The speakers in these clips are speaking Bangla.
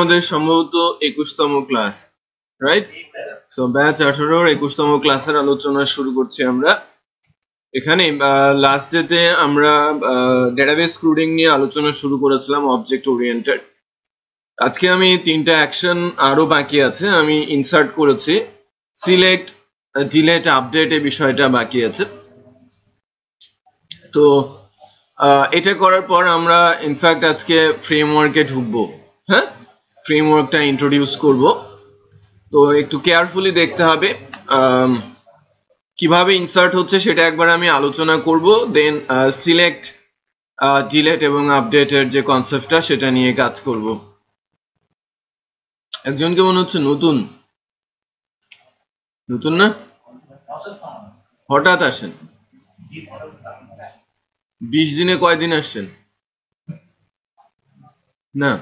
আমাদের সম্ভবত 21তম ক্লাস, রাইট? সো ব্যাচ 18 21তম ক্লাসের আলোচনা শুরু করছি আমরা। এখানে লাস্ট ডেতে আমরা ডেটাবেস স্ক্রুটিং নিয়ে আলোচনা শুরু করেছিলাম, অবজেক্ট ওরিয়েন্টেড। আজকে আমি 3টা অ্যাকশন আরো বাকি আছে, আমি ইনসার্ট করেছি। সিলেক্ট, ডিলেট, আপডেট এই বিষয়টা বাকি আছে। তো এটা করার পর আমরা ইনফ্যাক্ট আজকে ফ্রেমওয়ার্কে ঢুকবো। হ্যাঁ, ফ্রেমওয়ার্কটা ইন্ট্রোডিউস করব। তো একটু কেয়ারফুলি দেখতে হবে কিভাবে ইনসার্ট হচ্ছে, সেটা একবার আমি আলোচনা করব। দেন সিলেক্ট, ডিলেট এবং আপডেটের যে কনসেপ্টটা সেটা নিয়ে কাজ করব। একজনকে মনে হচ্ছে নতুন নতুন না, হঠাৎ আসেন। 20 দিনে কয়দিন আসছেন? না,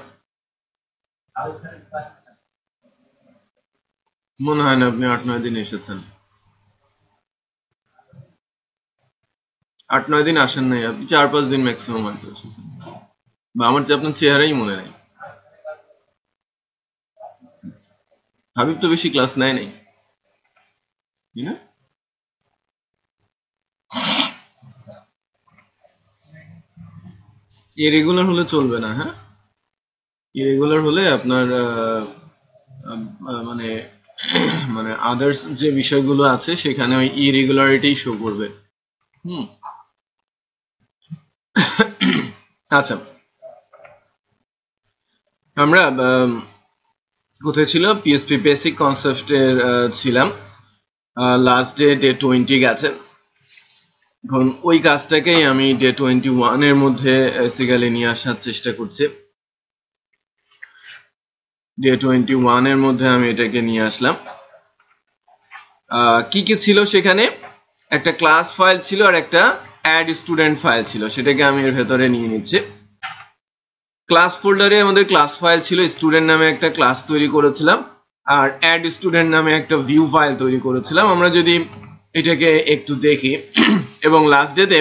মনে হয় না আপনি 8-9 দিন এসেছেন। 8-9 দিন আসেন নাই আপনি, 4-5 দিন ম্যাক্সিমাম হয়তো এসেছেন, বা আমার যে আপনার চেহারাই মনে নাই। হাবিব তো বেশি ক্লাস নেয় নাই, না? ইরেগুলার হলে চলবে না। হ্যাঁ, ইরেগুলার হলে আপনার মানে মানে আদার্স যে বিষয়গুলো আছে সেখানে ওই ইরেগুলারিটি শো করবে। আচ্ছা, আমরা কোথায় ছিল? পিএসপি বেসিক কনসেপ্টের ছিলাম। লাস্ট ডে 20 গেছে। এখন ওই কাজটাকেই আমি ডে 21 এর মধ্যে বেসিক্যালি নিয়ে আসার চেষ্টা করছি। ডে 21 এর মধ্যে আমি এটাকে নিয়ে আসলাম। কি কি ছিল সেখানে? একটা ক্লাস ফাইল ছিল আর একটা অ্যাড স্টুডেন্ট ফাইল ছিল, সেটাকে আমি এর ভেতরে নিয়ে নিচ্ছি। ক্লাস ফোল্ডারে আমাদের ক্লাস ফাইল ছিল, স্টুডেন্ট নামে একটা ক্লাস তৈরি করেছিলাম, আর অ্যাড স্টুডেন্ট নামে একটা ভিউ ফাইল তৈরি করেছিলাম। আমরা যদি এটাকে একটু দেখি, এবং লাস্ট ডেতে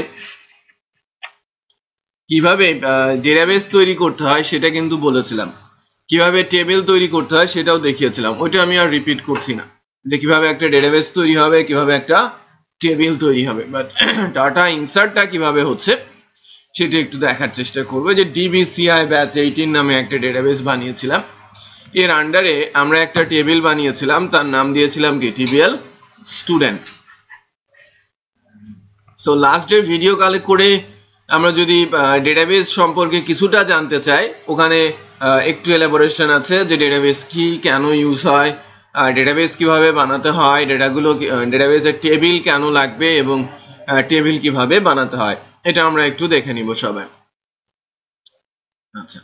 কিভাবে ডেটাবেস তৈরি করতে হয় সেটা কিন্তু বলেছিলাম, কিভাবে টেবিল তৈরি করতে হয় সেটাও দেখিয়েছিলাম। ওইটা আমি আর রিপিট করছি না, যে কিভাবে একটা ডেটাবেস তৈরি হবে, কিভাবে একটা টেবিল তৈরি হবে, বাট ডাটা ইনসার্টটা কিভাবে হচ্ছে সেটা একটু দেখার চেষ্টা করবো। যে ডিবিসিআই ব্যাচ 18 নামে একটা ডেটাবেস বানিয়েছিলাম, এর আন্ডারে আমরা একটা টেবিল বানিয়েছিলাম, তার নাম দিয়েছিলাম কি? TBL student. So last day video collect করে আমরা যদি ডেটাবেস সম্পর্কে কিছুটা জানতে চাই, ওখানে একটু এলাবোরেশন আছে যে ডেটাবেস কি, কেন ইউজ হয়, ডেটাবেস কিভাবে বানাতে হয়, ডেটাবেসের টেবিল কেন লাগবে, এবং টেবিল কিভাবে বানাতে হয়, এটা আমরা একটু দেখে নিব সবাই। আচ্ছা,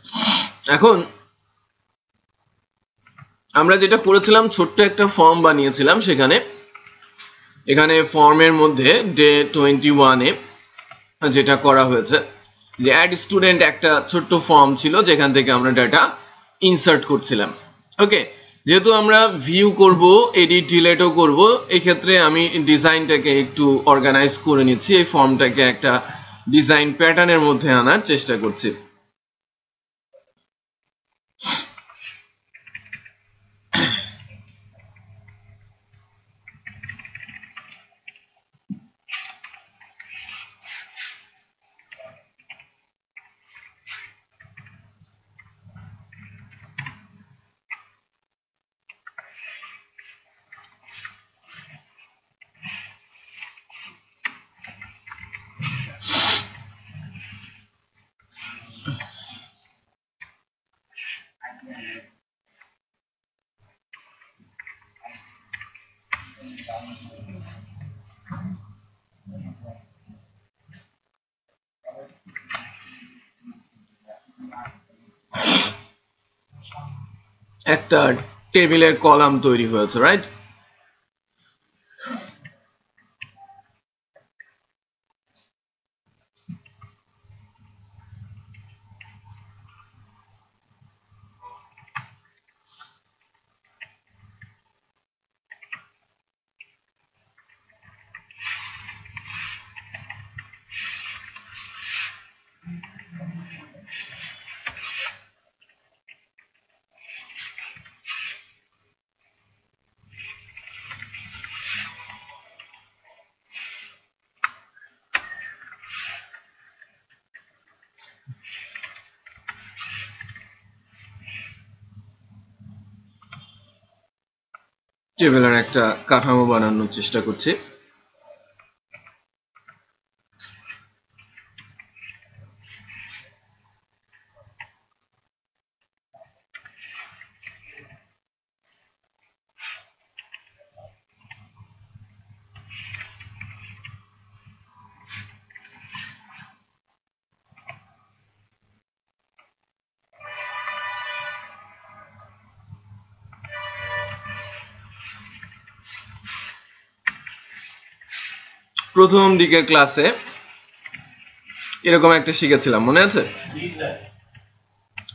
এখন আমরা যেটা করেছিলাম, ছোট্ট একটা ফর্ম বানিয়েছিলাম। এখানে ফর্মের মধ্যে ডে 21 এ যেটা করা হয়েছে, যে অ্যাড স্টুডেন্ট একটা ছোট্ট ফর্ম ছিল যেখান থেকে আমরা ডাটা ইনসার্ট করছিলাম। ওকে, যেহেতু আমরা ভিউ করব, এডিট ডিলেটও করব, এই ক্ষেত্রে আমি ডিজাইনটাকে একটু অর্গানাইজ করে নিচ্ছি, এই ফর্মটাকে একটা ডিজাইন প্যাটার্নের মধ্যে আনার চেষ্টা করছি। একটা টেবিলের কলাম তৈরি হয়েছে, রাইট? টেবিলের একটা কাঠামো বানানোর চেষ্টা করছি। প্রথম দিকের ক্লাসে এরকম একটা শিখেছিলাম, মনে আছে?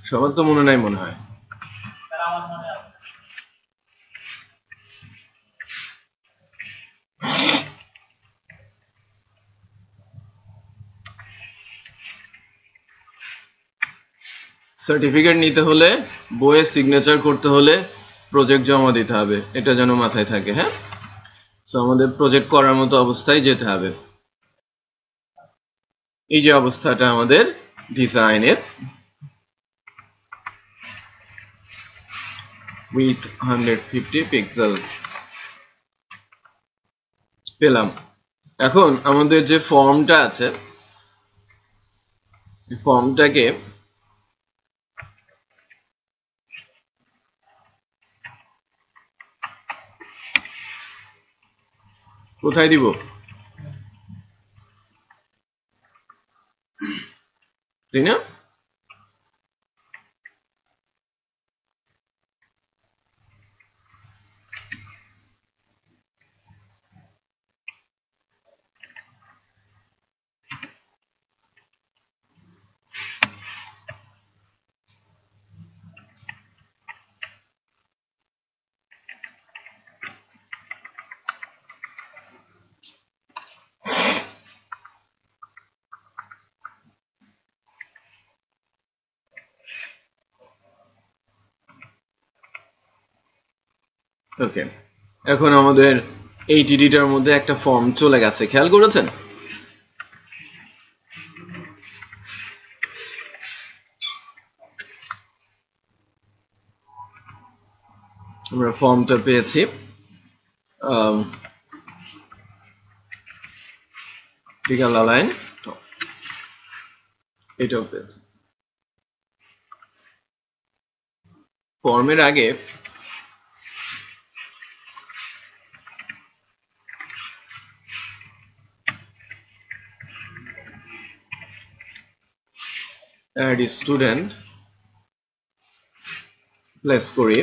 সবার তো মনে নাই মনে হয়। সার্টিফিকেট নিতে হলে, বইয়ে সিগনেচার করতে হলে প্রজেক্ট জমা দিতে হবে, এটা যেন মাথায় থাকে। হ্যাঁ, তো আমাদের প্রজেক্ট করার মতো অবস্থায় যেতে হবে। এই যে অবস্থাটা আমাদের ডিজাইনের, উইথ 150 পিক্সেল পেলাম। এখন আমাদের যে ফর্মটা আছে, ফর্মটাকে কোথায় দিব? তাই না? ওকে, এখন আমাদের এই টিডিটার মধ্যে একটা ফর্ম চলে গেছে, খেয়াল করেছেন? আমরা ফর্মটা পেয়েছি। vertical align, এটাও পেয়েছি। ফর্মের আগে add student প্লেস করি,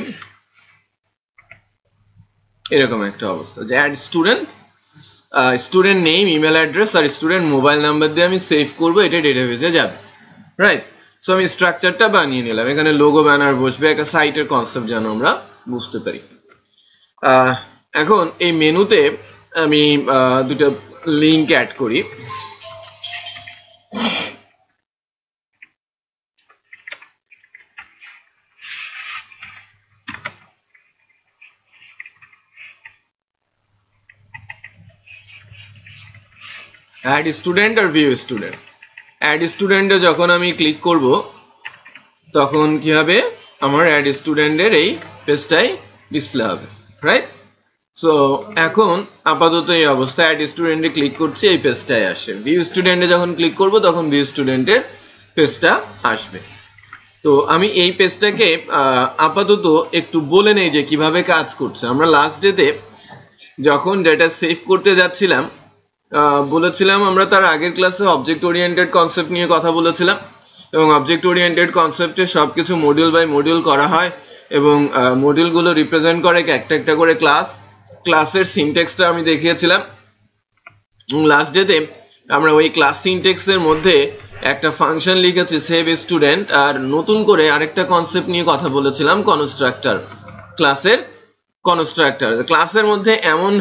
এরকম একটা অবস্থা যে add student, student name, email address আর স্টুডেন্ট মোবাইল নাম্বার দিয়ে আমি সেভ করব, এটা ডেটাবেসে যাবে, রাইট? সো আমি স্ট্রাকচারটা বানিয়ে নিলাম, এখানে লোগো ব্যানার বসবে, একটা সাইটের কনসেপ্ট যেন আমরা বুঝতে পারি। এখন এই মেনুতে আমি দুটো লিংক অ্যাড করি। অ্যাড স্টুডেন্ট আর ভিউ স্টুডেন্ট। অ্যাড স্টুডেন্টে যখন আমি ক্লিক করব তখন কি হবে, আমার অ্যাড স্টুডেন্টের এই পেজটাই ডিসপ্লে হবে, রাইট? সো এখন আপাতত এই অবস্থায় অ্যাড স্টুডেন্টে ক্লিক করছি, এই পেজটাই আসে। ভিউ স্টুডেন্টে যখন ক্লিক করব তখন ভিউ স্টুডেন্টের পেজটা আসবে। তো আমি এই পেজটাকে আপাতত একটু বলে নেই যে কিভাবে কাজ করছে। আমরা লাস্ট ডেতে যখন ডেটা সেভ করতে যাচ্ছিলাম বলেছিলাম, আমরা তার আগের ক্লাসে অবজেক্ট ওরিয়েন্টেড কনসেপ্ট নিয়ে কথা বলেছিলাম, এবং অবজেক্ট ওরিয়েন্টেড কনসেপ্টে সবকিছু মডিউল বাই মডিউল করা হয়, এবং মডিউলগুলো রিপ্রেজেন্ট করে একটা একটা করে ক্লাস। ক্লাসের সিনট্যাক্সটা আমি দেখিয়েছিলাম। লাস্ট ডেতে আমরা ওই ক্লাস সিনট্যাক্সের মধ্যে একটা ফাংশন লিখেছি সেভ স্টুডেন্ট, আর নতুন করে আরেকটা কনসেপ্ট নিয়ে কথা বলেছিলাম কনস্ট্রাক্টর, ক্লাসের কনস্ট্রাক্টর। ক্লাসের মধ্যে এমন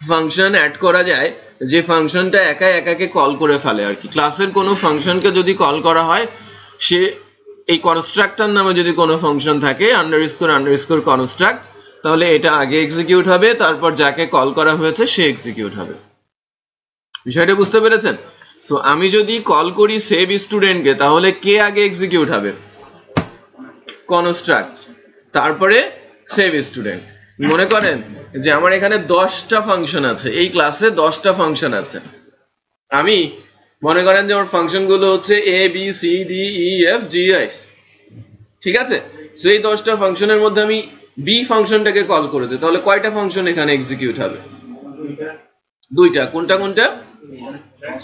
ফাংশন অ্যাড করা যায় যে ফাংশনটা একা একাকে কল করে ফেলে আর কি। ক্লাসের কোনো ফাংশনকে যদি কল করা হয়, সে এই কনস্ট্রাক্টর নামে যদি কোনো ফাংশন থাকে আন্ডারস্কোর কনস্ট্রাক্ট, তাহলে এটা আগে এক্সিকিউট হবে, তারপর যাকে কল করা হয়েছে সে এক্সিকিউট হবে। বিষয়টা বুঝতে পেরেছেন? সো আমি যদি কল করি সেভ স্টুডেন্টকে, তাহলে কে আগে এক্সিকিউট হবে? কনস্ট্রাক্ট, তারপরে সেভ স্টুডেন্ট। মনে করেন যে আমার এখানে 10টা ফাংশন আছে, এই ক্লাসে 10টা ফাংশন আছে। আমি মনে করেন যে আমার ফাংশন গুলো হচ্ছে A B C D E F G S, ঠিক আছে? সেই 10টা ফাংশনের মধ্যে আমি বি ফাংশনটাকে কল করে দিই, তাহলে কয়টা ফাংশন এখানে এক্সিকিউট হবে? দুইটা। কোনটা কোনটা?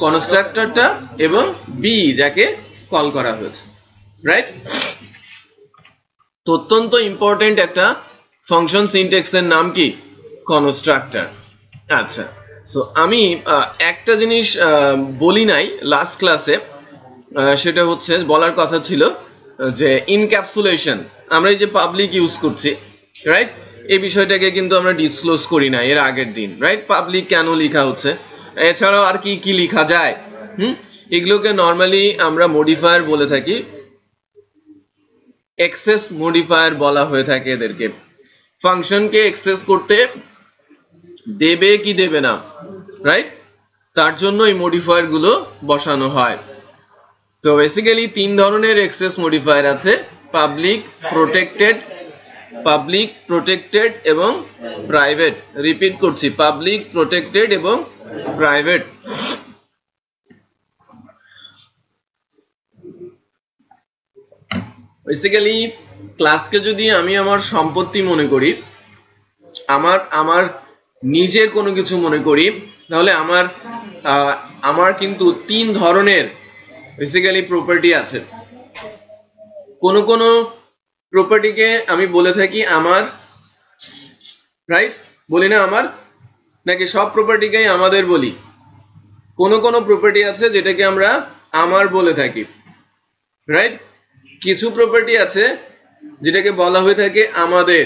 কনস্ট্রাক্টরটা এবং বি যাকে কল করা হয়েছে, রাইট? তো অত্যন্ত ইম্পর্টেন্ট একটা ফাংশন সিনট্যাক্স এর নাম কি? কনস্ট্রাক্টর। আচ্ছা, সো আমি একটা জিনিস বলি নাই লাস্ট ক্লাসে, সেটা হচ্ছে বলার কথা ছিল যে ইনক্যাপসুলেশন। আমরা এই যে পাবলিক ইউজ করছি, রাইট, এই বিষয়টাকে কিন্তু আমরা ডিসক্লোজ করি না এর আগের দিন, রাইট? পাবলিক কেন লেখা হচ্ছে, এছাড়াও আর কি কি লেখা যায়, এগুলোকে নর্মালি আমরা মডিফায়ার বলে থাকি, এক্সেস মডিফায়ার বলা হয়ে থাকে এদেরকে। ফাংশনকে এক্সেস করতে দেবে কি দেবে না, রাইট? তার জন্য এই মডিফায়ার গুলো বসানো হয়। তো বেসিক্যালি 3 ধরনের এক্সেস মডিফায়ার আছে, পাবলিক, প্রটেক্টেড এবং প্রাইভেট। রিপিট করছি, পাবলিক, প্রটেক্টেড এবং প্রাইভেট। বেসিক্যালি ক্লাসকে যদি আমি আমার সম্পত্তি মনে করি, আমার নিজের কোনো কিছু মনে করি, তাহলে আমার কিন্তু 3 ধরনের বেসিক্যালি প্রপার্টি আছে। কোন প্রপার্টিকে আমি বলে থাকি আমার, রাইট? বলি না আমার, নাকি সব প্রপার্টিকেই আমাদের বলি? কোন প্রপার্টি আছে যেটাকে আমরা আমার বলে থাকি, রাইট? কিছু প্রপার্টি আছে যেটাকে বলা হয়ে থাকে আমাদের,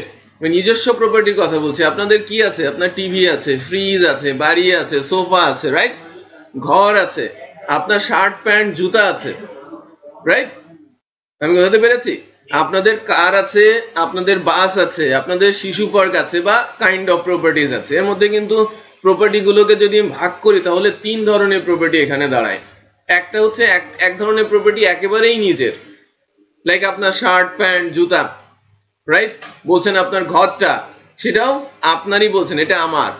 নিজস্ব প্রপার্টির কথা বলছি। আপনাদের কি আছে? আপনার টিভি আছে, ফ্রিজ আছে, বাড়ি আছে, সোফা আছে, রাইট? ঘর আছে, আপনার শার্ট প্যান্ট জুতা আছে, রাইট? আমি বোঝাতে পেরেছি? আপনাদের কার আছে, আপনাদের বাস আছে, আপনাদের শিশু পার্ক আছে, বা কাইন্ড অফ প্রপার্টিজ আছে। এর মধ্যে কিন্তু প্রপার্টি গুলোকে যদি ভাগ করি তাহলে 3 ধরনের প্রপার্টি এখানে দাঁড়ায়। একটা হচ্ছে এক ধরনের প্রপার্টি একেবারেই নিজের, লাইক আপনার শার্ট প্যান্ট জুতা, রাইট? বলছেন আপনার ঘরটা, সেটাও আপনারই, বলছেন এটা আমার,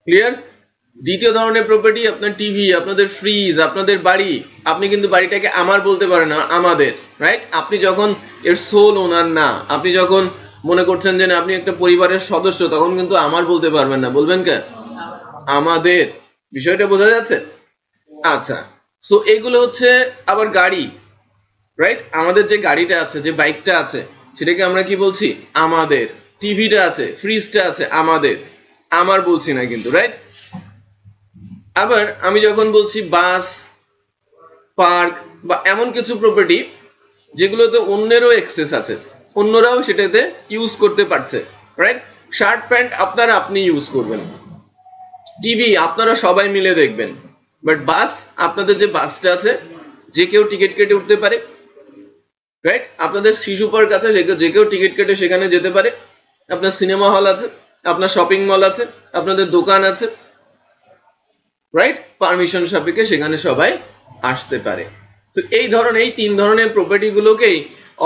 ক্লিয়ার? দ্বিতীয় ধরনের প্রপার্টি আপনার টিভি, আপনাদের ফ্রিজ, আপনাদের বাড়ি। আপনি কিন্তু বাড়িটাকে আমার বলতে পারেন না, আমাদের, রাইট? আপনি যখন এর সোল ওনার না, আপনি যখন মনে করছেন যে আপনি একটা পরিবারের সদস্য, তখন কিন্তু আমার বলতে পারবেন না, বলবেন কে? আমাদের। বিষয়টা বোঝা যাচ্ছে? আচ্ছা, সো এগুলো হচ্ছে আবার গাড়ি, রাইট? আমাদের যে গাড়িটা আছে, যে বাইকটা আছে, সেটাকে আমরা কি বলছি? আমাদের। টিভিটা আছে, ফ্রিজটা আছে, আমাদের, আমার বলছি না কিন্তু, রাইট? আবার আমি যখন বলছি বাস, পার্ক, বা এমন কিছু প্রপার্টি যেগুলোতে অন্যেরও এক্সেস আছে, অন্যরাও সেটাতে ইউজ করতে পারছে, রাইট? শার্ট প্যান্ট আপনারা আপনি ইউজ করবেন, টিভি আপনারা সবাই মিলে দেখবেন, বাট বাস, আপনাদের যে বাসটা আছে, যে কেউ টিকিট কেটে উঠতে পারে, রাইট? আপনাদের শিশু পার্ক আছে, যে কেউ টিকিট কেটে সেখানে যেতে পারে। আপনার সিনেমা হল আছে, আপনার শপিং মল আছে, আপনাদের দোকান আছে, রাইট? পারমিশন সাপেক্ষে সেখানে সবাই আসতে পারে। তো এই 3 ধরনের প্রপার্টি গুলোকেই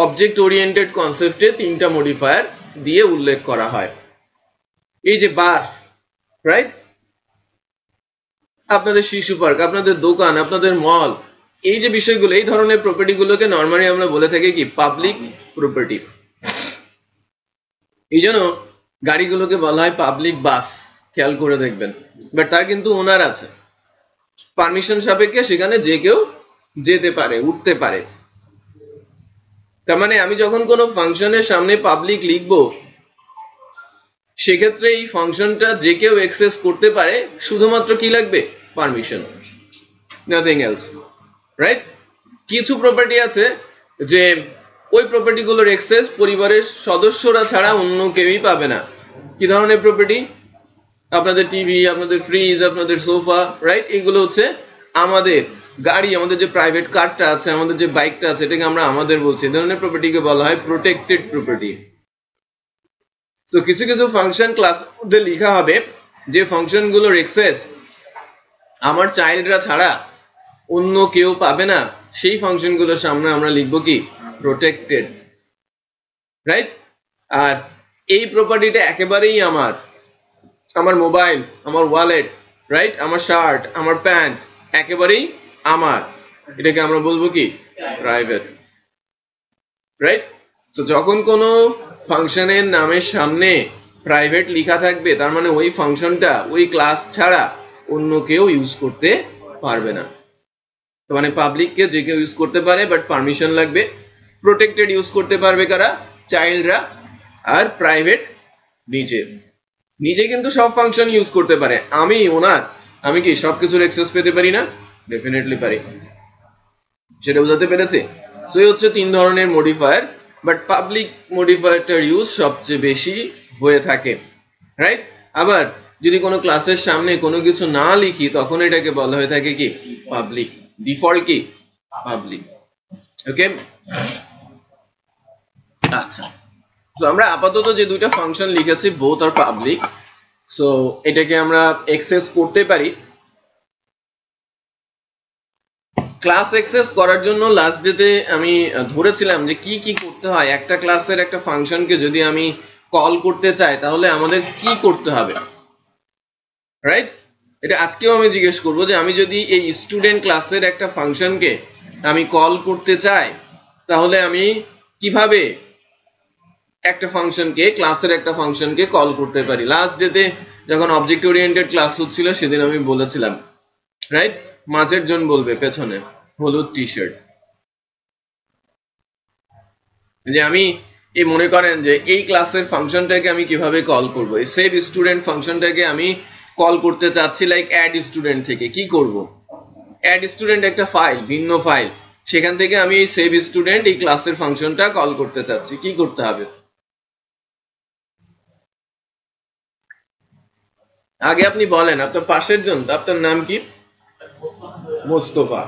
অবজেক্ট ওরিয়েন্টেড কনসেপ্টে 3টা মডিফায়ার দিয়ে উল্লেখ করা হয়। এই যে বাস, রাইট? আপনাদের শিশু পার্ক, আপনাদের দোকান, আপনাদের মল, এই যে বিষয়গুলো, এই ধরনের প্রপার্টি গুলোকে নর্মালি আমরা বলে থাকি কি? Public property. এই জন্য গাড়িগুলোকে বলা হয় পাবলিক বাস, খেয়াল করে দেখবেন। বাট তার কিন্তু ওনার আছে, পারমিশন সাপেক্ষে সেখানে যে কেউ যেতে পারে, উঠতে পারে। তার মানে আমি যখন কোনো ফাংশনের সামনে পাবলিক লিখবো, সেক্ষেত্রে এই ফাংশনটা যে কেউ অ্যাক্সেস করতে পারে, শুধুমাত্র কি লাগবে? Permission, nothing else, right? কিছু প্রপার্টি আছে যে ওই প্রপার্টি গুলোর অ্যাক্সেস পরিবারের সদস্যরা ছাড়া অন্য কেউই পাবে না। কি ধরনের প্রপার্টি? আপনাদের টিভি, আপনাদের ফ্রিজ, আপনাদের সোফা, রাইট? এগুলো হচ্ছে আমাদের। গাড়ি, আমাদের যে প্রাইভেট কারটা আছে, আমাদের যে বাইকটা আছে, এটাকে আমরা আমাদের বলছি। এই ধরনের প্রপার্টিকে বলা হয় প্রোটেক্টেড প্রপার্টি। সো কিছু কিছু ফাংশন ক্লাস মধ্যে লেখা হবে যে ফাংশন গুলোর অ্যাক্সেস আমার চাইল্ডরা ছাড়া অন্য কেউ পাবে না, সেই ফাংশন গুলোর সামনে আমরা লিখবো কি? Protected, right? আর এই প্রপার্টিটা একেবারেই আমার, আমার মোবাইল, আমার ওয়ালেট, রাইট, আমার শার্ট, আমার প্যান্ট একেবারেই আমার, এটাকে আমরা বলবো কি প্রাইভেট, রাইট। তো যখন কোনো ফাংশনের নামের সামনে প্রাইভেট লেখা থাকবে তার মানে ওই ফাংশনটা ওই ক্লাস ছাড়া অন্য কেউ ইউজ করতে পারবে না। মানে পাবলিককে যে কেউ ইউজ করতে পারে, বাট পারমিশন লাগবে। প্রোটেক্টেড ইউজ করতে পারবে কারা? চাইল্ডরা। আর প্রাইভেট নিজে নিজে কিন্তু সব ফাংশন ইউজ করতে পারে। আমি কি সবকিছুর অ্যাক্সেস পেতে পারি না? ডেফিনেটলি পারি। সেটা বোঝাতে পেরেছে? সো এই হচ্ছে 3 ধরনের মডিফায়ার, বাট পাবলিক মডিফায়ারটার ইউজ সবচেয়ে বেশি হয়ে থাকে, রাইট। আবার যদি কোনো ক্লাসের সামনে কোনো কিছু না লিখি তখন এটাকে বলা হয়ে থাকে কি পাবলিক, ডিফল্ট কি পাবলিক। ওকে, আচ্ছা। সো আমরা আপাতত যে দুইটা ফাংশন লিখেছি বোথ আর পাবলিক, সো এটাকে আমরা অ্যাক্সেস করতে পারি। ক্লাস অ্যাক্সেস করার জন্য লাস্ট ডেতে আমি ধরেছিলাম যে কি কি করতে হয়। একটা ক্লাসের একটা ফাংশনকে যদি আমি কল করতে চাই তাহলে আমাদের কি করতে হবে, রাইট। এটা আজকেও আমি জিজ্ঞেস করবো যে আমি যদি এই স্টুডেন্ট ক্লাসের একটা ফাংশনকে আমি কল করতে চাই তাহলে আমি কিভাবে একটা ফাংশনকে, ক্লাসের একটা ফাংশনকে কল করতে পারি। লাস্ট ডেতে যখন অবজেক্ট ওরিয়েন্টেড ক্লাস হচ্ছিল সেদিন আমি বলেছিলাম, রাইট। মাঝের জন বলবে পেছনে হলুদ টি শার্ট, যে আমি এই মনে করেন যে এই ক্লাসের ফাংশনটাকে আমি কিভাবে কল করব। এই সেভ স্টুডেন্ট ফাংশনটাকে আমি কল করতে চাচ্ছি লাইক অ্যাড স্টুডেন্ট থেকে। কি করব? অ্যাড স্টুডেন্ট একটা ফাইল, ভিন্ন ফাইল, সেখান থেকে আমি এই সেভ স্টুডেন্ট এই ক্লাসের ফাংশনটা কল করতে চাচ্ছি। কি করতে হবে? আগে আপনি বলেন, আপনার পাশের জন, আপনার নাম কি? মোস্তফা।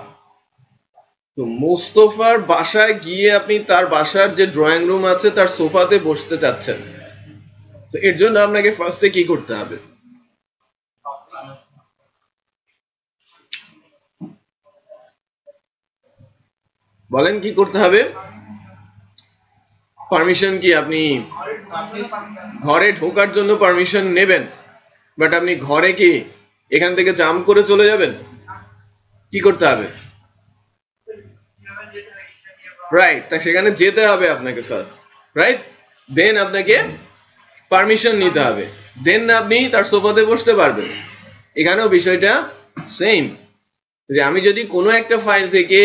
তো মোস্তফার বাসায় গিয়ে আপনি তার বাসার যে ড্রয়িং রুম আছে তার সোফাতে বসতে চাচ্ছেন, তো এর জন্য আপনাকে ফার্স্টে কি করতে হবে? বলেন কি করতে হবে? পারমিশন কি? আপনি ঘরে ঢোকার জন্য পারমিশন নেবেন, বাট আপনি ঘরে কি এখান থেকে জাম করে চলে যাবেন? কি করতে হবে? রাইট, তা সেখানে যেতে হবে আপনাকে ফার্স্ট, রাইট। দেন আপনাকে পারমিশন নিতে হবে, দেন আপনি তার সোফাতে বসতে পারবেন। এখানেও বিষয়টা সেম, যে আমি যদি কোনো একটা ফাইল থেকে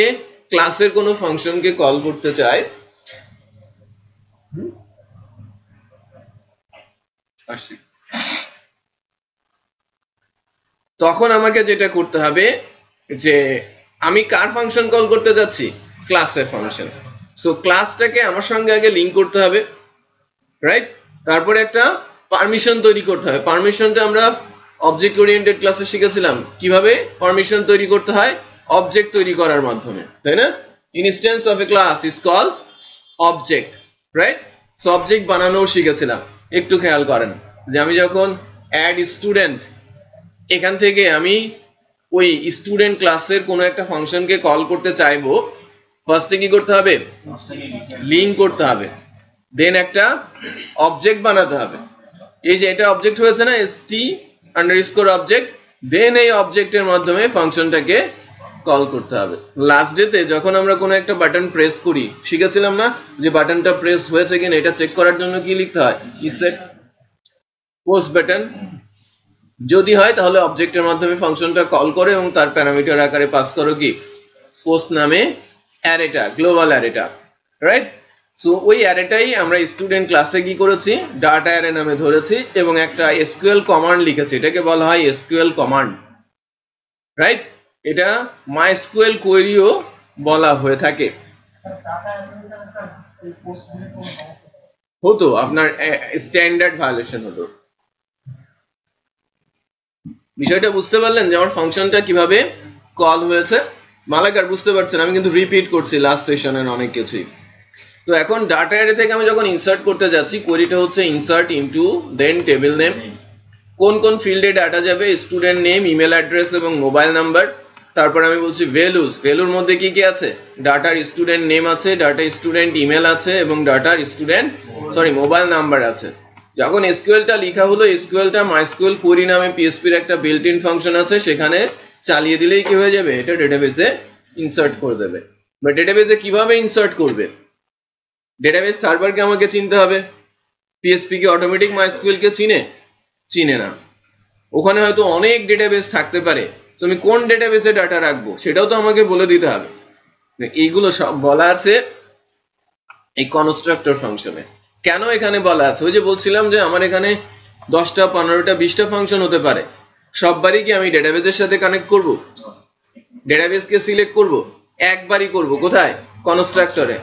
ক্লাসের কোনো ফাংশনকে কল করতে চাই, তখন আমাকে যেটা করতে হবে যে আমি কার ফাংশন কল করতে যাচ্ছি? ক্লাসের ফাংশন। সো ক্লাসটাকে আমার সঙ্গে আগে লিংক করতে হবে, রাইট। তারপরে একটা পারমিশন তৈরি করতে হবে। পারমিশনটা আমরা অবজেক্ট ওরিয়েন্টেড ক্লাসে শিখেছিলাম কিভাবে পারমিশন তৈরি করতে হয়, অবজেক্ট তৈরি করার মাধ্যমে, তাই না? Instance of a class is call object, right. So object বানানোও শিখেছিলাম। একটু খেয়াল করেন যে আমি যখন অ্যাড স্টুডেন্ট, এখান থেকে আমি ওই স্টুডেন্ট ক্লাসের কোনো একটা ফাংশনকে কল করতে চাইবো, ফার্স্টে কি করতে হবে? লিংক করতে হবে, দেন একটা অবজেক্ট বানাতে হবে। এই যে এটা অবজেক্ট হয়েছে না, st অবজেক্ট, দেন এই অবজেক্টের মাধ্যমে ফাংশনটাকে কল করতে হবে। লাস্ট ডেতে যখন আমরা কোনো একটা বাটন প্রেস করি শিখেছিলাম না যে বাটনটা প্রেস হয়েছে কিনা এটা চেক করার জন্য কি লিখতে হয়? ইসেট পোস্ট বাটন। যদি হয় তাহলে অবজেক্টের মাধ্যমে ফাংশনটা কল করে এবং তার প্যারামিটার আকারে পাস করো কি পোস্ট নামে অ্যারেটা, গ্লোবাল অ্যারেটা, রাইট। সো ওই অ্যারেটাই আমরা স্টুডেন্ট ক্লাসে কি করেছি? ডাটা অ্যারে নামে ধরেছি এবং একটা এসকিউএল কমান্ড লিখেছি, এটাকে বলা হয় এসকিউএল কমান্ড, রাইট। এটা মাইস্কুয়েল কোয়েরিও বলা হয়ে থাকে। হতো আপনার স্ট্যান্ডার্ড ভায়োলেশন হতো। বিষয়টা বুঝতে পারলেন যে আমার ফাংশনটা কিভাবে কল হয়েছে? মালাকার বুঝতে পারছেন? আমি কিন্তু রিপিট করছি লাস্ট সেশনের অনেক কিছুই। তো এখন ডাটা অ্যারে থেকে আমি যখন ইনসার্ট করতে যাচ্ছি, কোয়েরিটা হচ্ছে ইনসার্ট ইনটু দেন টেবিল নেম। কোন কোন ফিল্ডে ডাটা যাবে? স্টুডেন্ট নেম, ইমেল অ্যাড্রেস এবং মোবাইল নাম্বার। তারপর আমি বলছি ভ্যালুস, ভ্যালুর মধ্যে কি কি আছে? ডাটার স্টুডেন্ট নেম আছে, ডাটা স্টুডেন্ট ইমেল আছে এবং ডাটার স্টুডেন্ট মোবাইল নাম্বার আছে, যখন এসকিউএলটা লেখা হলো, এসকিউএলটা মাইস্কুয়েল কোয়েরি নামে পিএসপির একটা বিল্ট ইন ফাংশন আছে, সেখানে চালিয়ে দিলেই কি হয়ে যাবে, এটা ডেটাবেসে ইনসার্ট করে দেবে। বা ডেটাবেসে কিভাবে ইনসার্ট করবে, ডেটাবেস সার্ভারকে আমাকে চিনতে হবে। পিএসপি কি অটোমেটিক মাইস্কুয়েল কে চিনে না। ওখানে হয়তো অনেক ডেটাবেস থাকতে পারে, তুমি কোন ডেটাবেসে ডাটা রাখবো সেটাও তো আমাকে বলে দিতে হবে। এইগুলো সব বলা আছে এই কনস্ট্রাক্টর ফাংশনে। কেন এখানে বলা আছে, ওই যে বলছিলাম যে আমার এখানে 10টা 15টা 20টা ফাংশন হতে পারে, সববারই কি আমি ডেটাবেসের সাথে কানেক্ট করব? ডেটাবেসকে সিলেক্ট করব, একবারই করব কোথায়, কনস্ট্রাক্টরে,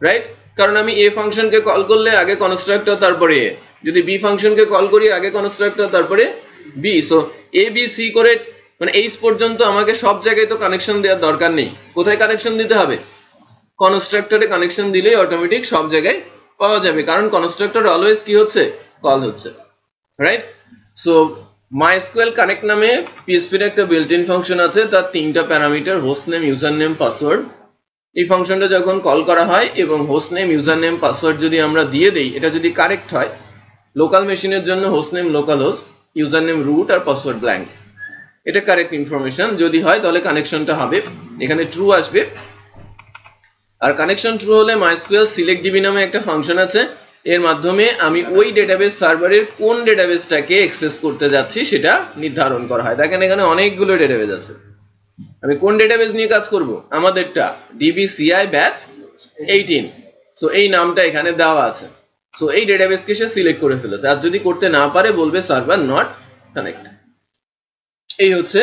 রাইট? কারণ আমি এ ফাংশনকে কল করলে আগে কনস্ট্রাক্টর তারপরে এ, যদি বি ফাংশনকে কল করি আগে কনস্ট্রাক্টর তারপরে বি। সো এ বি সি করে মানে এইচ পর্যন্ত আমাকে সব জায়গায় তো কানেকশন দেওয়ার দরকার নেই। কোথায় কানেকশন দিতে হবে, কনস্ট্রাক্টরে কানেকশন দিলেই অটোমেটিক সব জায়গায় পাওয়া যাবে, কারণ কনস্ট্রাক্টর অলওয়েজ কি হচ্ছে, কল হচ্ছে, রাইট? সো মাইস্কুয়েল কানেক্ট নামে পিএসপির একটা বিল্ট ইন ফাংশন আছে, তার 3টা parameter, host name, user name, password. এই ফাংশনটা যখন কল করা হয় এবং host name, user name, password যদি আমরা দিয়ে দেই, এটা যদি কারেক্ট হয়, লোকাল মেশিনের জন্য host name local host, user name root আর পাসওয়ার্ড ব্ল্যাঙ্ক, এটা কারেক্ট ইনফরমেশন যদি হয় তাহলে কানেকশনটা হবে, এখানে ট্রু আসবে। আর কানেকশন ট্রু হলে মাইস্কুয়েল সিলেক্ট ডিবি নামে একটা ফাংশন আছে, এর মাধ্যমে আমি ওই ডেটাবেস সার্ভারের কোন ডেটাবেসটাকে অ্যাক্সেস করতে যাচ্ছি সেটা নির্ধারণ করা হয়। দেখেন এখানে অনেকগুলো ডেটাবেস আছে, আমি কোন ডেটাবেস নিয়ে কাজ করব, আমাদেরটা DBCI ব্যাচ 18। সো এই নামটা এখানে দেওয়া আছে। সো এই ডেটাবেসকে সে সিলেক্ট করে ফেলেছে, আর যদি করতে না পারে বলবে সার্ভার নট কানেক্ট। এই হচ্ছে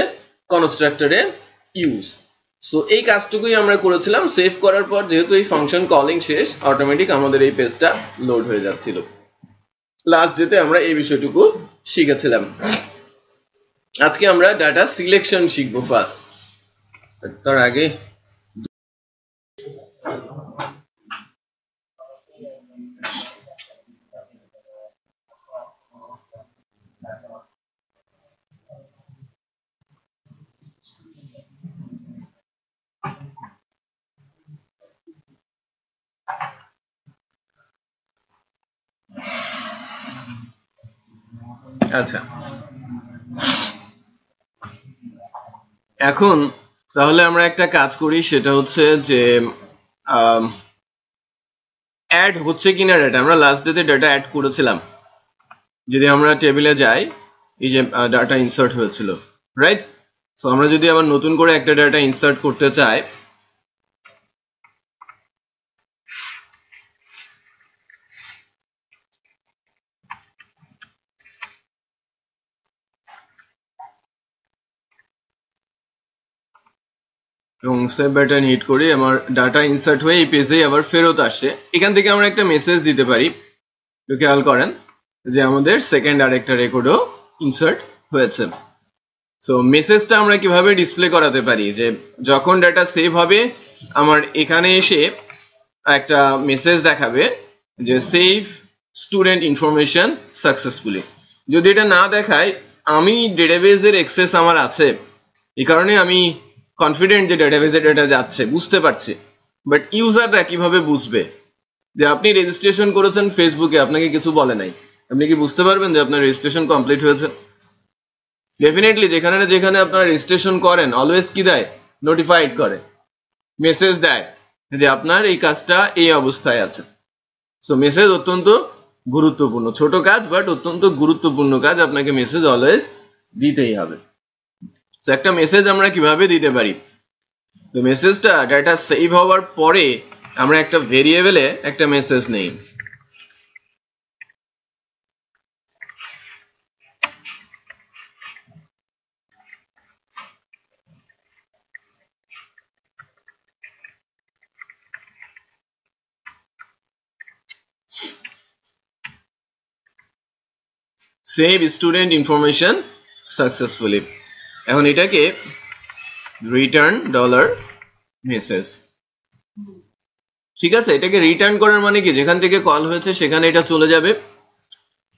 কনস্ট্রাক্টরের ইউজ। সো এই কাজটুকুই আমরা করেছিলাম। সেভ করার পর যেহেতু এই ফাংশন কলিং শেষ, অটোমেটিক আমাদের এই পেজটা লোড হয়ে যাচ্ছিল। লাস্ট ডেতে আমরা এই বিষয়টুকু শিখেছিলাম। আজকে আমরা ডাটা সিলেকশন শিখবো ফার্স্ট। তার আগে আচ্ছা, এখন তাহলে আমরা একটা কাজ করি, সেটা হচ্ছে যে অ্যাড হচ্ছে কিনা ডাটা। আমরা লাস্ট ডেতে ডাটা অ্যাড করেছিলাম, যদি আমরা টেবিলে যাই, এই যে ডাটা ইনসার্ট হয়েছিল, রাইট? সো আমরা যদি আবার নতুন করে একটা ডাটা ইনসার্ট করতে চাই, এবং সেভ বাটন হিট করি, আমার ডাটা ইনসার্ট হয়ে এই পেজে আবার ফেরত আসে। এখান থেকে আমরা একটা মেসেজ দিতে পারি, খেয়াল করেন যে আমাদের সেকেন্ড আরেকটা রেকর্ডও ইনসার্ট হয়েছে। সো মেসেজটা আমরা কিভাবে ডিসপ্লে করাতে পারি, যে যখন ডাটা সেভ হবে আমার এখানে এসে একটা মেসেজ দেখাবে যে সেভ স্টুডেন্ট ইনফরমেশন সাকসেসফুলি। যদি এটা না দেখায়, আমি ডেটাবেসের অ্যাক্সেস আমার আছে, এই কারণে আমি কনফিডেন্ট যে ডেটাবেসে ডাটা যাচ্ছে, বুঝতে পারছি। বাট ইউজাররা কিভাবে বুঝবে যে আপনি রেজিস্ট্রেশন করেছেন ফেসবুকে, আপনাকে কিছু বলে নাই, আপনি কি বুঝতে পারবেন যে আপনার রেজিস্ট্রেশন কমপ্লিট হয়েছে? ডেফিনেটলি যেখানে না যেখানে আপনারা রেজিস্ট্রেশন করেন অলওয়েজ কি দেয়, নোটিফাইড করে, মেসেজ দেয় যে আপনার এই কাজটা এই অবস্থায় আছে। সো মেসেজ অত্যন্ত গুরুত্বপূর্ণ, ছোট কাজ বাট অত্যন্ত গুরুত্বপূর্ণ কাজ, আপনাকে মেসেজ অলওয়েজ দিতেই হবে। সো একটা মেসেজ আমরা কিভাবে দিতে পারি, তো মেসেজটা ডাটা সেভ হওয়ার পরে আমরা একটা ভেরিয়েবলে একটা মেসেজ নেই। Save student information successfully. এখন এটাকে রিটার্ন ডলার মেসেজ, ঠিক আছে? এটাকে রিটার্ন করার মানে কি, যেখান থেকে কল হয়েছে সেখানে এটা চলে যাবে।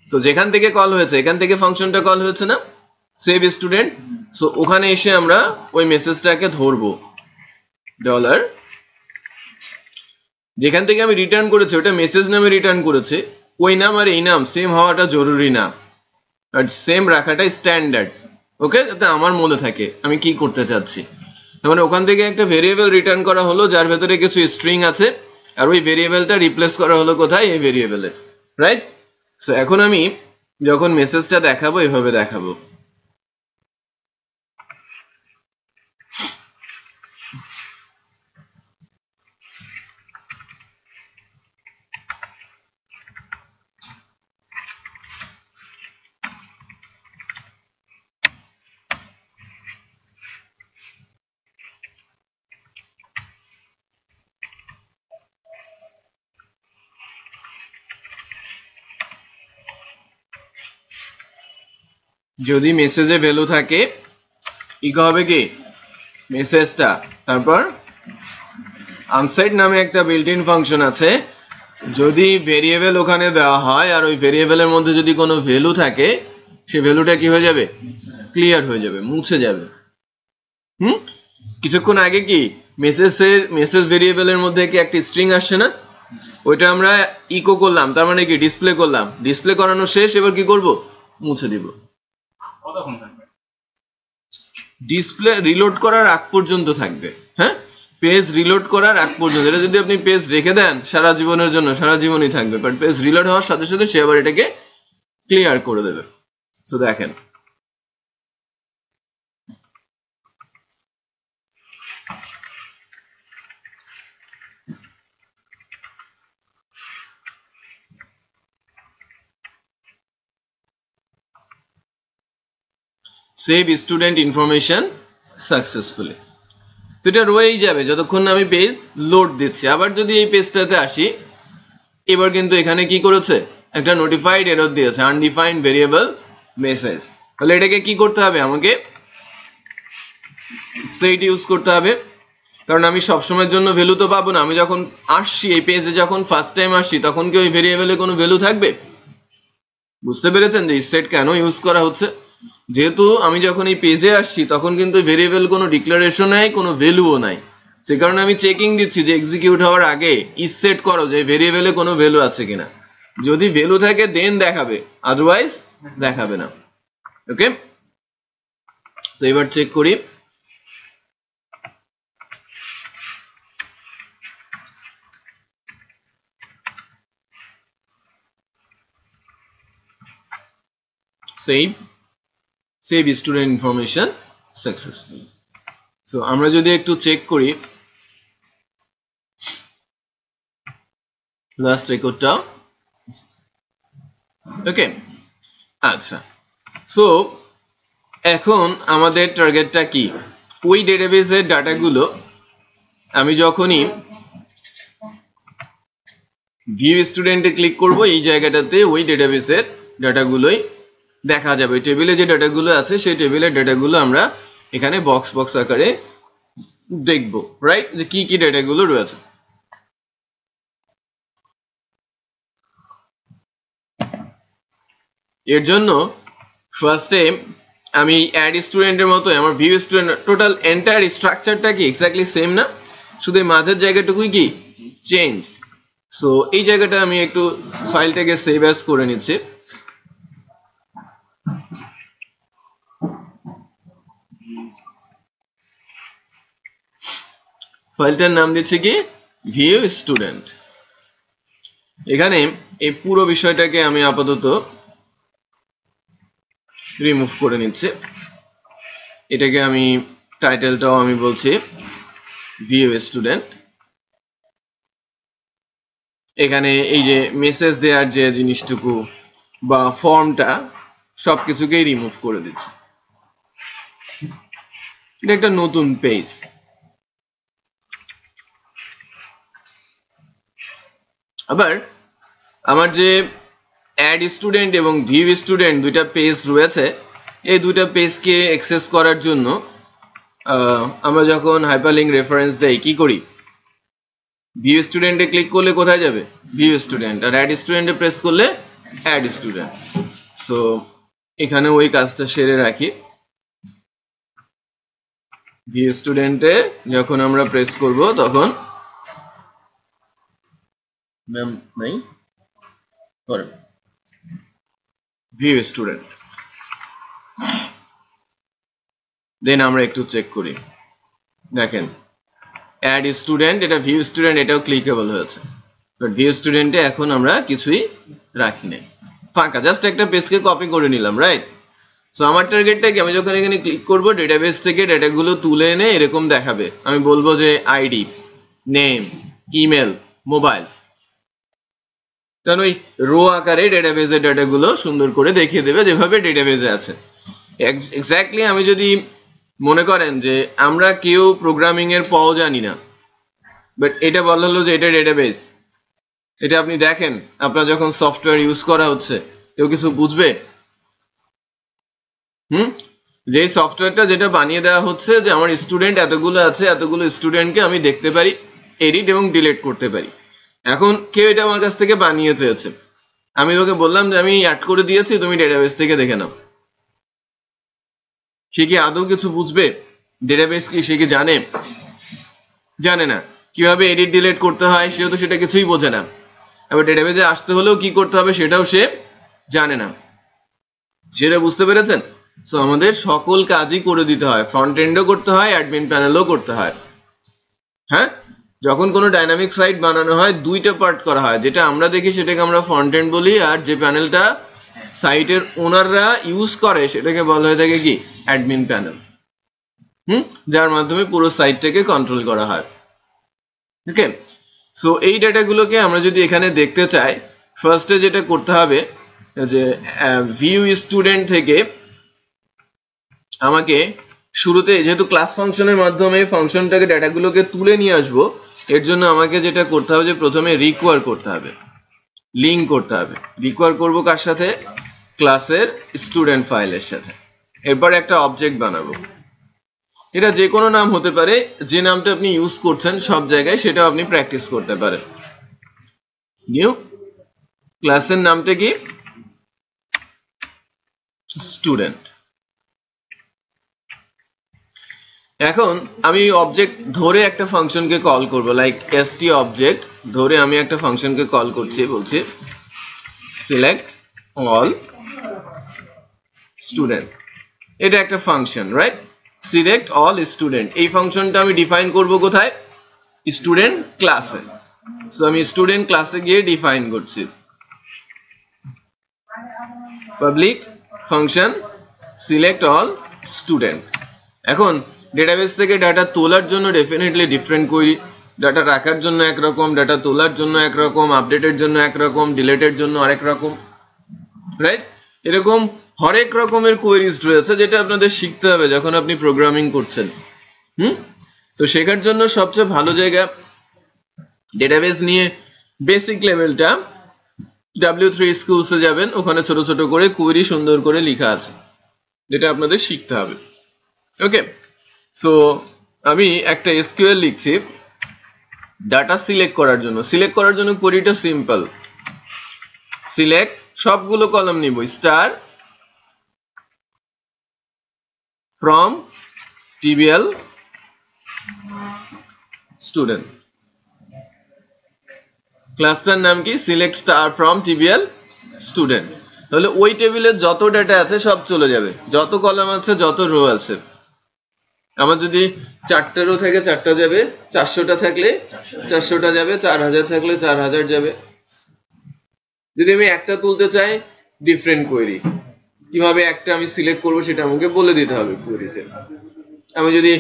সো যেখান থেকে কল হয়েছে, এখান থেকে ফাংশনটা কল হয়েছে না, সেভ স্টুডেন্ট। সো ওখানে এসে আমরা ওই মেসেজটাকে ধরবো, ডলার যেখান থেকে আমি রিটার্ন করেছি ওটা মেসেজ নামে রিটার্ন করেছে, ওই নাম আর এই নাম সেম হওয়াটা জরুরি না, আর সেম রাখাটাই স্ট্যান্ডার্ড। ওকে, যাতে আমার মনে থাকে আমি কি করতে চাচ্ছি। মানে ওখান থেকে একটা ভেরিয়েবল রিটার্ন করা হলো যার ভেতরে কিছু স্ট্রিং আছে, আর ওই ভেরিয়েবলটা রিপ্লেস করা হলো কোথায়, এই ভেরিয়েবলে, রাইট? সো এখন আমি যখন মেসেজটা দেখাবো এভাবে দেখাবো। যদি মেসেজে ভ্যালু থাকে ইকো হবে কি মেসেজটা, তারপর আনসেট নামে একটা বিল্ট ইন ফাংশন আছে। যদি ভেরিয়েবল ওখানে দেওয়া হয় আর ওই ভেরিয়েবলের মধ্যে যদি কোনো ভ্যালু থাকে, সেই ভ্যালুটা কি হয়ে যাবে, ক্লিয়ার হয়ে যাবে, মুছে যাবে। কিছুক্ষণ আগে কি মেসেজ ভেরিয়েবলের মধ্যে কি একটা স্ট্রিং আসছে না, ওইটা আমরা ইকো করলাম, তার মানে কি ডিসপ্লে করলাম, ডিসপ্লে করানো শেষ, এবার কি করব, মুছে দিব। ডিসপ্লে রিলোড করার আগ পর্যন্ত থাকবে, হ্যাঁ, পেজ রিলোড করার আগ পর্যন্ত। এটা যদি আপনি পেজ রেখে দেন সারা জীবনের জন্য, সারা জীবনই থাকবে, বাট পেজ রিলোড হওয়ার সাথে সাথে সে আবার এটাকে ক্লিয়ার করে দেবে। সো দেখেন, সেভ স্টুডেন্ট ইনফরমেশন সাকসেসফুলি। সেটা রয়েই যাবে যতক্ষণ না আমি পেজ লোড দিচ্ছি। আবার যদি এই পেজটাতে আসি, এবার কিন্তু এখানে কি করেছে, একটা নোটিফাইড এরর দিয়েছে, আনডিফাইন্ড ভেরিয়েবল মেসেজ। তাহলে এটাকে কি করতে হবে, আমাকে সেট ইউজ করতে হবে, কারণ আমি সবসময়ের জন্য ভ্যালু তো পাবো না। আমি যখন আসছি এই পেজে, যখন ফার্স্ট টাইম আসছি, তখন কি ওই ভেরিয়েবলে কোনো ভ্যালু থাকবে? বুঝতে পেরেছেন যে সেট কেন ইউজ করা হচ্ছে? যেহেতু আমি যখন এই পেজে আসছি তখন কিন্তু ভেরিয়েবল কোনো ডিক্লারেশন নাই, কোনো ভ্যালুও নাই, সে কারণে আমি চেকিং দিচ্ছি যে এক্সিকিউট হওয়ার আগে ইজ সেট করো যে ভেরিয়েবলে কোনো ভ্যালু আছে কিনা। যদি ভ্যালু থাকে দেন দেখাবে, আদারওয়াইজ দেখাবে না। ওকে, সো এবার চেক করি। Save student information successful. So আমরা যদি একটু চেক করি লাস্ট রেকর্ডটা, ওকে, আচ্ছা। সো এখন আমাদের টার্গেটটা কি, ওই ডেটাবেসের ডাটাগুলো আমি যখনই ভিউ স্টুডেন্টে ক্লিক করব, এই জায়গাটাতে ওই ডেটাবেসের ডাটাগুলোই দেখা যাবে। টেবিলে যে ডাটাগুলো আছে সেই টেবিলের ডাটাগুলো আমরা এখানে বক্স বক্স আকারে দেখব, রাইট, যে কি কি ডাটাগুলো রয়েছে। এর জন্য ফার্স্টে আমি অ্যাড স্টুডেন্টের মতো আমার ভিউ স্টুডেন্ট টোটাল এন্টায়ার স্ট্রাকচারটা কি এক্স্যাক্টলি সেম না, শুধু মাঝের জায়গাটুকুই কি চেঞ্জ। সো এই জায়গাটা আমি একটু ফাইলটাকে সেভ অ্যাজ করে নিচ্ছি। ফাইলটার নাম দিচ্ছি কি ভিউ স্টুডেন্ট। এখানে এই পুরো বিষয়টাকে আমি আপাতত রিমুভ করে নিচ্ছি। এটাকে আমি টাইটেলটাও আমি বলছি ভিউ স্টুডেন্ট। এখানে এই যে মেসেজ দেওয়ার যে জিনিসটুকু বা ফর্মটা সবকিছুকেই রিমুভ করে দিচ্ছি। এটা একটা নতুন পেজ। আবার আমার যে অ্যাড স্টুডেন্ট এবং ভিউ স্টুডেন্ট দুইটা পেজ রয়েছে, এই দুইটা পেজকে অ্যাক্সেস করার জন্য আমরা যখন হাইপারলিংক রেফারেন্স দেই কি করি, ভিউ স্টুডেন্টে ক্লিক করলে কোথায় যাবে, ভিউ স্টুডেন্ট, আর অ্যাড স্টুডেন্টে প্রেস করলে অ্যাড স্টুডেন্ট। সো এখানে ওই কাজটা সেরে রাখি। ভিউ স্টুডেন্টে যখন আমরা প্রেস করব তখন ম্যাম নাই, করেন ভিউ স্টুডেন্ট, দেন আমরা একটু চেক করি, দেখেন অ্যাড স্টুডেন্ট, এটা ভিউ স্টুডেন্ট, এটাও ক্লিকেবল হয়েছে, বাট ভিউ স্টুডেন্টে এখন আমরা কিছুই রাখি নাই, ফাঁকা, জাস্ট একটা পেজকে কপি করে নিলাম, রাইট? সো আমার টার্গেটটা কি, আমি যখন এখানে ক্লিক করব ডেটাবেস থেকে ডেটাগুলো তুলে এনে এরকম দেখাবে, আমি বলবো যে আইডি, নেম, ইমেল, মোবাইল, কারণ ওই রো আকারে ডেটাবেসের ডেটাগুলো সুন্দর করে দেখিয়ে দেবে যেভাবে ডেটাবেসে আছে। এক্স্যাক্টলি আমি যদি মনে করেন যে আমরা কেউ প্রোগ্রামিং এর পাও জানি না, বাট এটা বলা হলো যে এটা ডেটাবেস, এটা আপনি দেখেন আপনার যখন সফটওয়্যার ইউজ করা হচ্ছে কেউ কিছু বুঝবে? যে সফটওয়্যারটা যেটা বানিয়ে দেওয়া হচ্ছে যে আমার স্টুডেন্ট এতগুলো আছে, এতগুলো স্টুডেন্টকে আমি দেখতে পারি, এডিট এবং ডিলিট করতে পারি। এখন কেউ এটা আমার কাছ থেকে বানিয়ে চেয়েছে, আমি তোকে বললাম যে আমি অ্যাড করে দিয়েছি, তুমি ডেটাবেস থেকে দেখে নাও, সে কি আদৌ কিছু বুঝবে? ডেটাবেস কি সে কি জানে? জানে না। কিভাবে এডিট ডিলিট করতে হয় সেও তো সেটা কিছুই বোঝে না। এবার ডেটাবেসে আসতে হলেও কি করতে হবে সেটাও সে জানে না। সেটা বুঝতে পেরেছেন? সো আমাদের সকল কাজই করে দিতে হয়, ফ্রন্ট এন্ডও করতে হয়, অ্যাডমিন প্যানেলও করতে হয়। হ্যাঁ, যখন কোনো ডাইনামিক সাইট বানানো হয় দুইটা পার্ট করা হয়, যেটা আমরা দেখি সেটাকে আমরা ফ্রন্ট এন্ড বলি, আর যে প্যানেলটা সাইটের ওনাররা ইউজ করে সেটাকে বলা হয়ে থাকে কি, অ্যাডমিন প্যানেল। যার মাধ্যমে পুরো সাইটটাকে কন্ট্রোল করা হয়। ওকে, সো এই ডেটাগুলোকে আমরা যদি এখানে দেখতে চাই, ফার্স্টে যেটা করতে হবে যে ভিউ স্টুডেন্ট থেকে আমাকে শুরুতে, যেহেতু ক্লাস ফাংশনের মাধ্যমে ফাংশনটাকে ডেটাগুলোকে তুলে নিয়ে আসবো, এর জন্য আমাকে যেটা করতে হবে যে প্রথমে রিকোয়ার করতে হবে, লিঙ্ক করতে হবে। রিকোয়ার করবো কার সাথে? ক্লাসের স্টুডেন্ট ফাইলের সাথে। এরপর একটা অবজেক্ট বানাবো, এটা যে কোনো নাম হতে পারে, যে নামটা আপনি ইউজ করছেন সব জায়গায় সেটাও আপনি প্র্যাকটিস করতে পারেন। নিউ ক্লাসের নামটা কি? স্টুডেন্ট। এখন আমি অবজেক্ট ধরে একটা ফাংশনকে কল করব, লাইক st অবজেক্ট ধরে আমি একটা ফাংশনকে কল করছি, বলছি সিলেক্ট অল স্টুডেন্ট। এটা একটা function, right? Select all student, এই ফাংশনটা আমি ডিফাইন করব কোথায়? স্টুডেন্ট ক্লাসে। সো আমি স্টুডেন্ট ক্লাসে গিয়ে ডিফাইন করছি public function select all student. এখন ডেটাবেস থেকে ডাটা তোলার জন্য ডেফিনেটলি ডিফারেন্ট কোয়েরি, ডাটা রাখার জন্য একরকম, ডাটা তোলার জন্য একরকম, আপডেটের জন্য একরকম, ডিলিটের জন্য আরেক রকম, রাইট? এরকম হরেক রকমের কোয়েরিজ রয়েছে যেটা আপনাদের শিখতে হবে যখন আপনি প্রোগ্রামিং করছেন। তো শেখার জন্য সবচেয়ে ভালো জায়গা ডেটাবেস নিয়ে বেসিক লেভেলটা W3 স্কুলসে যাবেন, ওখানে ছোট ছোট করে কোয়েরি সুন্দর করে লেখা আছে, যেটা আপনাদের শিখতে হবে। ওকে, সো আমি একটা এসকিউএল লিখছি ডাটা সিলেক্ট করার জন্য। সিলেক্ট করার জন্য কোয়েরিটা সিম্পল, সিলেক্ট সবগুলো কলাম নিব, স্টার ফ্রম টিবিএল স্টুডেন্ট। ক্লাসটার নাম কি? Select star from TBL student. তাহলে ওই টেবিলের যত ডাটা আছে সব চলে যাবে, যত কলাম আছে, যত রো আছে। আমার যদি 4টা রো থাকে 4টা যাবে, 400টা থাকলে 400টা যাবে, 4000 থাকলে 4000 যাবে। যদি আমি একটা তুলতে চাই, ডিফারেন্ট কোয়েরি, কিভাবে একটা আমি সিলেক্ট করবো সেটা আমাকে বলে দিতে হবে কোয়েরিতে। আমি যদি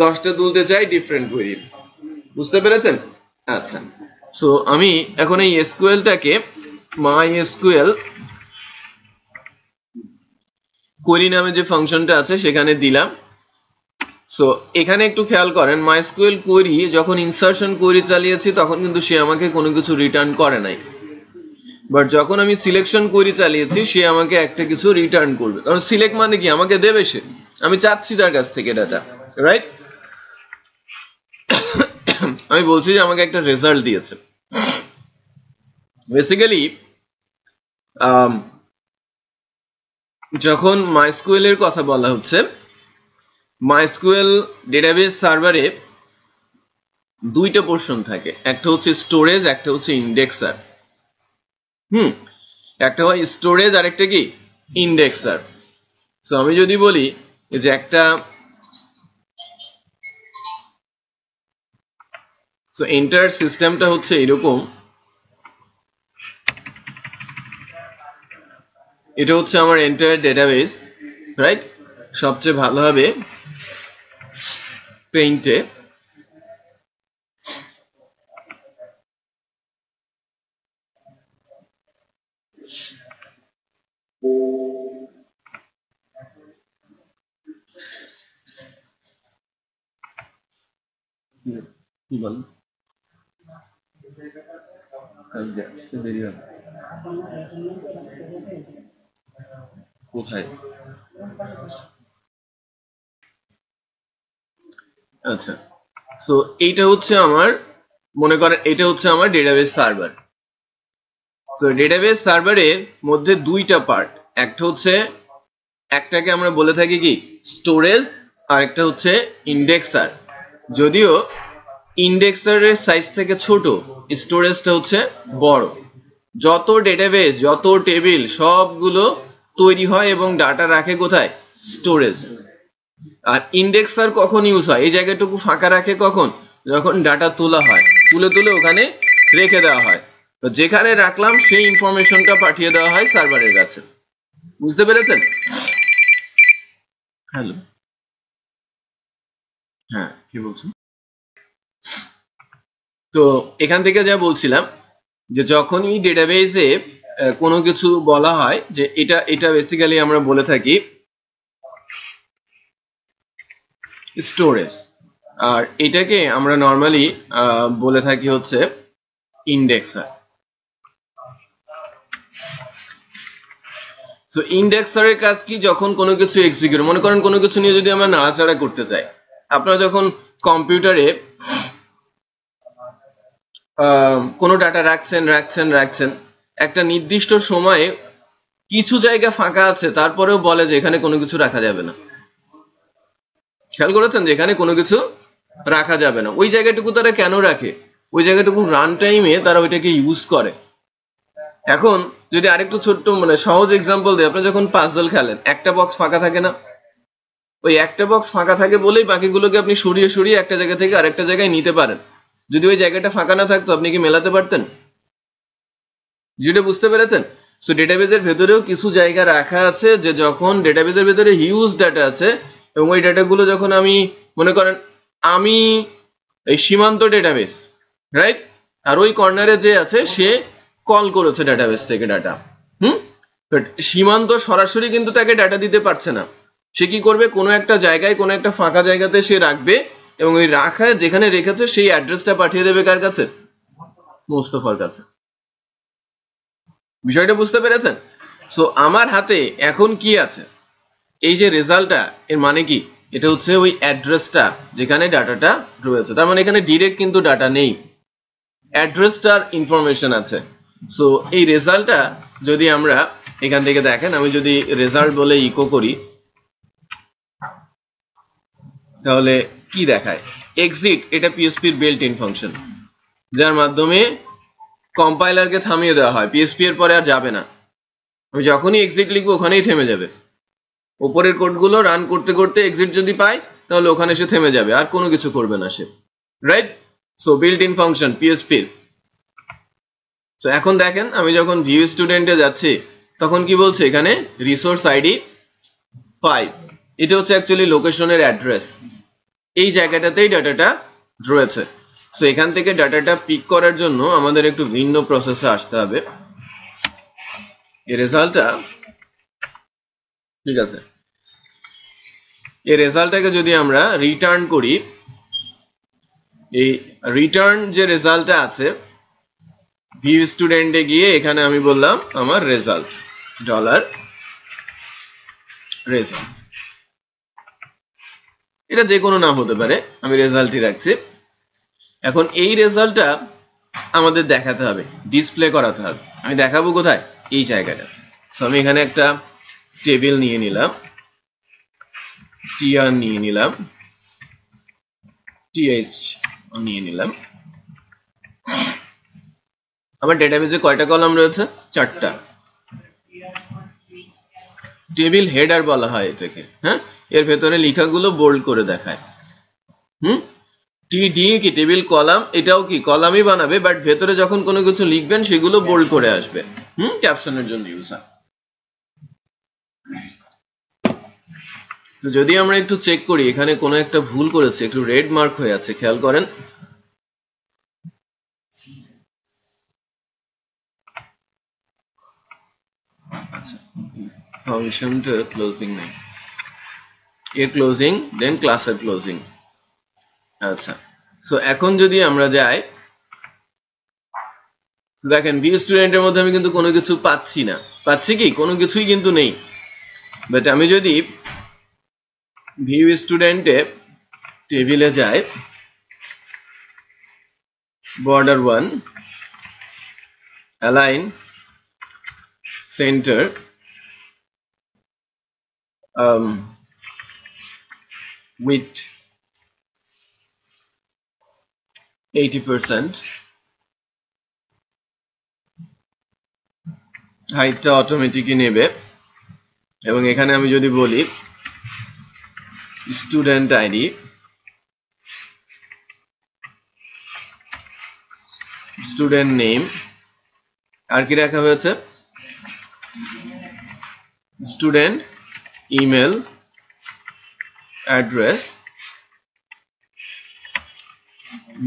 10টা তুলতে চাই, ডিফারেন্ট কোয়েরি। বুঝতে পেরেছেন? আচ্ছা, সো আমি এখন এই এসকিউএলটাকে MySQL কোয়েরি নামে যে ফাংশনটা আছে সেখানে দিলাম। সো এখানে একটু খেয়াল করেন, MySQL কোয়েরি যখন ইনসারশন কোয়েরি চালিয়েছি তখন কিন্তু সে আমাকে কোনো কিছু রিটার্ন করে নাই, বাট যখন আমি সিলেকশন কোয়েরি চালিয়েছি সে আমাকে একটা কিছু রিটার্ন করবে। কারণ সিলেক্ট মানে কি, আমাকে দেবে সে, আমি চাচ্ছি তার কাছ থেকে ডাটা, রাইট? আমি বলছি যে আমাকে একটা রেজাল্ট দিয়েছে। বেসিক্যালি যখন MySQL এর কথা বলা হচ্ছে, MySQL ডেটাবেস সার্ভারে দুইটা পোর্শন থাকে, একটা হচ্ছে স্টোরেজ, একটা হচ্ছে ইন্ডেক্সার। একটা হয় স্টোরেজ আর একটা কি ইন্ডেক্সার। সো আমি যদি বলি যে একটা সো এন্টায়ার সিস্টেমটা হচ্ছে এরকম, এটা হচ্ছে আমার এন্টায়ার ডেটাবেস, রাইট? সবচেয়ে ভালো হবে পেইন্টে কি বল কোথায়? আচ্ছা, সো এইটা হচ্ছে আমার, মনে করেন এটা হচ্ছে আমার ডেটাবেস সার্ভার। সো ডেটাবেস সার্ভারের মধ্যে দুইটা পার্ট, একটা হচ্ছে একটাকে আমরা বলে থাকি কি স্টোরেজ, আর একটা হচ্ছে ইন্ডেক্সার। যদিও ইন্ডেক্সারের সাইজ থেকে ছোট, স্টোরেজটা হচ্ছে বড়। যত ডেটাবেস যত টেবিল সবগুলো তৈরি হয় এবং ডাটা রাখে কোথায়? স্টোরেজ। আর ইন্ডেক্সার কখন ইউজ হয়? এই জায়গাটুকু ফাঁকা রাখে কখন? যখন ডাটা তোলা হয়, তুলে ওখানে রেখে দেওয়া হয়। তো যেখানে রাখলাম সেই ইনফরমেশনটা পাঠিয়ে দেওয়া হয় সার্ভারের কাছে। বুঝতে পেরেছেন? হ্যালো, হ্যাঁ কি বলছেন? তো এখান থেকে যা বলছিলাম যে যখনই ডেটাবেসে কোনো কিছু বলা হয় যে এটা বেসিক্যালি আমরা বলে থাকি স্টোরেজ, আর এটাকে আমরা নর্মালি বলে থাকি হচ্ছে ইন্ডেক্সার। সো ইন্ডেক্সারের কাজ কি? যখন কোনো কিছু এক্সিকিউট, মনে করেন কোনো কিছু নিয়ে যদি আমরা নাড়াচাড়া করতে চাই, আপনারা যখন কম্পিউটারে কোনো ডাটা রাখছেন একটা নির্দিষ্ট সময়ে কিছু জায়গা ফাঁকা আছে, তারপরেও বলে যে এখানে কোনো কিছু রাখা যাবে না। খেয়াল করেছেন যে এখানে কোনো কিছু রাখা যাবে না? ওই জায়গাটুকু তারা কেন রাখে? ওই জায়গাটুকু রান টাইমে তারা ওইটাকে ইউজ করে। এখন যদি আরেকটু ছোট্ট মানে সহজ এক্সাম্পল দিই, আপনি যখন পাজল খেলেন একটা বক্স ফাঁকা থাকে না? ওই একটা বক্স ফাঁকা থাকে বলেই বাকিগুলোকে আপনি সরিয়ে একটা জায়গা থেকে আরেকটা জায়গায় নিতে পারেন। যদি ওই জায়গাটা ফাঁকা না থাকতো আপনি কি মেলাতে পারতেন? যেটা বুঝতে পেরেছেন? সো ডেটাবেসের ভেতরেও কিছু জায়গা রাখা আছে যে যখন ডেটাবেসের ভেতরে হিউজ ডাটা আছে এবং ওই ডাটাগুলো যখন আমি মনে করেন আমি এই সীমান্ত ডেটাবেস, রাইট? আর ওই কর্নারে যে আছে সে কল করেছে ডেটাবেস থেকে ডাটা, বাট সীমান্ত সরাসরি কিন্তু তাকে ডাটা দিতে পারছে না। সে কি করবে? কোনো একটা জায়গায় কোনো একটা ফাঁকা জায়গাতে সে রাখবে এবং ওই রাখা যেখানে রেখেছে সেই অ্যাড্রেসটা পাঠিয়ে দেবে কার কাছে? মোস্তফার কাছে। বিষয়টা বুঝতে পেরেছেন? সো আমার হাতে এখন কি আছে? এই যে রেজাল্টটা, এর মানে কি? এটা হচ্ছে ওই অ্যাড্রেসটা যেখানে ডাটাটা রয়েছে। তার মানে এখানে ডিরেক্ট কিন্তু ডাটা নেই, অ্যাড্রেসটার ইনফরমেশন আছে। সো এই রেজাল্টটা যদি আমরা এখান থেকে দেখেন, আমি যদি রেজাল্ট বলে ইকো করি তাহলে কি দেখায়? এক্সিট, এটা পিএসপির বিল্ট ইন ফাংশন, যার মাধ্যমে কম্পাইলারকে থামিয়ে দেওয়া হয়, পিএসপি এর পরে আর যাবে না। আমি যখনই এক্সিট লিখবো ওখানেই থেমে যাবে। উপরের কোডগুলো রান করতে করতে এক্সিট যদি পায় তাহলে ওখানে সে থেমে যাবে, আর কোনো কিছু করবে না সে, right? So built in function PHP. So এখন দেখেন আমি যখন ভিউ স্টুডেন্টে যাচ্ছি তখন কি বলছে এখানে? রিসোর্স আইডি 5, এটা হচ্ছে অ্যাকচুয়ালি লোকেশনের অ্যাড্রেস। এই জায়গাটাতেই ডাটাটা রয়েছে। সো এখান থেকে ডাটাটা পিক করার জন্য আমাদের একটু ভিন্ন প্রসেসে আসতে হবে। এই রেজাল্টটা, ঠিক আছে, এই রেজাল্টটাকে যদি আমরা রিটার্ন করি, এই রিটার্ন যে রেজাল্টটা আছে ভিউ স্টুডেন্টে গিয়ে এখানে আমি বললাম আমার রেজাল্ট ডলার রেজাল্ট, এটা যে কোনো নাম হতে পারে, আমি রেজাল্টই রাখছি। এখন এই রেজাল্টটা আমাদের দেখাতে হবে, ডিসপ্লে করাতে হবে। আমি দেখাবো কোথায়? এই জায়গাটা। সো আমি এখানে একটা টেবিল নিয়ে নিলাম, টিআর নিয়ে নিলাম, টিএইচ নিয়ে নিলাম। আমার ডেটাবেসে কয়টা কলাম রয়েছে? 4টা। টেবিল হেডার বলা হয় এটাকে। হ্যাঁ, এর ভেতরে লেখাগুলো বোল্ড করে দেখায়। টিডি কি টেবিল কলাম, এটাও কি কলামই বানাবে, বাট ভেতরে যখন কোনো কিছু লিখবেন সেগুলো বোল্ড করে আসবে। ক্যাপশনের জন্য ইউজ হয়। যদি আমরা একটু চেক করি এখানে কোনো একটা ভুল করেছে, একটু রেড মার্ক হয়ে আছে, খেয়াল করেন। ফাংশনটা ক্লোজিং নেই, এর ক্লোজিং দেন ক্লাসের ক্লোজিং। আচ্ছা, সো এখন যদি আমরা যাই, দেখেন ভিউ স্টুডেন্টের মধ্যে আমি কিন্তু কোনো কিছু পাচ্ছি না, পাচ্ছি কি কোনো কিছুই কিন্তু নেই। বাট আমি যদি ভিউ স্টুডেন্টে টেবিলে যাই, বর্ডার 1, অ্যালাইন, সেন্টার, উইথ 80%, হাইটটা অটোমেটিকই নেবে, এবং এখানে আমি যদি বলি স্টুডেন্ট আইডি, স্টুডেন্ট নেম, আর কি রাখা হয়েছে, student email address,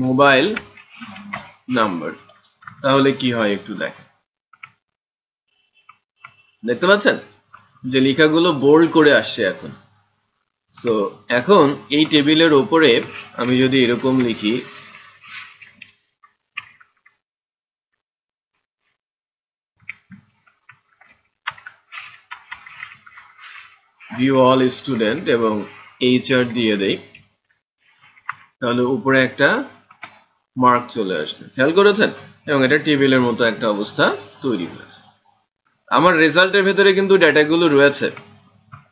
mobile number, তাহলে কি হয় একটু দেখতে পাচ্ছেন যে লেখাগুলো বোল্ড করে আসছে এখন। সো এখন এই টেবিলের উপরে আমি যদি এরকম লিখি, ভিউ অল স্টুডেন্ট এবং HR দিয়ে দেই, তাহলে উপরে একটা মার্ক চলে আসবে, খেয়াল করেছেন, এবং এটা টেবিলের মতো একটা অবস্থা তৈরি হয়েছে। আমার রেজাল্টের ভেতরে কিন্তু ডেটাগুলো রয়েছে।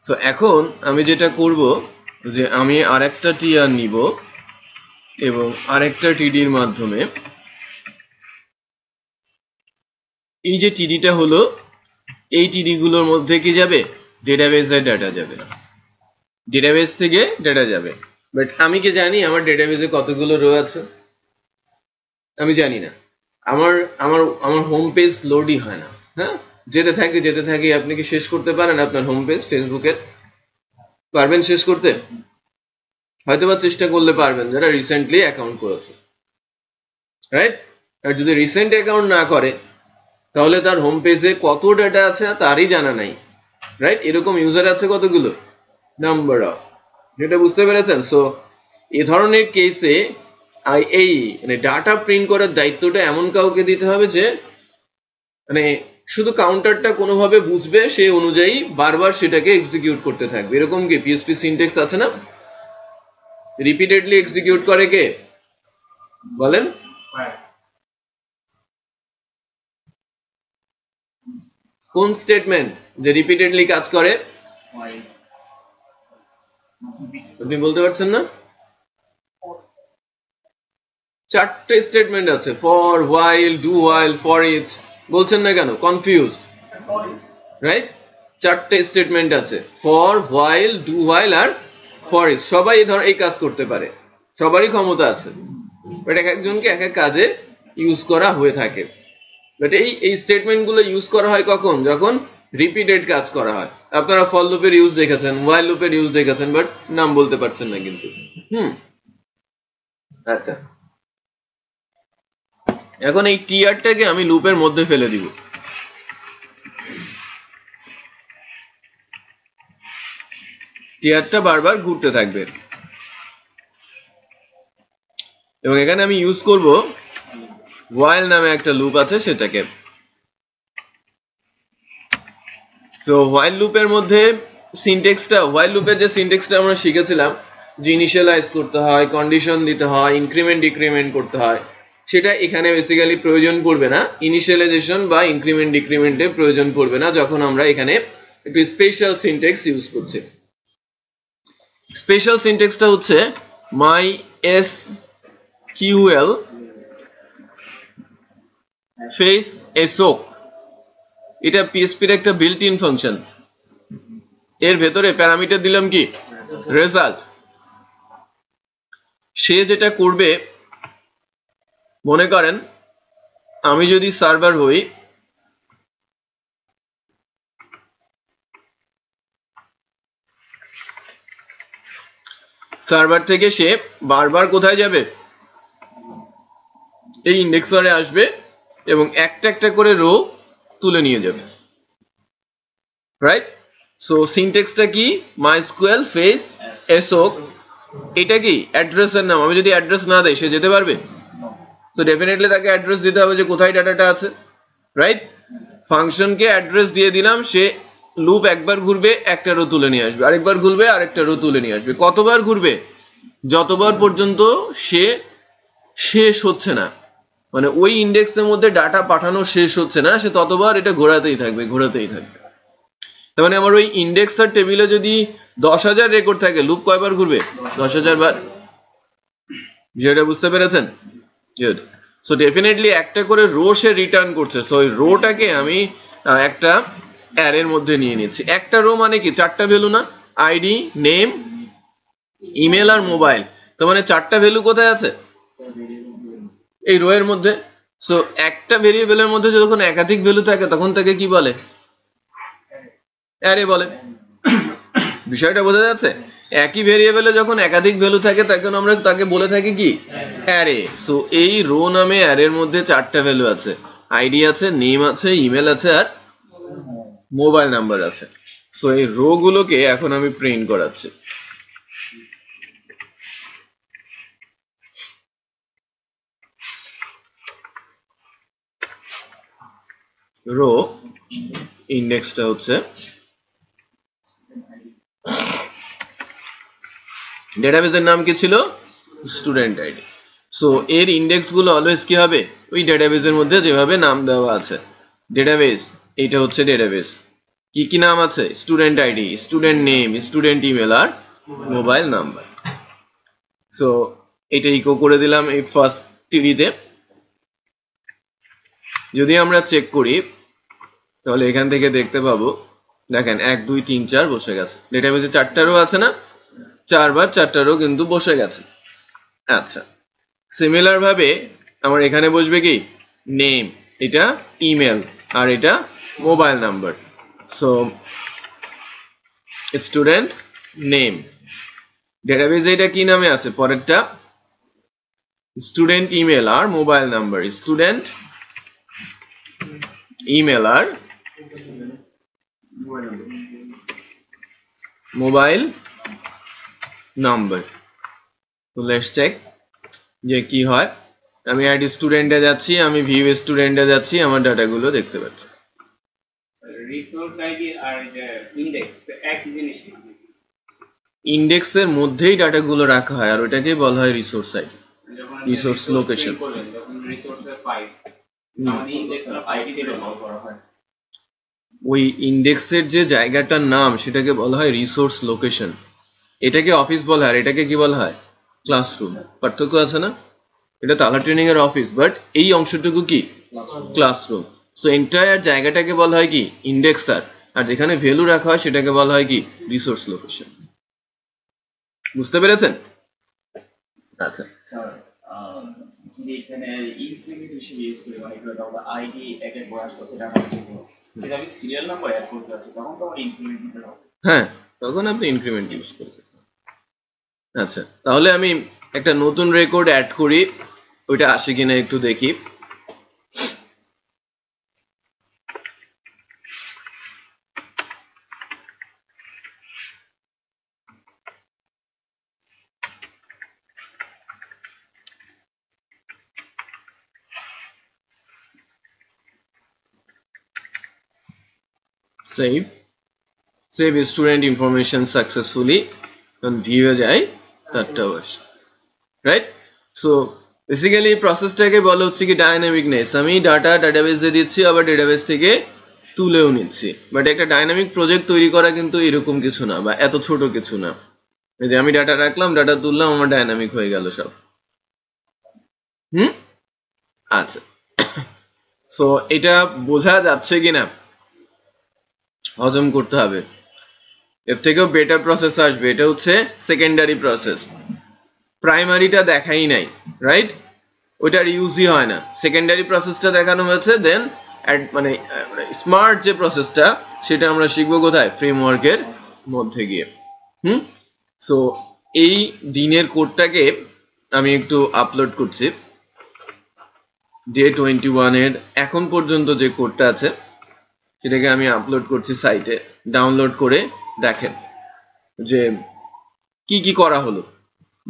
সো এখন আমি যেটা করব যে আমি আরেকটা টিআর নিব এবং আরেকটা টিডির মাধ্যমে এই যে টিডিটা হলো, এই টিডি গুলোর মধ্যে কি যাবে, ডেটাবেজের ডাটা যাবে না, ডেটাবেজ থেকে ডাটা যাবে। বাট আমি কি জানি আমার ডেটাবেজে কতগুলো রো আছে? আমি জানি না। আমার আমার আমার হোম পেজ লোডই হয় না। হ্যাঁ, যেতে থাকে। আপনি কি শেষ করতে পারেন আপনার হোম পেজ ফেসবুকের? পারবেন শেষ করতে? হয়তোবা চেষ্টা করলে পারবেন যারা রিসেন্টলি অ্যাকাউন্ট করেছে, রাইট? আর যদি রিসেন্ট অ্যাকাউন্ট না করে তাহলে তার হোম পেজে কত ডাটা আছে তারই জানা নাই, রাইট? এরকম ইউজার আছে কতগুলো, নাম্বার অফ, যেটা বুঝতে পেরেছেন? সো এই ধরনের কেসে এই মানে ডাটা প্রিন্ট করার দায়িত্বটা এমন কাউকে দিতে হবে যে মানে শুধু কাউন্টারটা কোনোভাবে বুঝবে, সে অনুযায়ী বারবার সেটাকে এক্সিকিউট করতে থাকবে। এরকম কি পিএসপি সিনট্যাক্স আছে না, রিপিটেডলি এক্সিকিউট করে কে বলেন? কোন স্টেটমেন্ট যে রিপিটেডলি কাজ করে আপনি বলতে পারছেন না? চারটে স্টেটমেন্ট আছে, for, while, do while, for each. বলছেন না কেন? Confused, right? চারটে স্টেটমেন্ট আছে, ফর, হোয়াইল, ডু হোয়াইল আর ফর ইচ। সবাই এই কাজ করতে পারে, সবারই ক্ষমতা আছে, বাট এক একজনকে এক এক কাজে ইউজ করা হয়ে থাকে। বাট এই স্টেটমেন্ট গুলো ইউজ করা হয় কখন? যখন রিপিটেড কাজ করা হয়। আপনারা ফর লুপের ইউজ দেখেছেন, হোয়াইল লুপের ইউজ দেখেছেন, বাট নাম বলতে পারছেন না কিন্তু। আচ্ছা, এখন এই টিআরটাকে আমি লুপের মধ্যে ফেলে দিব। টিআরটা বারবার ঘুরতে থাকবে এবং এখানে আমি ইউজ করব হোয়াইল নামে একটা লুপ আছে সেটাকে। তো হোয়াইল লুপের মধ্যে সিনট্যাক্সটা, হোয়াইল লুপের যে সিনট্যাক্সটা আমরা শিখেছিলাম যে ইনিশিয়ালাইজ করতে হয়, কন্ডিশন দিতে হয়, ইনক্রিমেন্ট ডিক্রিমেন্ট করতে হয়, সেটা এখানে বেসিক্যালি প্রয়োজন পড়বে না। ইনিশিয়ালাইজেশন বা ইনক্রিমেন্ট ডিক্রিমেন্টের প্রয়োজন পড়বে না যখন আমরা এখানে একটু স্পেশাল সিনট্যাক্স ইউজ করছি। স্পেশাল সিনট্যাক্সটা হচ্ছে MySQL face a soak। এটা পিএসপির একটা বিল্ট ইন ফাংশন। এর ভেতরে প্যারামিটার দিলাম কি রেজাল্ট। সে যেটা করবে, মনে করেন আমি যদি সার্ভার হই, সার্ভার থেকে সে বারবার কোথায় যাবে, এই ইন্ডেক্সরে আসবে এবং একটা একটা করে রো তুলে নিয়ে যাবে, রাইট? সো সিনট্যাক্সটা কি, মাইস্কুয়েল ফেস এসওক, এটা কি অ্যাড্রেসের নাম। আমি যদি অ্যাড্রেস না দেই সে যেতে পারবে? তো ডেফিনেটলি তাকে অ্যাড্রেস দিতে হবে যে কোথায় ডাটাটা আছে, রাইট? ফাংশনকে অ্যাড্রেস দিয়ে দিলাম, সে লুপ একবার ঘুরবে একটা রো তুলে নিয়ে আসবে, আরেকবার ঘুরবে আরেকটা রো তুলে নিয়ে আসবে। কতবার ঘুরবে? যতবার পর্যন্ত সে শেষ হচ্ছে না, মানে ওই ইন্ডেক্সের মধ্যে ডাটা পাঠানো শেষ হচ্ছে না, সে ততবার এটা ঘোরাতেই থাকবে, ঘোরাতেই থাকবে। তার মানে আমার ওই ইন্ডেক্সার টেবিলে যদি 10,000 রেকর্ড থাকে, লুপ কয়বার ঘুরবে? 10,000 বার। বিষয়টা বুঝতে পেরেছেন? গুড। সো ডেফিনেটলি একটা করে রো সে রিটার্ন করছে। সো ওই রোটাকে আমি একটা অ্যারের মধ্যে নিয়ে নিচ্ছি। একটা রো মানে কি, চারটা ভ্যালু না? আইডি, নেম, ইমেল আর মোবাইল। তার মানে চারটা ভ্যালু কোথায় আছে? এই রো এর মধ্যে। সো একটা ভেরিয়েবলের মধ্যে যখন একাধিক ভ্যালু থাকে তখন তাকে কি বলে? অ্যারে বলে। বিষয়টা বোঝা যাচ্ছে? একই ভেরিয়েবলে যখন একাধিক ভ্যালু থাকে তখন আমরা তাকে বলে থাকি কি? অ্যারে। সো এই রো নামে অ্যারের মধ্যে চারটা ভ্যালু আছে, আইডি আছে, নেম আছে, ইমেল আছে আর মোবাইল নাম্বার আছে। সো এই রো গুলোকে এখন আমি প্রিন্ট করাচ্ছি। রো ইন্ডেক্সটা হচ্ছে ডেটাবেসের নাম কি ছিল? Student ID. সো এর ইন্ডেক্স গুলো অলওয়েজ কি হবে? ওই ডেটাবেসের মধ্যে যেভাবে নাম দেওয়া আছে। ডেটাবেস, এইটা হচ্ছে ডেটাবেস। কি কি নাম আছে? Student ID, student name, student email আর মোবাইল নাম্বার। সো এটা ইকো করে দিলাম এই ফার্স্ট টিডিতে। যদি আমরা চেক করি তাহলে এখান থেকে দেখতে পাবো, দেখেন 1 2 3 4 বসে গেছে। ডেটাবেসে 4টা রো আছে না? 4 বার 4টা রো কিন্তু বসে গেছে। আচ্ছা, সিমিলার ভাবে আমার এখানে বসবে কি? নেম, এটা ইমেল আর এটা mobile number. So student name, ডেটাবেসে এটা কি নামে আছে? পরেরটা স্টুডেন্ট ইমেল আর মোবাইল নাম্বার, স্টুডেন্ট ইমেল আর মোবাইল নাম্বার। তো লেটস চেক যে কি হয়। আমি অ্যাড স্টুডেন্টে যাচ্ছি, আমি ভিউ স্টুডেন্টে যাচ্ছি, আমার ডাটাগুলো দেখতে পাচ্ছি। রিসোর্স আইডি আর ইন্ডেক্স একই জিনিস। ইন্ডেক্সের মধ্যেই ডাটাগুলো রাখা হয় আর ওটাকে বলা হয় রিসোর্স আইডি, রিসোর্স লোকেশন। ওই ইন্ডেক্সের যে জায়গাটার নাম সেটাকে বলা হয় রিসোর্স লোকেশন। এটাকে অফিস বলা হয় আর এটাকে কি বলা হয়? ক্লাসরুম। পার্থক্য আছে না? এটা তালা ট্রেনিং এর অফিস, বাট এই অংশটুকু কি? ক্লাসরুম। সো এন্টায়ার জায়গাটাকে বলা হয় কি? ইন্ডেক্সার। আর যেখানে ভ্যালু রাখা হয় সেটাকে বলা হয় কি? Resource location. বুঝতে পেরেছেন? আচ্ছা, স্যার এখানে ইনক্রিমেন্ট হিসেবে ইউজ করি, মানে ধরো আইডি একের পর আসছে ডাটা কিন্তু আমি সিরিয়াল নাম্বার অ্যাড করতে আছি, তখন তো আমার ইনক্রিমেন্ট দিতে হবে। হ্যাঁ, তখন আপনি ইনক্রিমেন্ট ইউজ করছেন। আচ্ছা, তাহলে আমি একটা নতুন রেকর্ড অ্যাড করি, ওইটা আসে কিনা একটু দেখি। Save student information successfully, view যায় তারটাও আসে, রাইট? সো বেসিক্যালি প্রসেসটাকে বলা হচ্ছে কি ডাইনামিকনেস। আমি ডাটা ডাটাবেসে দিচ্ছি, আবার ডাটাবেস থেকে তুলেও নিচ্ছি। বাট একটা ডাইনামিক প্রজেক্ট তৈরি করা কিন্তু এরকম কিছু না, বা এত ছোট কিছু না। এই যে আমি ডাটা রাখলাম, ডাটা তুললাম, আমার ডাইনামিক হয়ে গেল সব। আচ্ছা, সো এটা বোঝা যাচ্ছে কিনা হজম করতে হবে। এর থেকেও বেটার প্রসেস আসবে, এটা হচ্ছে সেকেন্ডারি প্রসেস, প্রাইমারিটা দেখাই নাই, রাইট? ওইটার ইউজই হয় না, সেকেন্ডারি প্রসেসটা দেখানো হয়েছে। দেন মানে স্মার্ট যে প্রসেসটা সেটা আমরা শিখবো কোথায়? ফ্রেমওয়ার্কের মধ্যে গিয়ে। সো এই দিনের কোডটাকে আমি একটু আপলোড করছি, ডে 21 এর এখন পর্যন্ত যে কোডটা আছে সেটাকে আমি আপলোড করছি সাইটে। ডাউনলোড করে দেখেন যে কি কি করা হলো,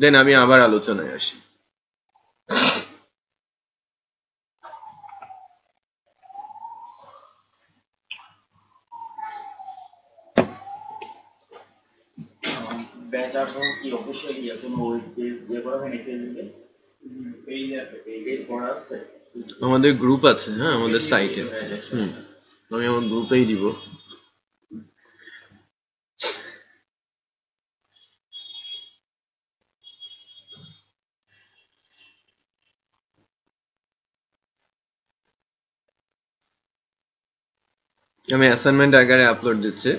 দেন আমি আবার আলোচনায় আসি। ব্যাচ আর কি অবশ্যই কোনো ওয়েব পেজ ইয়ে করা হয় নাকি? পেজ আছে, পেজ করা আছে, আমাদের গ্রুপ আছে, হ্যাঁ আমাদের সাইটে। আমি আমার গ্রুপেই দিব। আমি অ্যাসাইনমেন্ট আকারে আপলোড দিচ্ছি।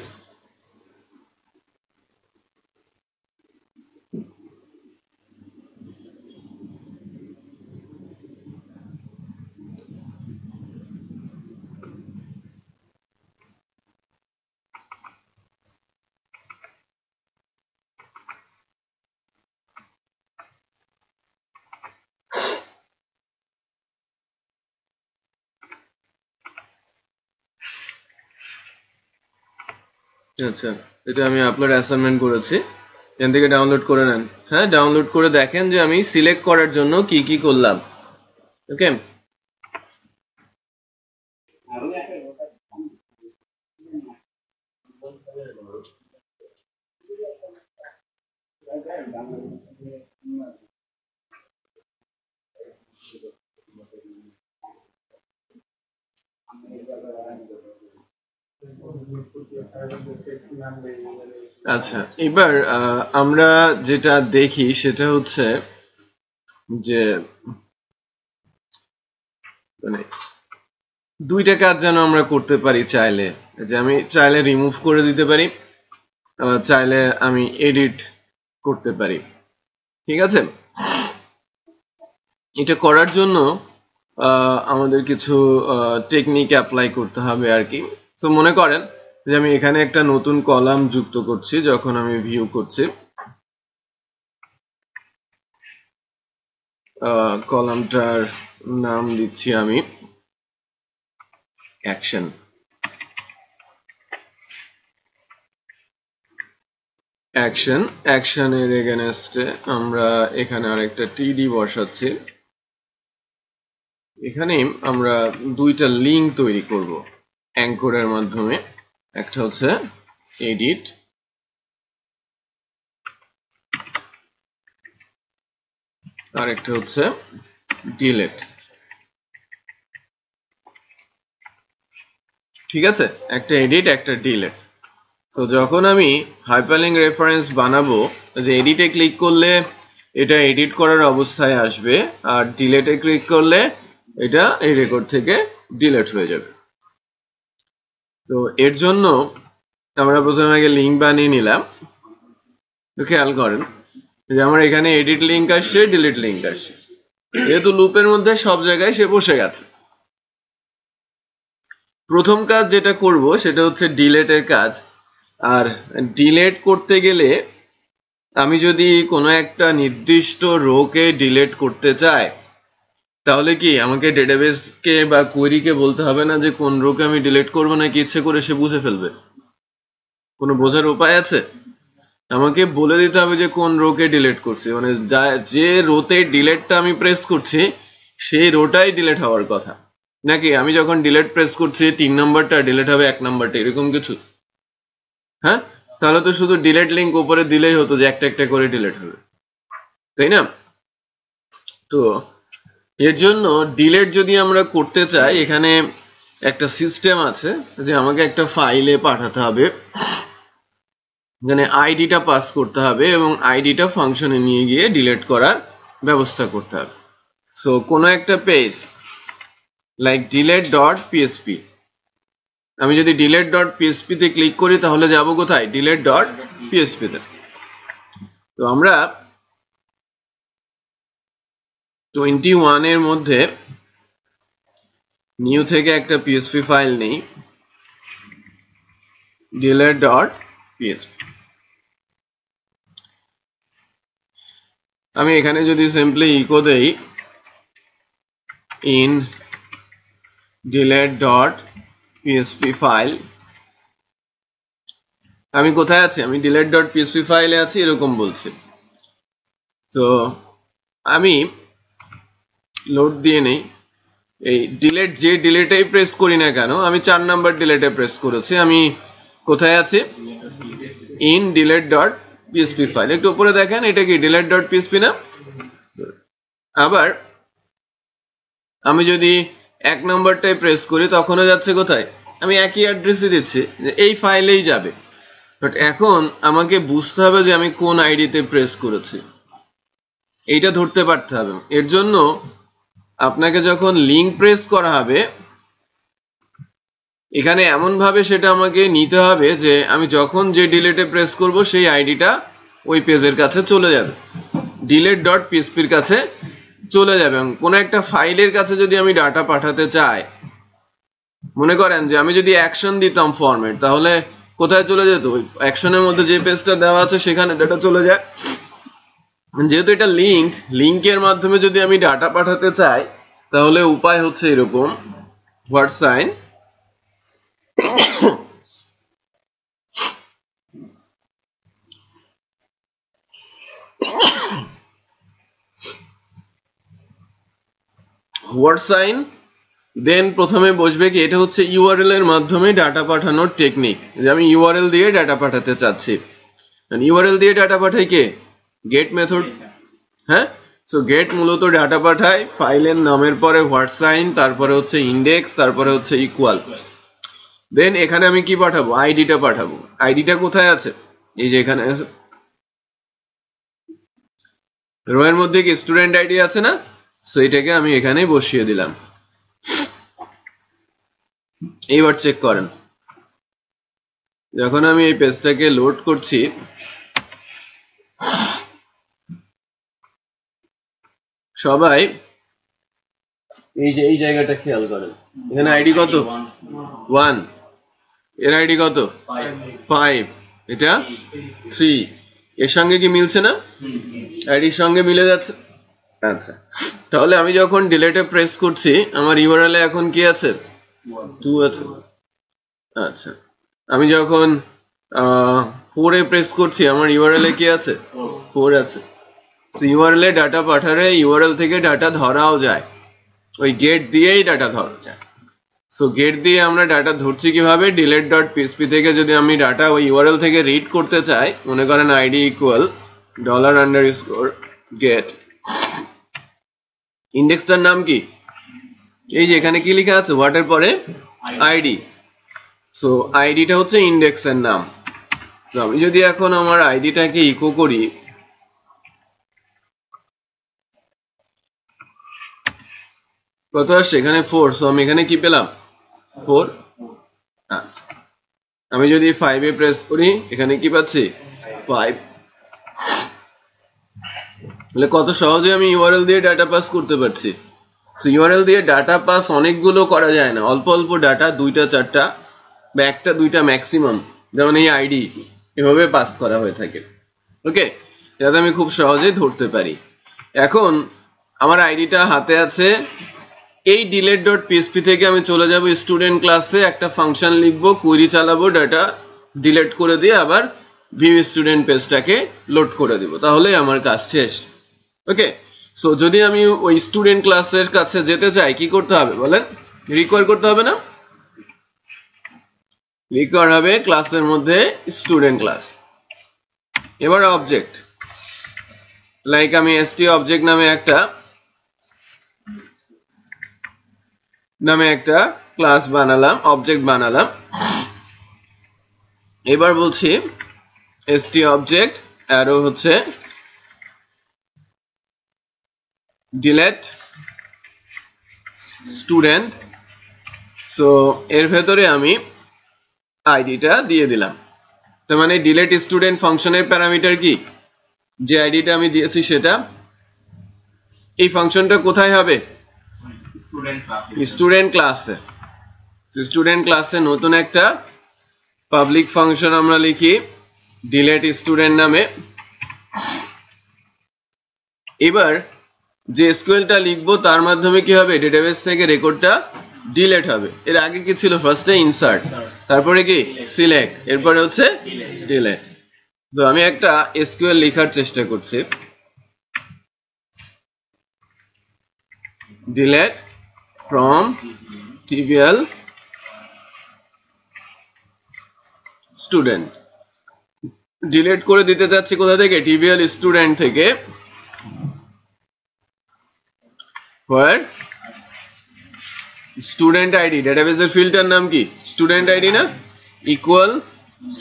আচ্ছা, এটা আমি আপলোড অ্যাসাইনমেন্ট করেছি, এখান থেকে ডাউনলোড করে নেন। হ্যাঁ, ডাউনলোড করে দেখেন যে আমি সিলেক্ট করার জন্য কি কি করলাম। ওকে, আচ্ছা এবার আমরা যেটা দেখি সেটা হচ্ছে যে মানে দুইটা কাজ যেন আমরা করতে পারি চাইলে, যে আমি চাইলে রিমুভ করে দিতে পারি, চাইলে আমি এডিট করতে পারি। ঠিক আছে, এটা করার জন্য আমাদের কিছু টেকনিক অ্যাপ্লাই করতে হবে আর কি। তো মনে করেন যে আমি এখানে একটা নতুন কলাম যুক্ত করছি যখন আমি ভিউ করছি, কলামটার নাম দিচ্ছি আমি অ্যাকশন। অ্যাকশনের এগেনস্টে আমরা এখানে আরেকটা টিডি বসাচ্ছি। এখানে আমরা দুইটা লিঙ্ক তৈরি করব অ্যাঙ্করের মাধ্যমে, একটা হচ্ছে এডিট, আর একটা হচ্ছে ডিলেট। ঠিক আছে, একটা এডিট একটা ডিলেট। তো যখন আমি হাইপারলিংক রেফারেন্স বানাবো, যে এডিটে ক্লিক করলে এটা এডিট করার অবস্থায় আসবে, আর ডিলেটে ক্লিক করলে এটা এই রেকর্ড থেকে ডিলেট হয়ে যাবে। তো এর জন্য আমরা প্রথমে আগে লিঙ্ক বানিয়ে নিলাম। খেয়াল করেন যে আমার এখানে এডিট লিঙ্ক আসছে, ডিলিট লিঙ্ক আসছে, যেহেতু লুপের মধ্যে সব জায়গায় সে বসে গেছে। প্রথম কাজ যেটা করব সেটা হচ্ছে ডিলেটের কাজ। আর ডিলেট করতে গেলে আমি যদি কোনো একটা নির্দিষ্ট রোকে ডিলেট করতে চাই, তাহলে কি আমাকে ডেটাবেসকে বা কোয়েরিকে বলতে হবে না যে কোন রোকে আমি ডিলেট করবো, নাকি ইচ্ছে করে সে বুঝে ফেলবে? কোনো বোঝার উপায় আছে? আমাকে বলে দিতে হবে যে কোন রোকে ডিলেট করছি, মানে যে রোতে ডিলেটটা আমি প্রেস করছি সেই রোটাই ডিলেট হওয়ার কথা, নাকি আমি যখন ডিলেট প্রেস করছি 3 নম্বরটা ডিলেট হবে 1 নম্বরটা, এরকম কিছু? হ্যাঁ, তাহলে তো শুধু ডিলেট লিঙ্ক উপরে দিলেই হতো যে একটা একটা করে ডিলেট হবে, তাই না? তো এর জন্য ডিলেট যদি আমরা করতে চাই, এখানে একটা সিস্টেম আছে যে আমাকে একটা ফাইলে পাঠাতে হবে, এখানে আইডিটা পাস করতে হবে এবং আইডিটা ফাংশনে নিয়ে গিয়ে ডিলিট করার ব্যবস্থা করতে হবে। সো কোনো একটা পেজ লাইক delete.php, আমি যদি delete.php তে ক্লিক করি তাহলে যাব কোথায় delete.php তে তো আমরা 21 এর মধ্যে নিউ থেকে একটা php ফাইল নেই delete.php আমি এখানে যদি সিম্পলি ইকো দেই in delete.php ফাইল আমি কোথায় আছি আমি delete.php ফাইলে আছি এরকম বলছি তো আমি লোড দিয়ে নেই এই ডিলিট যে ডিলিটেই প্রেস করি না কেন আমি 4 নাম্বার ডিলিটে প্রেস করেছি আমি কোথায় আছি in delete.php ফাইল একটু উপরে দেখেন এটা কি delete.php না আবার আমি যদি 1 নাম্বারটাই প্রেস করি তখনও যাচ্ছে কোথায় আমি একই অ্যাড্রেসই দিচ্ছি যে এই ফাইলেই যাবে বাট এখন আমাকে বুঝতে হবে যে আমি কোন আইডিতে প্রেস করেছি এইটা ধরতে পারতে হবে এর জন্য আপনাকে যখন লিংক প্রেস করা হবে এখানে এমন ভাবে সেটা আমাকে নিতে হবে যে আমি যখন যে ডিলিটে প্রেস করব সেই আইডিটা ওই পেজের কাছে চলে যাবে delete.php এর কাছে চলে যাবে এবং কোন একটা ফাইলের কাছে যদি আমি ডাটা পাঠাতে চাই মনে করেন যে আমি যদি অ্যাকশন দিতাম ফরম্যাট তাহলে কোথায় চলে যেত ওই অ্যাকশনের মধ্যে যে পেজটা দেওয়া আছে সেখানে ডাটা চলে যায় যেহেতু এটা লিংকের মাধ্যমে যদি আমি ডাটা পাঠাতে চাই তাহলে উপায় হচ্ছে এরকম হোয়াট সাইন হোয়াট সাইন দেন প্রথমে বসবে কি এটা হচ্ছে ইউআরএল এর মাধ্যমে ডাটা পাঠানোর টেকনিক যে আমি ইউআরএল দিয়ে ডাটা পাঠাতে চাচ্ছি ইউআরএল দিয়ে ডাটা পাঠাই কে গেট মেথড হ্যাঁ সো গেট মূলত ডাটা পাঠায় ফাইলের নামের পরে হোয়াট সাইন তারপরে হচ্ছে ইনডেক্স তারপরে হচ্ছে ইকুয়াল দেন এখানে আমি কি পাঠাবো আইডিটা পাঠাবো আইডিটা কোথায় আছে এই যে এখানে রো এর মধ্যে কি স্টুডেন্ট আইডি আছে না সো এটাকে আমি এখানে বসিয়ে দিলাম এইবার চেক করেন যখন আমি এই পেজটাকে লোড করছি সবাই এই যে এই জায়গাটা খেয়াল করেন এখানে আইডি কত 1 এর আইডি কত 5 এটা 3 এর সঙ্গে কি মিলছে না আইডির সঙ্গে মিলে যাচ্ছে আচ্ছা তাহলে আমি যখন ডিলিটে প্রেস করছি আমার ইউআরএল এ এখন কি আছে 2 আছে আচ্ছা আমি যখন 4 এ প্রেস করছি আমার ইউআরএল এ কি আছে 4 আছে সো ইউআরএল এ ডাটা পাঠালে ইউআরএল থেকে ডাটা ধরাও যায় ওই গেট দিয়েই ডাটা ধরা যায় সো গেট দিয়ে আমরা ডাটা ধরছি কিভাবে delete.php থেকে যদি আমি ডাটা ওই ইউআরএল থেকে রিড করতে চাই মনে করেন আইডি ইকুয়াল $_get ইনডেক্সটার নাম কি এই যে এখানে কি লেখা আছে হোয়াট এর পরে আইডি সো আইডিটা হচ্ছে ইনডেক্সের নাম তো আমি যদি এখন আমার আইডিটাকে ইকো করি কত আসছে এখানে 4 সো আমি এখানে কি পেলাম 4 আচ্ছা আমি যদি 5 এ প্রেস করি এখানে কি পাচ্ছি 5 তাহলে কত সহজে আমি ইউআরএল দিয়ে ডাটা পাস করতে পারছি সো ইউআরএল দিয়ে ডাটা পাস অনেকগুলো করা যায় না অল্প অল্প ডাটা দুইটা চারটা বা একটা দুইটা ম্যাক্সিমাম যেমন এই আইডি এভাবে পাস করা হয়ে থাকে ওকে যাতে আমি খুব সহজেই ধরতে পারি এখন আমার আইডিটা হাতে আছে এই delete.php থেকে আমি চলে যাব স্টুডেন্ট ক্লাসে একটা ফাংশন লিখব কোয়েরি চালাবো ডাটা ডিলিট করে দিয়ে আবার ভিউ স্টুডেন্ট পেজটাকে লোড করে দিব তাহলে আমার কাজ শেষ ওকে সো যদি আমি ওই স্টুডেন্ট ক্লাসের কাছে যেতে চাই কি করতে হবে বলেন রিকোয়ার করতে হবে না রিকোয়ার হবে ক্লাসের মধ্যে স্টুডেন্ট ক্লাস এবার অবজেক্ট লাইক আমি st অবজেক্ট নামে একটা ক্লাস বানালাম অবজেক্ট বানালাম এবার বলছি st অবজেক্ট অ্যারো হচ্ছে delete student সো এর ভেতরে আমি আইডিটা দিয়ে দিলাম। তার মানে ডিলেট স্টুডেন্ট ফাংশনের প্যারামিটার কি, যে আইডিটা আমি দিয়েছি সেটা। এই ফাংশনটা কোথায় হবে, স্টুডেন্ট ক্লাসে। স্টুডেন্ট ক্লাসে নতুন একটা পাবলিক ফাংশন আমরা লিখি ডিলেট স্টুডেন্ট নামে। এবার যে এসকিউএলটা লিখবো তার মাধ্যমে কি হবে, ডেটাবেস থেকে রেকর্ডটা ডিলেট হবে। এর আগে কি ছিল, ফার্স্টে ইনসার্ট, তারপরে কি সিলেক্ট, এরপরে হচ্ছে ডিলেট। তো আমি একটা এসকিউএল লেখার চেষ্টা করছি, delete from trivial student. Delete করে দিতে যাচ্ছি কোথা থেকে, trivial স্টুডেন্ট থেকে, where স্টুডেন্ট আইডি, ডেটাবেসের ফিল্ডটার নাম কি স্টুডেন্ট আইডি না, ইকুয়াল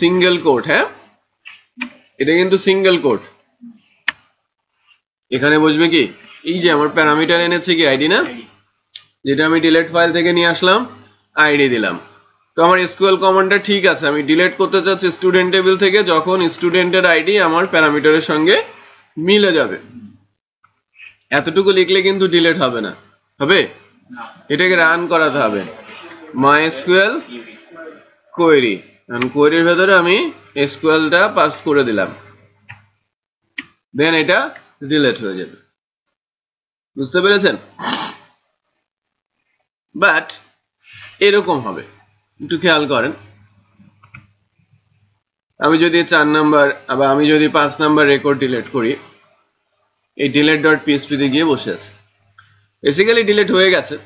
সিঙ্গেল কোট। হ্যাঁ, এটা কিন্তু সিঙ্গেল কোট। এখানে বসবে কি, এই যে আমার প্যারামিটার এনেছে কি আইডি না, যেটা আমি ডিলেট ফাইল থেকে নিয়ে আসলাম, আইডি দিলাম। তো আমার এসকিউএল কমান্ডটা ঠিক আছে, আমি ডিলেট করতে চাচ্ছি স্টুডেন্ট টেবিল থেকে যখন স্টুডেন্টের আইডি আমার প্যারামিটারের সঙ্গে মিলে যাবে। এতটুকু লিখলে কিন্তু ডিলেট হবে না, হবে এটাকে রান করাতে হবে। মাইএসকিউএল কোয়েরি, কোয়েরির ভেতরে আমি এসকিউএলটা পাস করে দিলাম, দেন এটা ডিলেট হয়ে যাবে। বুঝতে পেরেছেন? বাট এরকম হবে, একটু খেয়াল করেন। আমি যদি 4 নাম্বার বা আমি যদি 5 নাম্বার রেকর্ড ডিলিট করি, এই delete.php তে গিয়ে বসে আছে, বেসিক্যালি ডিলিট হয়ে গেছে।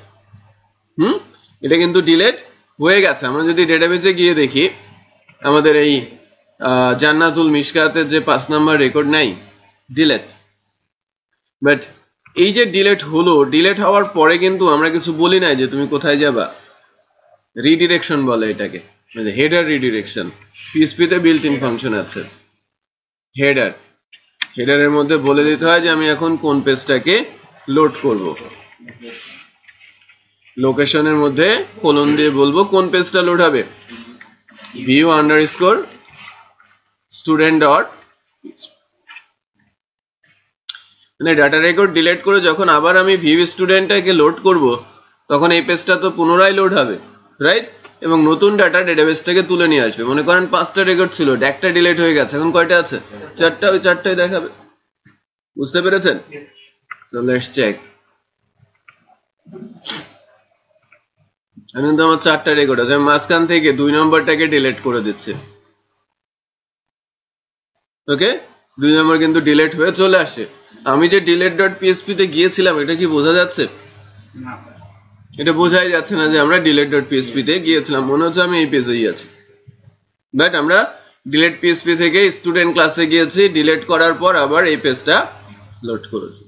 এটা কিন্তু ডিলিট হয়ে গেছে। আমরা যদি ডেটাবেসে গিয়ে দেখি, আমাদের এই জান্নাতুল মিশকাতের যে 5 নাম্বার রেকর্ড নাই, ডিলিট। বাট এই যে ডিলিট হলো, ডিলিট হওয়ার পরে কিন্তু আমরা কিছু বলি নাই যে তুমি কোথায় যাবা। রিডিরেকশন বলে এটাকে, মানে হেডার রিডিরেকশন। পিএইচপি তে বিল্ট ইন ফাংশন আছে হেডার। হেডারের মধ্যে বলে দিতে হয় যে আমি এখন কোন পেজটাকে লোড করব। লোকেশনের মধ্যে কোলন দিয়ে বলবো কোন পেজটা লোড হবে, view underscore student dot মানে ডাটা রেকর্ড ডিলিট করে যখন আবার আমি ভিউ স্টুডেন্টটাকে লোড করব, তখন এই পেজটা তো পুনরায় লোড হবে, রাইট? এবং নতুন ডাটা ডেটাবেস থেকে তুলে নিয়ে আসবে। মনে করেন 5টা রেকর্ড ছিল, একটা ডিলিট হয়ে গেছে, এখন কয়টা আছে, 4টা, ওই 4টাই দেখাবে। বুঝতে পেরেছেন? So let's check. এখন তো আমার 4টা রেকর্ড আছে, আমি মাঝখান থেকে 2 নম্বরটাকে ডিলিট করে দিচ্ছি। ওকে, 2 নম্বর কিন্তু ডিলিট হয়ে চলে আসে। আমি যে delete.php তে গিয়েছিলাম, এটা কি বোঝা যাচ্ছে? না স্যার, এটা বোঝাই যাচ্ছে না যে আমরা delete.php তে গিয়েছিলাম, মনে হচ্ছে আমি এই পেজেই আছি। বাট আমরা delete.php থেকে স্টুডেন্ট ক্লাসে গিয়েছি, ডিলিট করার পর আবার এই পেজটা লোড করেছি।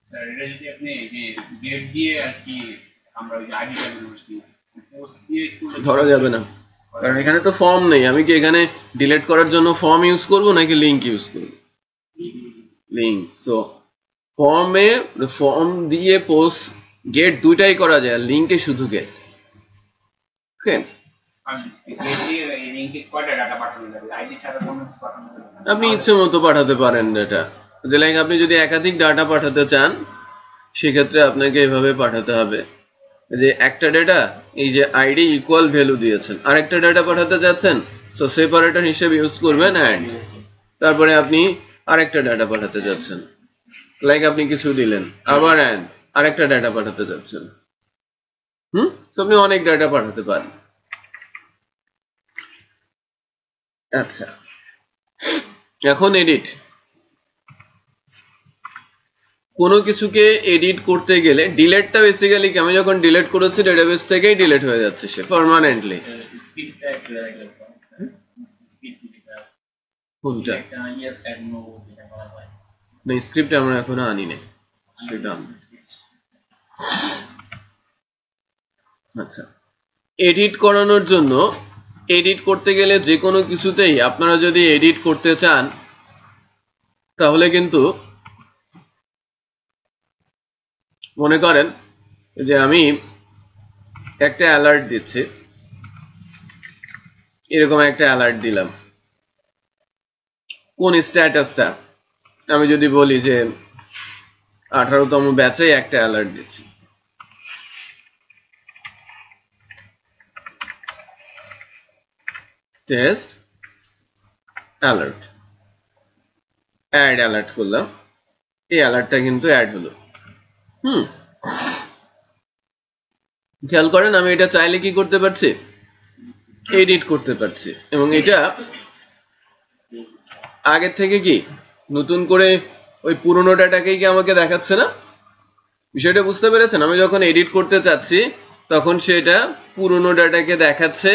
স্যার এটা যদি আপনি যে গেট দিয়ে আর কি আমরা ওই যে আইডিটা করছি, পোস্ট দিয়ে একটু ধরা যাবে না, কারণ এখানে তো ফর্ম নেই। আমি কি এখানে ডিলিট করার জন্য ফর্ম ইউজ করব নাকি লিংক ইউজ করব? লিংক। সো ফর্ম দিয়ে পোস্ট গেট দুইটাই করা যায়, আর লিংকে শুধু গেট। ওকে, আপনি ইচ্ছে মতো পাঠাতে পারেন ডাটা। লাইক আপনি যদি একাধিক ডাটা পাঠাতে চান, সেক্ষেত্রে আপনাকে এভাবে পাঠাতে হবে যে একটা ডেটা, এই যে আইডি ইকুয়াল ভ্যালু দিয়েছেন, আরেকটা ডেটা পাঠাতে যাচ্ছেন, সো সেপারেটর হিসেবে ইউজ করবেন অ্যান্ড। তারপরে আপনি আরেকটা ডাটা পাঠাতে যাচ্ছেন, লাইক আপনি কিছু দিলেন, আবার অ্যান্ড আরেকটা ডাটা পাঠাতে যাচ্ছেন। তো আপনি অনেক ডাটা পাঠাতে পারেন। আচ্ছা, এখন এডিট। কোনো কিছুকে এডিট করতে গেলে ডিলিটটা বেসিক্যালি কি, আমি যখন ডিলিট করেছি ডেটাবেস থেকেই ডিলিট হয়ে যাচ্ছে সে পার্মানেন্টলি। কোনটা? না, স্ক্রিপ্ট আমরা এখনো আনি নাই। আচ্ছা, এডিট করানোর জন্য, এডিট করতে গেলে যে কোনো কিছুতেই আপনারা যদি এডিট করতে চান, তাহলে কিন্তু মনে করেন যে আমি একটা অ্যালার্ট দিচ্ছি, এরকম একটা অ্যালার্ট দিলাম। কোন স্ট্যাটাসটা আমি যদি বলি যে 18তম ব্যাচে একটা অ্যালার্ট দিচ্ছি, টেস্ট অ্যালার্ট, অ্যাড অ্যালার্ট করলাম, এই অ্যালার্টটা কিন্তু অ্যাড হলো। খেয়াল করেন আমি এটা চাইলে কি করতে পারছি, এডিট করতে পারছি, এবং এটা আগের থেকে কি নতুন করে ওই পুরনো ডাটাকেই কি আমাকে দেখাচ্ছে না? বিষয়টা বুঝতে পেরেছেন? আমি যখন এডিট করতে চাচ্ছি তখন সেটা পুরনো ডাটাকে দেখাচ্ছে,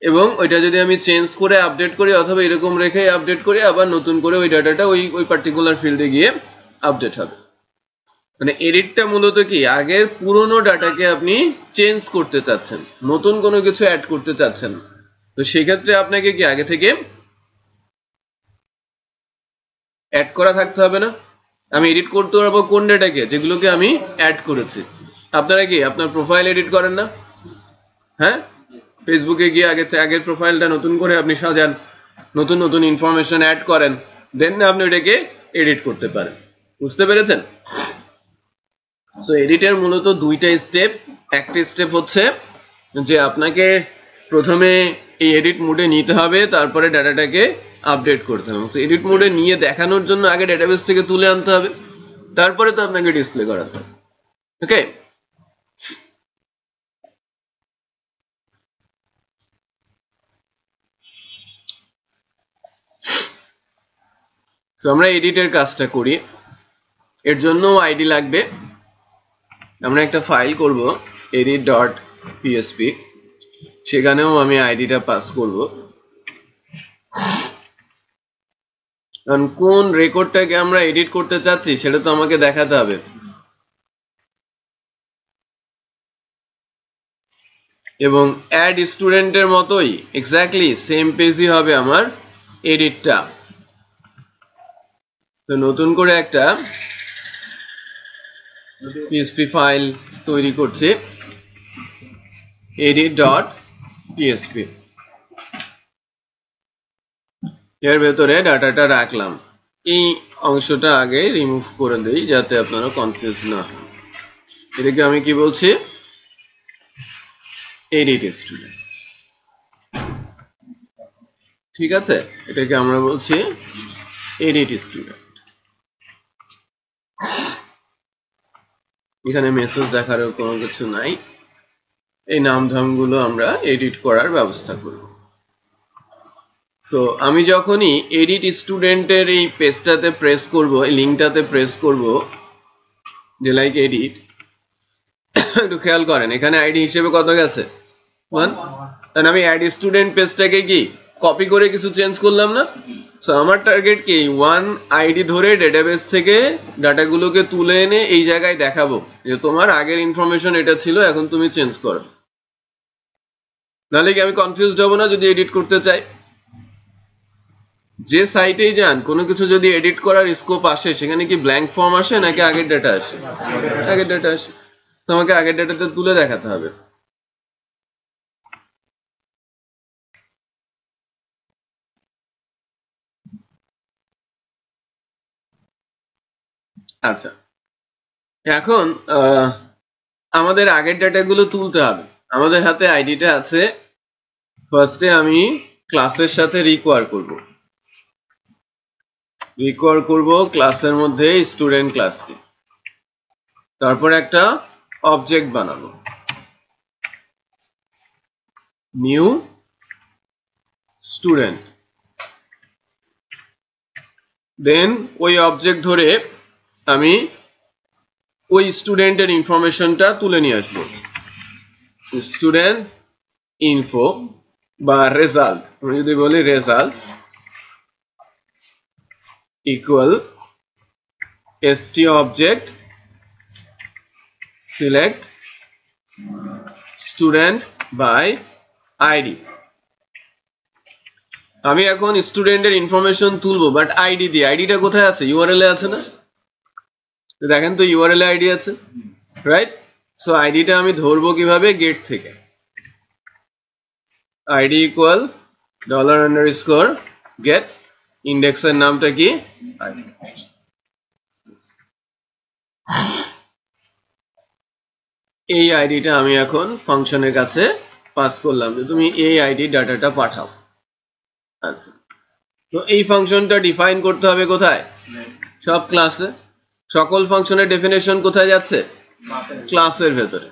এবং ওইটা যদি আমি চেঞ্জ করে আপডেট করি অথবা এরকম রেখে আপডেট করি, আবার নতুন করে ওই ডাটাটা ওই পার্টিকুলার ফিল্ডে গিয়ে আপডেট হবে। মানে এডিটটা মূলত কি আগের পুরনো ডাটাকে আপনি চেঞ্জ করতে চাচ্ছেন, নতুন কোনো কিছু অ্যাড করতে চাচ্ছেন। তো সেক্ষেত্রে আপনাকে কি আগে থেকে অ্যাড করা থাকতে হবে না? আমি এডিট করতে পারবো কোন ডাটাকে, যেগুলোকে আমি অ্যাড করেছি। আপনারা কি আপনার প্রোফাইল এডিট করেন না? হ্যাঁ, ফেসবুকে গিয়ে আগের প্রোফাইলটা নতুন করে আপনি সাজান, নতুন নতুন ইনফরমেশন অ্যাড করেন, দেন আপনি ওটাকে এডিট করতে পারেন। বুঝতে পেরেছেন? সো এডিটের মূলত দুইটা স্টেপ। একটা স্টেপ হচ্ছে যে আপনাকে প্রথমে এই এডিট মোডে নিতে হবে, তারপরে ডাটাটাকে আপডেট করতে হবে। তো এডিট মোডে নিয়ে দেখানোর জন্য আগে ডেটাবেস থেকে তুলে আনতে হবে, তারপরে তো আপনাকে ডিসপ্লে করাতে হবে। ওকে, সো আমরা এডিটের কাজটা করি। এর জন্য আইডি লাগবে। আমরা একটা ফাইল করব edit.php, সেখানেও আমি আইডিটা পাস করব। কারণ কোন রেকর্ডটাকে আমরা এডিট করতে চাচ্ছি সেটা তো আমাকে দেখাতে হবে। এবং অ্যাড স্টুডেন্টের মতোই এক্স্যাক্টলি সেম পেজই হবে আমার এডিটটা। তো নতুন করে একটা PHP ফাইল তৈরি করছি, edit.php। এর ভেতরে ডাটাটা রাখলাম। এই অংশটা আগে রিমুভ করে দেই যাতে আপনারা কনফিউজ না হন। এটাকে আমি কি বলছি, এডিট স্টুডেন্ট। ঠিক আছে, এটাকে আমরা বলছি এডিট স্টুডেন্ট। এখানে মেসেজ দেখারও কোনো কিছু নাই। এই নামধামগুলো আমরা এডিট করার ব্যবস্থা করব। সো আমি যখনই এডিট স্টুডেন্টের এই পেজটাতে প্রেস করব, এই লিঙ্কটাতে প্রেস করব, যে লাইক এডিট, একটু খেয়াল করেন এখানে আইডি হিসেবে কত গেছে, 1। কারণ আমি অ্যাড স্টুডেন্ট পেজটাকে কি কপি করে কিছু চেঞ্জ করলাম না। সো আমার টার্গেট কি 1 আইডি ধরে ডেটাবেস থেকে ডাটাগুলোকে তুলে এনে এই জায়গায় দেখাবো যে তোমার আগের ইনফরমেশন এটা ছিল, এখন তুমি চেঞ্জ করো। নাহলে কি আমি কনফিউজড হব না যদি এডিট করতে চাই? যে সাইটেই যান কোনো কিছু যদি এডিট করার স্কোপ আসে, সেখানে কি ব্ল্যাঙ্ক ফর্ম আসে নাকি আগের ডাটা আসে? আগের ডাটা আসে। তোমাকে আগের ডাটাটা তুলে দেখাতে হবে। আচ্ছা, এখন আমাদের আগের ডাটাগুলো তুলতে হবে। আমাদের হাতে আইডিটা আছে। ফার্স্টে আমি ক্লাসের সাথে রিকোয়ার করব ক্লাসের মধ্যে স্টুডেন্ট ক্লাসকে। তারপর একটা অবজেক্ট বানাবো, নিউ স্টুডেন্ট। দেন ওই অবজেক্ট ধরে আমি ওই স্টুডেন্টের ইনফরমেশনটা তুলে নিয়ে আসবো। স্টুডেন্ট ইনফো বা রেজাল্ট, আমি যদি বলি result equal st object select student by ID. আমি এখন স্টুডেন্টের ইনফরমেশন তুলবো, বাট আইডি দিয়ে। আইডিটা কোথায় আছে? ইউআরএল এ আছে না? দেখেন তো ইউআরএল এ আইডি আছে, রাইট? সো আইডিটা আমি ধরবো কিভাবে? গেট থেকে। ID equal dollar underscore get ইন্ডেক্সের নামটা কি এই আইডিটা আমি এখন ফাংশনের কাছে পাস করলাম যে তুমি এই আইডি ডাটাটা পাঠাও। আচ্ছা, তো এই ফাংশনটা ডিফাইন করতে হবে কোথায়? সব ক্লাসে। সকল ফাংশনের ডেফিনেশন কোথায় যাচ্ছে? ক্লাসের ভেতরে।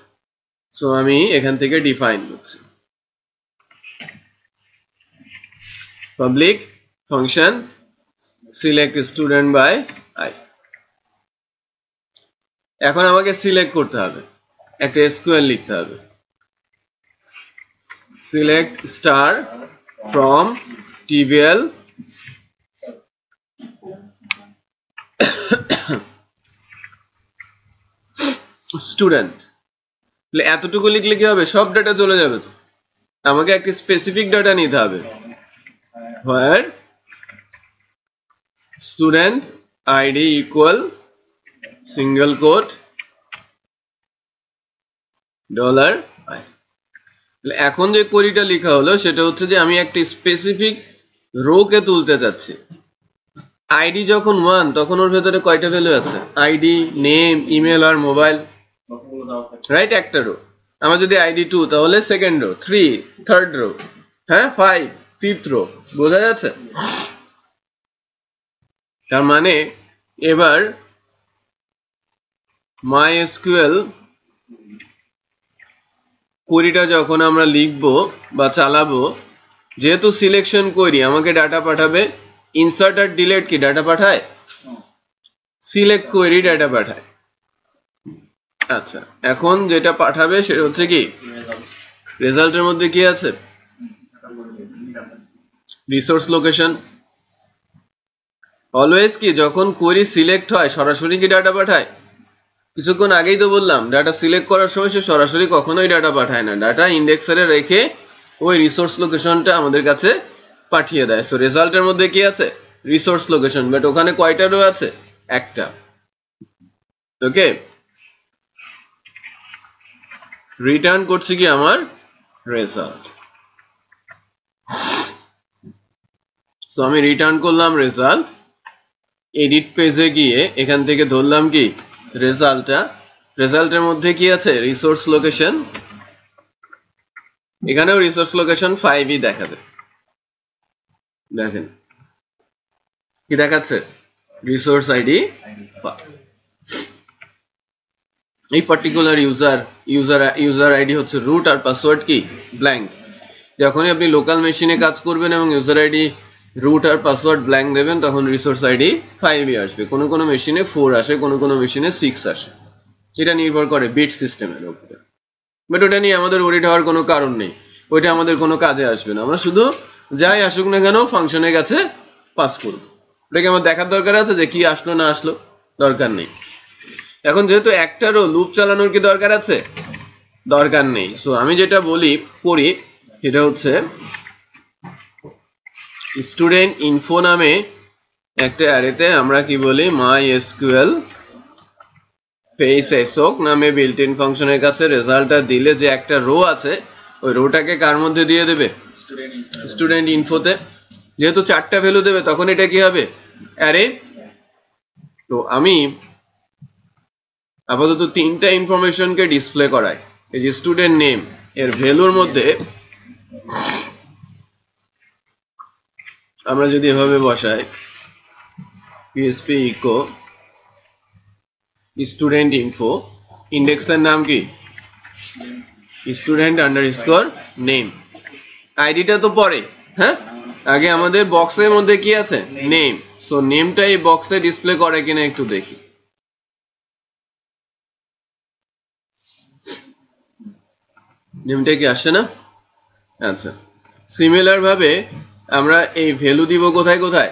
সো আমি এখান থেকে ডিফাইন করছি public function select student by I. এখন আমাকে সিলেক্ট করতে হবে, একটা এসকিউএল লিখতে হবে, select star from TBL student. এতটুকু লিখলে কি হবে? সব ডাটা চলে যাবে। তো আমাকে একটা স্পেসিফিক ডাটা নিতে হবে, where student id equal single quote dollar I. এখন যে কোয়েরিটা লেখা হলো সেটা হচ্ছে যে আমি একটা স্পেসিফিক রো কে তুলতে চাচ্ছি। আইডি যখন 1 তখন ওর ভেতরে কয়টা ভ্যালু আছে? আইডি, নেম, ইমেল আর মোবাইল, রাইট? একটা রো। আমার যদি আইডি 2 তাহলে সেকেন্ড রো, 3 থার্ড রো, হ্যাঁ 5 ফিফথ রো। বোঝা যাচ্ছে? তার মানে এবার MySQL কোয়েরিটা যখন আমরা লিখবো বা চালাবো, যেহেতু সিলেকশন কোয়েরি আমাকে ডাটা পাঠাবে। ইনসার্ট আর ডিলিট কি ডাটা পাঠায়? সিলেক্ট কোয়েরি ডাটা পাঠায়। আচ্ছা, এখন যেটা পাঠাবে সেটা হচ্ছে কি রেজাল্টের মধ্যে কি আছে? Resource location. অলওয়েজ কি যখন কোয়েরি সিলেক্ট হয় সরাসরি কি ডাটা পাঠায়? কিছুক্ষণ আগেই তো বললাম ডাটা সিলেক্ট করার সময় সে সরাসরি কখনোই ডাটা পাঠায় না, ডাটা ইন্ডেক্সারে রেখে ওই রিসোর্স লোকেশনটা আমাদের কাছে পাঠিয়ে দেয়। সো রেজাল্টের মধ্যে কি আছে? Resource location. বাট ওখানে কয়টা রো আছে? একটা। ওকে, রিটার্ন করছি কি আমার রেজাল্ট। সো আমি রিটার্ন করলাম রেজাল্ট। এডিট পেজে গিয়ে এখান থেকে ধরলাম কি রেজাল্টটা। রেজাল্টের মধ্যে কি আছে? Resource location. এখানেও রিসোর্স লোকেশন 5ই দেখাবে। দেখেন কি দেখাচ্ছে? Resource ID 5। এই পার্টিকুলার ইউজার আইডি হচ্ছে রুট আর পাসওয়ার্ড কি ব্ল্যাঙ্ক। যখনই আপনি লোকাল মেশিনে কাজ করবেন এবং ইউজার আইডি রুট আর পাসওয়ার্ড ব্ল্যাঙ্ক দেবেন তখন রিসোর্স আইডি 5ই আসবে। কোনো কোনো মেশিনে 4 আসে, কোনো কোনো মেশিনে 6 আসে। এটা নির্ভর করে বিট সিস্টেমের উপরে। বাট ওটা নিয়ে আমাদের ওরিড হওয়ার কোনো কারণ নেই, ওইটা আমাদের কোনো কাজে আসবে না। আমরা শুধু যাই আসুক না কেন ফাংশনের কাছে পাস করব। ওটাকে আমার দেখার দরকার আছে যে কি আসলো না আসলো? দরকার নেই। এখন যেহেতু একটারও লুপ চালানোর কি দরকার আছে? দরকার নেই। সো আমি যেটা করি সেটা হচ্ছে স্টুডেন্ট ইনফো নামে একটা অ্যারেতে আমরা কি বলি MySQL face নামে বিল্ট ইন ফাংশনের কাছে রেজাল্টটা দিলে যে একটা রো আছে ওই রোটাকে কার মধ্যে দিয়ে দেবে? স্টুডেন্ট ইনফোতে। যেহেতু 4টা ভ্যালু দেবে তখন এটা কি হবে? অ্যারে। তো আমি আপাতত 3টা ইনফরমেশনকে ডিসপ্লে করাই। এই যে স্টুডেন্ট নেম এর ভ্যালুর মধ্যে আমরা যদি এভাবে বসাই PHP ইকো স্টুডেন্ট ইনফো, ইন্ডেক্সের নাম কি স্টুডেন্ট আন্ডারস্কোর নেম। আইডিটা তো পরে, হ্যাঁ আগে আমাদের বক্সের মধ্যে কি আছে? নেম। সো নেমটা এই বক্সে ডিসপ্লে করে কিনা একটু দেখি। নেমটা কি আসে না? আচ্ছা, সিমিলার ভাবে আমরা এই ভ্যালু দিব কোথায় কোথায়?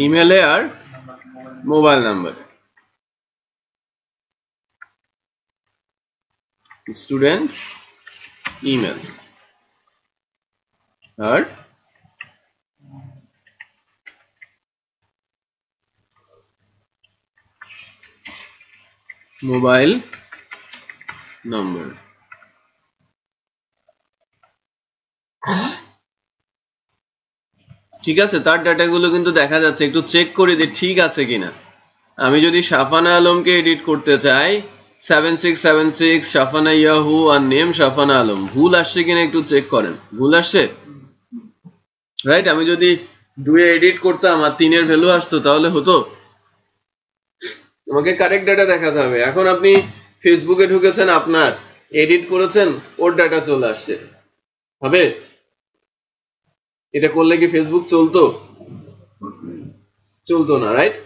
ইমেলে আর মোবাইল নাম্বারে। স্টুডেন্ট ইমেল আর মোবাইল নম্বর। ঠিক আছে, তার ডাটাগুলো কিন্তু দেখা যাচ্ছে, একটু চেক করে যে ঠিক আছে কিনা। আমি যদি শাফানা আলমকে এডিট করতে চাই 7676 শাফানা ইয়াহু আর নেম শাফানা আলম, ভুল আসছে কিনা একটু চেক করেন। ভুল আসছে, রাইট? আমি যদি 2 এ এডিট করতাম আর 3 এর ভ্যালু আসতো তাহলে হতো? তোমাকে কারেক্ট ডাটা দেখাতে হবে। এখন আপনি ফেসবুকে ঢুকেছেন, আপনার এডিট করেছেন, ওর ডাটা চলে আসছে, হবে? এটা করলে কি ফেসবুক চলতো? চলতো না, রাইট?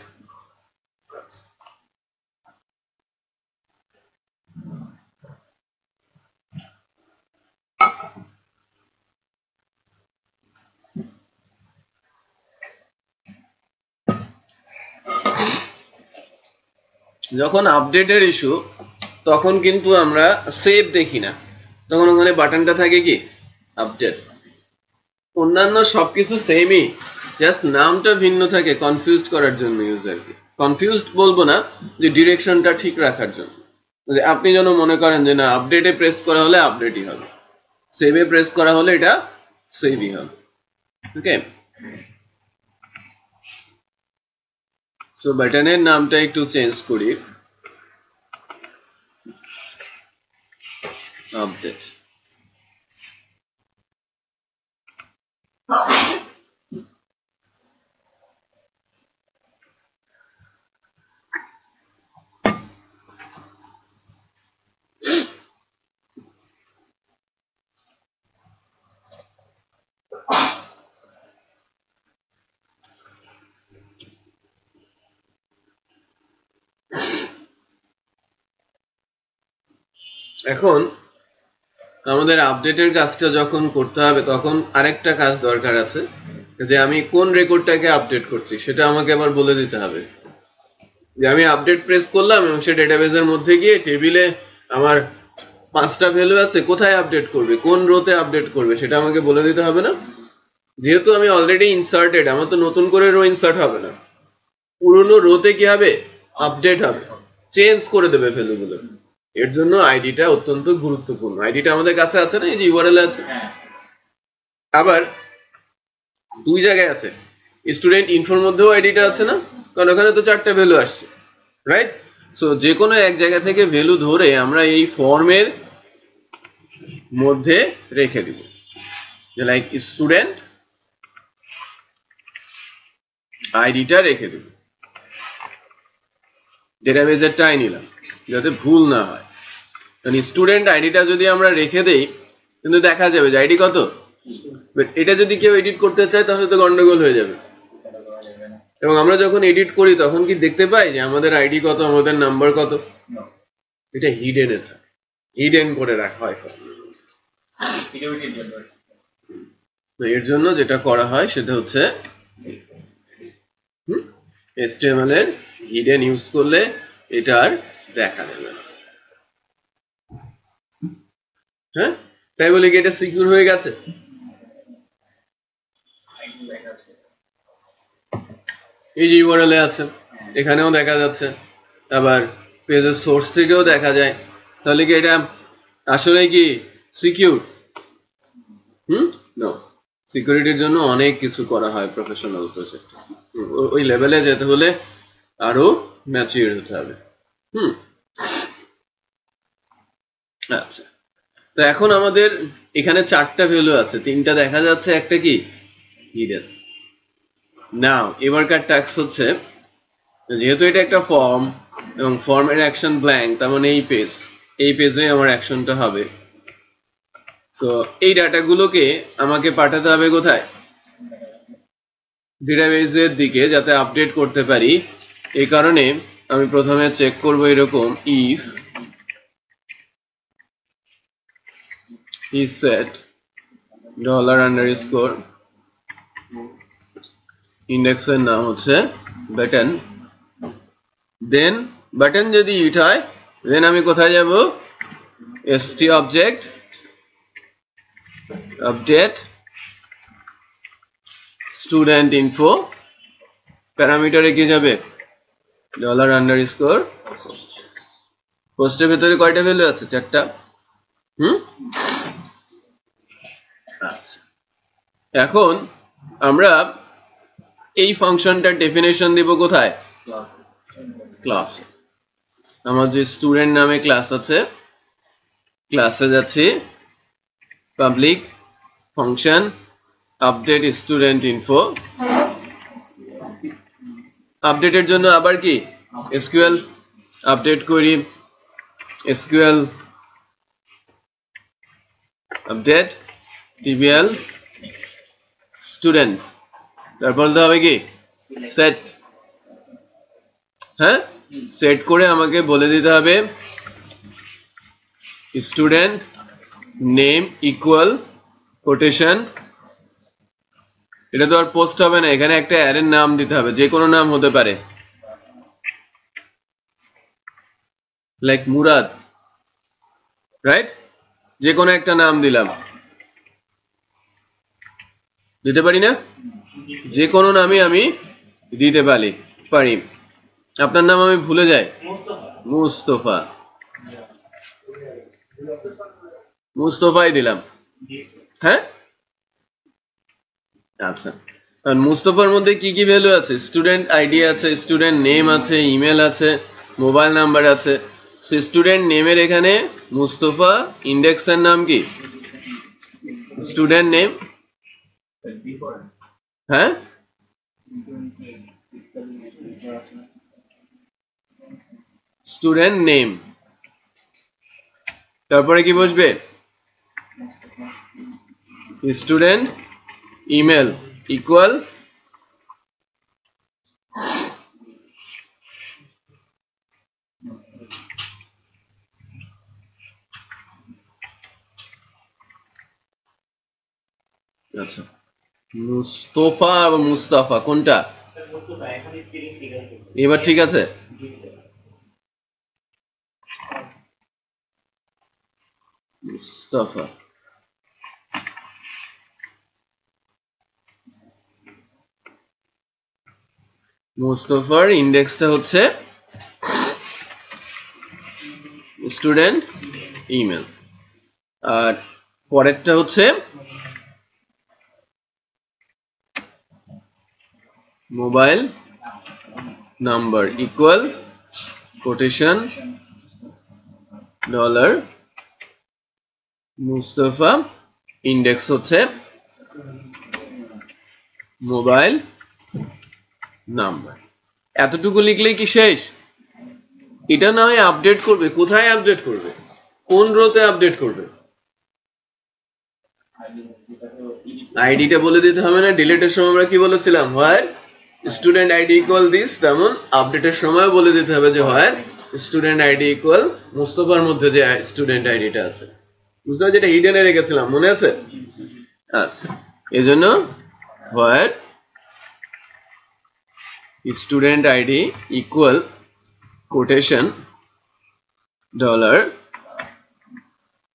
যখন আপডেটের ইস্যু, তখন কিন্তু আমরা সেভ দেখি না, তখন ওখানে বাটনটা থাকে কি আপডেট। অন্যান্য সবকিছু সেমই, জাস্ট নামটা ভিন্ন থাকে কনফিউজড করার জন্য ইউজারকে। কনফিউজড বলবো না, যে ডিরেকশনটা ঠিক রাখার জন্য। আপনি যেন মনে করেন যে না, আপডেটে প্রেস করা হলে আপডেটই হবে, সেভে প্রেস করা হলে এটা সেভই হবে। ওকে, সো বাটনের নামটা একটু চেঞ্জ করি, আপডেট। এখন আমাদের আপডেটের কাজটা যখন করতে হবে, তখন আরেকটা কাজ দরকার আছে, যে আমি কোন রেকর্ডটাকে আপডেট করছি সেটা আমাকে আবার বলে দিতে হবে। যে আমি আপডেট প্রেস করলাম এবং সে ডেটাবেসের মধ্যে গিয়ে টেবিলে আমার 5টা ভ্যালু আছে, কোথায় আপডেট করবে, কোন রোতে আপডেট করবে, সেটা আমাকে বলে দিতে হবে না? যেহেতু আমি অলরেডি ইনসার্টেড, আমার তো নতুন করে রো ইনসার্ট হবে না, পুরনো রোতে কি হবে, আপডেট হবে, চেঞ্জ করে দেবে ভ্যালুগুলো। এর জন্য আইডিটা অত্যন্ত গুরুত্বপূর্ণ। আইডিটা আমাদের কাছে আছে না, এই যে ইউআরএল আছে। আবার 2 জায়গায় আছে, স্টুডেন্ট ইনফোর মধ্যেও আইডিটা আছে না, কারণ ওখানে তো 4টা ভ্যালু আসছে, রাইট? সো যে কোনো এক জায়গা থেকে ভ্যালু ধরে আমরা এই ফর্মের মধ্যে রেখে দিব, যে লাইক স্টুডেন্ট আইডিটা রেখে দিব, ডেটাবেসেরটাই নিলাম যাতে ভুল না হয়। কারণ স্টুডেন্ট আইডিটা যদি আমরা রেখে দেই, কিন্তু দেখা যাবে যে আইডি কত, বাট এটা যদি কেউ এডিট করতে চায় তাহলে তো গন্ডগোল হয়ে যাবে। এবং আমরা যখন এডিট করি তখন কি দেখতে পাই যে আমাদের আইডি কত, আমাদের নাম্বার কত? এটা হিডেন, হিডেন করে রাখা হয় সিকিউরিটির জন্য। এর জন্য যেটা করা হয় সেটা হচ্ছে HTML এর হিডেন ইউজ করলে এটা আর দেখা যাবে না। হ্যাঁ, তাই বলে কি এটা সিকিউর হয়ে গেছে? এই যে ইউআরএল এ আছে, এখানেও দেখা যাচ্ছে, আবার পেজের সোর্স থেকেও দেখা যায়। তাহলে কি এটা আসলে কি সিকিউর? নো। সিকিউরিটির জন্য অনেক কিছু করা হয় প্রফেশনাল প্রজেক্ট। ওই লেভেলে যেতে হলে আরো ম্যাচিউর হতে হবে। আচ্ছা, তো এখন আমাদের এখানে 4টা ভ্যালু আছে, 3টা দেখা যাচ্ছে, একটা কি হিডেন। নাও এবারকার টাস্ক হচ্ছে, যেহেতু এটা একটা ফর্ম এবং ফর্মের অ্যাকশন ব্ল্যাঙ্ক, তার মানে এই পেজে আমার অ্যাকশনটা হবে। সো এই ডাটাগুলোকে আমাকে পাঠাতে হবে কোথায়? ডেটাবেসের দিকে, যাতে আপডেট করতে পারি। এই কারণে আমি প্রথমে চেক করব এরকম, ইফ is set $_ ইন্ডেক্সের নাম হচ্ছে বাটন, দেন বাটন যদি ইট হয়, দেন আমি কোথায় যাব? st object update student info, প্যারামিটারে কি যাবে? $_ পোস্টের ভেতরে কয়টা ভ্যালু আছে? 4টা। আচ্ছা, এখন আমরা এই ফাংশনটার ডেফিনেশন দেব কোথায়? ক্লাস। আমার যে স্টুডেন্ট নামে ক্লাস আছে, ক্লাসে যাচ্ছি, public function update student info. আপডেটের জন্য আবার কি এসকিউএল আপডেট করি, এসকিউএল আপডেট টিবিএল স্টুডেন্ট, তারপর তো হবে কি সেট। হ্যাঁ, সেট করে আমাকে বলে দিতে হবে স্টুডেন্ট নেম ইকুয়াল কোটেশন। এটা তো আর পোস্ট হবে না, এখানে একটা অ্যারের নাম দিতে হবে, যে কোনো নাম হতে পারে, লাইক মুরাদ, রাইট? যে কোনো একটা নাম দিলাম, দিতে পারি না? যে কোনো নামই আমি দিতে পারি। আপনার নাম আমি ভুলে যাই, মুস্তফা, মুস্তফাই দিলাম। হ্যাঁ, আচ্ছা, মুস্তফার মধ্যে কি কি ভ্যালু আছে? স্টুডেন্ট আইডি আছে, স্টুডেন্ট নেম আছে, ইমেল আছে, মোবাইল নাম্বার আছে। স্টুডেন্ট নেমের এখানে মুস্তফা, ইন্ডেক্সের নাম কি স্টুডেন্ট নেম। হ্যাঁ, স্টুডেন্ট নেম, তারপরে কি বসবে? স্টুডেন্ট ইমেল ইকুয়াল আচ্ছা, মুস্তফা এবং মুস্তাফা কোনটা? এবার ঠিক আছে? মুস্তাফা, মুস্তফার ইন্ডেক্সটা হচ্ছে স্টুডেন্ট ইমেল, আর পরেরটা হচ্ছে mobile number equal quotation dollar Mustafa, index হচ্ছে মোবাইল নাম্বার। এতটুকু লিখলেই কি শেষ? এটা না হয় আপডেট করবে, কোথায় আপডেট করবে? কোন রোতে আপডেট করবে? আইডিটা বলে দিতে হবে না? ডিলিটের সময় আমরা কি বলেছিলাম? হয় স্টুডেন্ট আইডি ইকুয়াল দিস, তেমন আপডেটের সময় বলে দিতে হবে যে হয় স্টুডেন্ট আইডি ইকুয়াল মুস্তফার মধ্যে যে স্টুডেন্ট আইডিটা আছে, বুঝতে পারছি? যেটা হিডেনে রেখেছিলাম, মনে আছে? আচ্ছা, এজন্য হয় student ID equal quotation dollar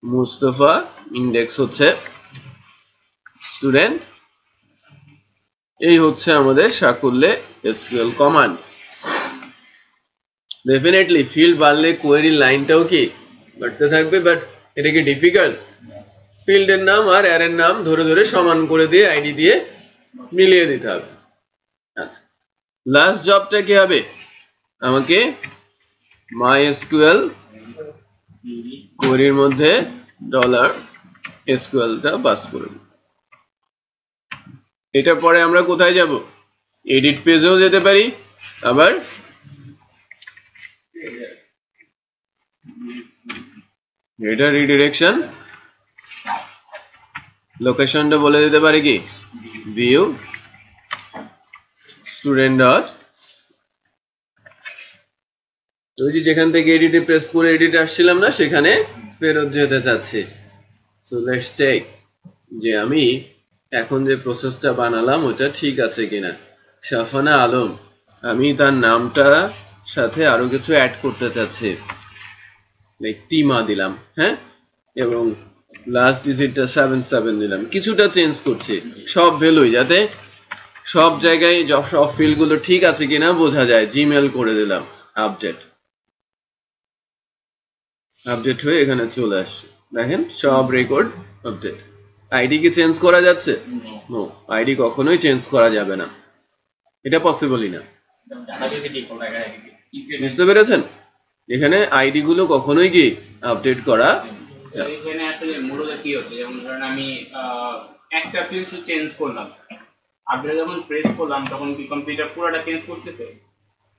Mustafa, index হচ্ছে স্টুডেন্ট। এই হচ্ছে আমাদের সাকুল্যে এসকিউএল কমান্ড। ডেফিনেটলি ফিল্ড বাড়লে কোয়েরির লাইনটাও কি বাড়তে থাকবে, বাট এটা কি ডিফিকাল্ট? ফিল্ডের নাম আর অ্যারের নাম ধরে ধরে সমান করে দিয়ে আইডি দিয়ে মিলিয়ে দিতে হবে। আচ্ছা, লাস্ট জবটা কি হবে? আমাকে মাইএসকিউএল কোয়েরির মধ্যে ডলার এসকিউএলটা পাস করব। এটার পরে আমরা কোথায় যাব? এডিট পেজেও যেতে পারি, আবার এটা রিডিরেকশন লোকেশনটা বলে দিতে পারি কি ভিউ স্টুডেন্ট ডট, ওই যে যেখান থেকে এডিটে প্রেস করে এডিট আসছিলাম না, সেখানে ফেরত যেতে চাচ্ছি। সো লেটস চেক যে আমি এখন যে প্রসেসটা বানালাম ওটা ঠিক আছে কিনা। শাফানা আলম, আমি তার নামটা সাথে আরো কিছু অ্যাড করতে চাচ্ছি, লাইক টিমা দিলাম, হ্যাঁ, এবং লাস্ট ডিজিটটা 77 দিলাম, কিছুটা চেঞ্জ করছি, সব ভ্যালুই যাতে সব জায়গায় সব ফিল্ডগুলো ঠিক আছে কিনা বোঝা যায়। জিমেল করে দিলাম, আপডেট, আপডেট হয়ে এখানে চলে আসছে, দেখেন সব রেকর্ড আপডেট। আইডি কি চেঞ্জ করা যাচ্ছে? No. নো, আইডি কখনোই চেঞ্জ করা যাবে না, এটা পসিবলই না। ডাটাবেসে ডিফল্ট আইডি বুঝতে পেরেছেন? এখানে আইডি গুলো কখনোই কি আপডেট করা এখানে আসলে মূলত কি হচ্ছে, যেমন ধরেন আমি একটা ফিল্ড চেঞ্জ করলাম, আপডেট যখন প্রেস করলাম তখন কি কম্পিউটার পুরোটা চেঞ্জ করতেছে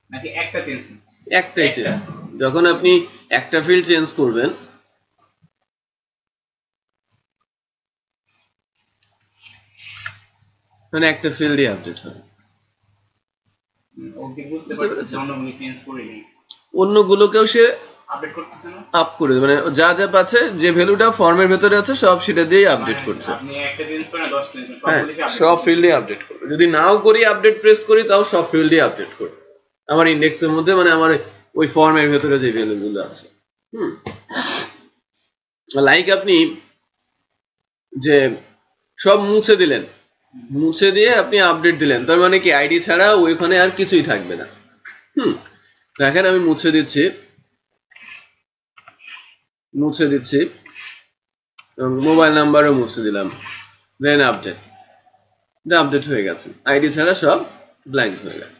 নাকি একটা চেঞ্জ করতেছে? একটাই চেঞ্জ। যখন আপনি একটা ফিল্ড চেঞ্জ করবেন, মানে একটা ফিল্ডই আপডেট হবে। ওকে, বুঝতে পারতেছি, অন্যগুলো চেঞ্জ করিনি, অন্যগুলোকেও সে আপডেট করতেছে না, আপ করে দেবে, মানে যা যা পাচ্ছে, যে ভ্যালুটা ফর্মের ভেতরে আছে সব সেটা দিয়েই আপডেট করছে। আপনি একটা চেঞ্জ করেন 10 চেঞ্জ করেন, হ্যাঁ, সবগুলোকে আপডেট সব ফিল্ডে আপডেট করবে। যদি নাও করি আপডেট প্রেস করি, তাও সব ফিল্ডে আপডেট করবে আমার ইন্ডেক্সের মধ্যে, মানে আমার ওই ফর্মের ভেতরে যে ভ্যালুগুলো আছে। লাইক আপনি যে সব মুছে দিলেন, মুছে দিয়ে আপনি আপডেট দিলেন, তার মানে কি আইডি ছাড়া ওইখানে আর কিছুই থাকবে না। দেখেন আমি মুছে দিচ্ছি মোবাইল নাম্বারও মুছে দিলাম, দেন আপডেট, আপডেট হয়ে গেছে, আইডি ছাড়া সব ব্ল্যাঙ্ক হয়ে গেছে।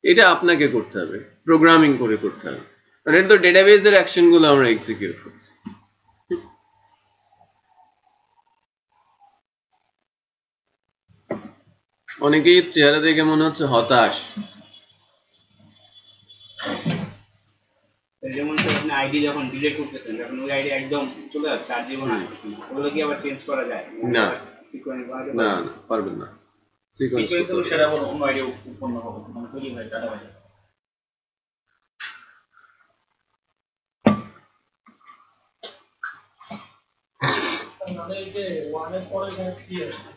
এটা আপনাকে করতে হবে, প্রোগ্রামিং করে করতে হবে, কারণ এটা তো ডেটাবেজের অ্যাকশন গুলো আমরা এক্সিকিউট করছি। অনেকেই চেহারা দেখে মনে হচ্ছে হতাশ। যেমন আপনি আইডি যখন ডিলিট করতেছেন, যখন ওই আইডি একদম চলে যাচ্ছে, আর জীবন আসতেছে না, ওগুলো কি আবার চেঞ্জ করা যায়? না, সিকোয়েন্স না, পারবেন না। সিকোয়েন্স হলো সেটা বলো, অন্য আইডি উৎপন্ন হবে, মানে তৈরি হয় ডাটাবেসে। মানে এই যে ওয়ানের পরে যে কি আছে,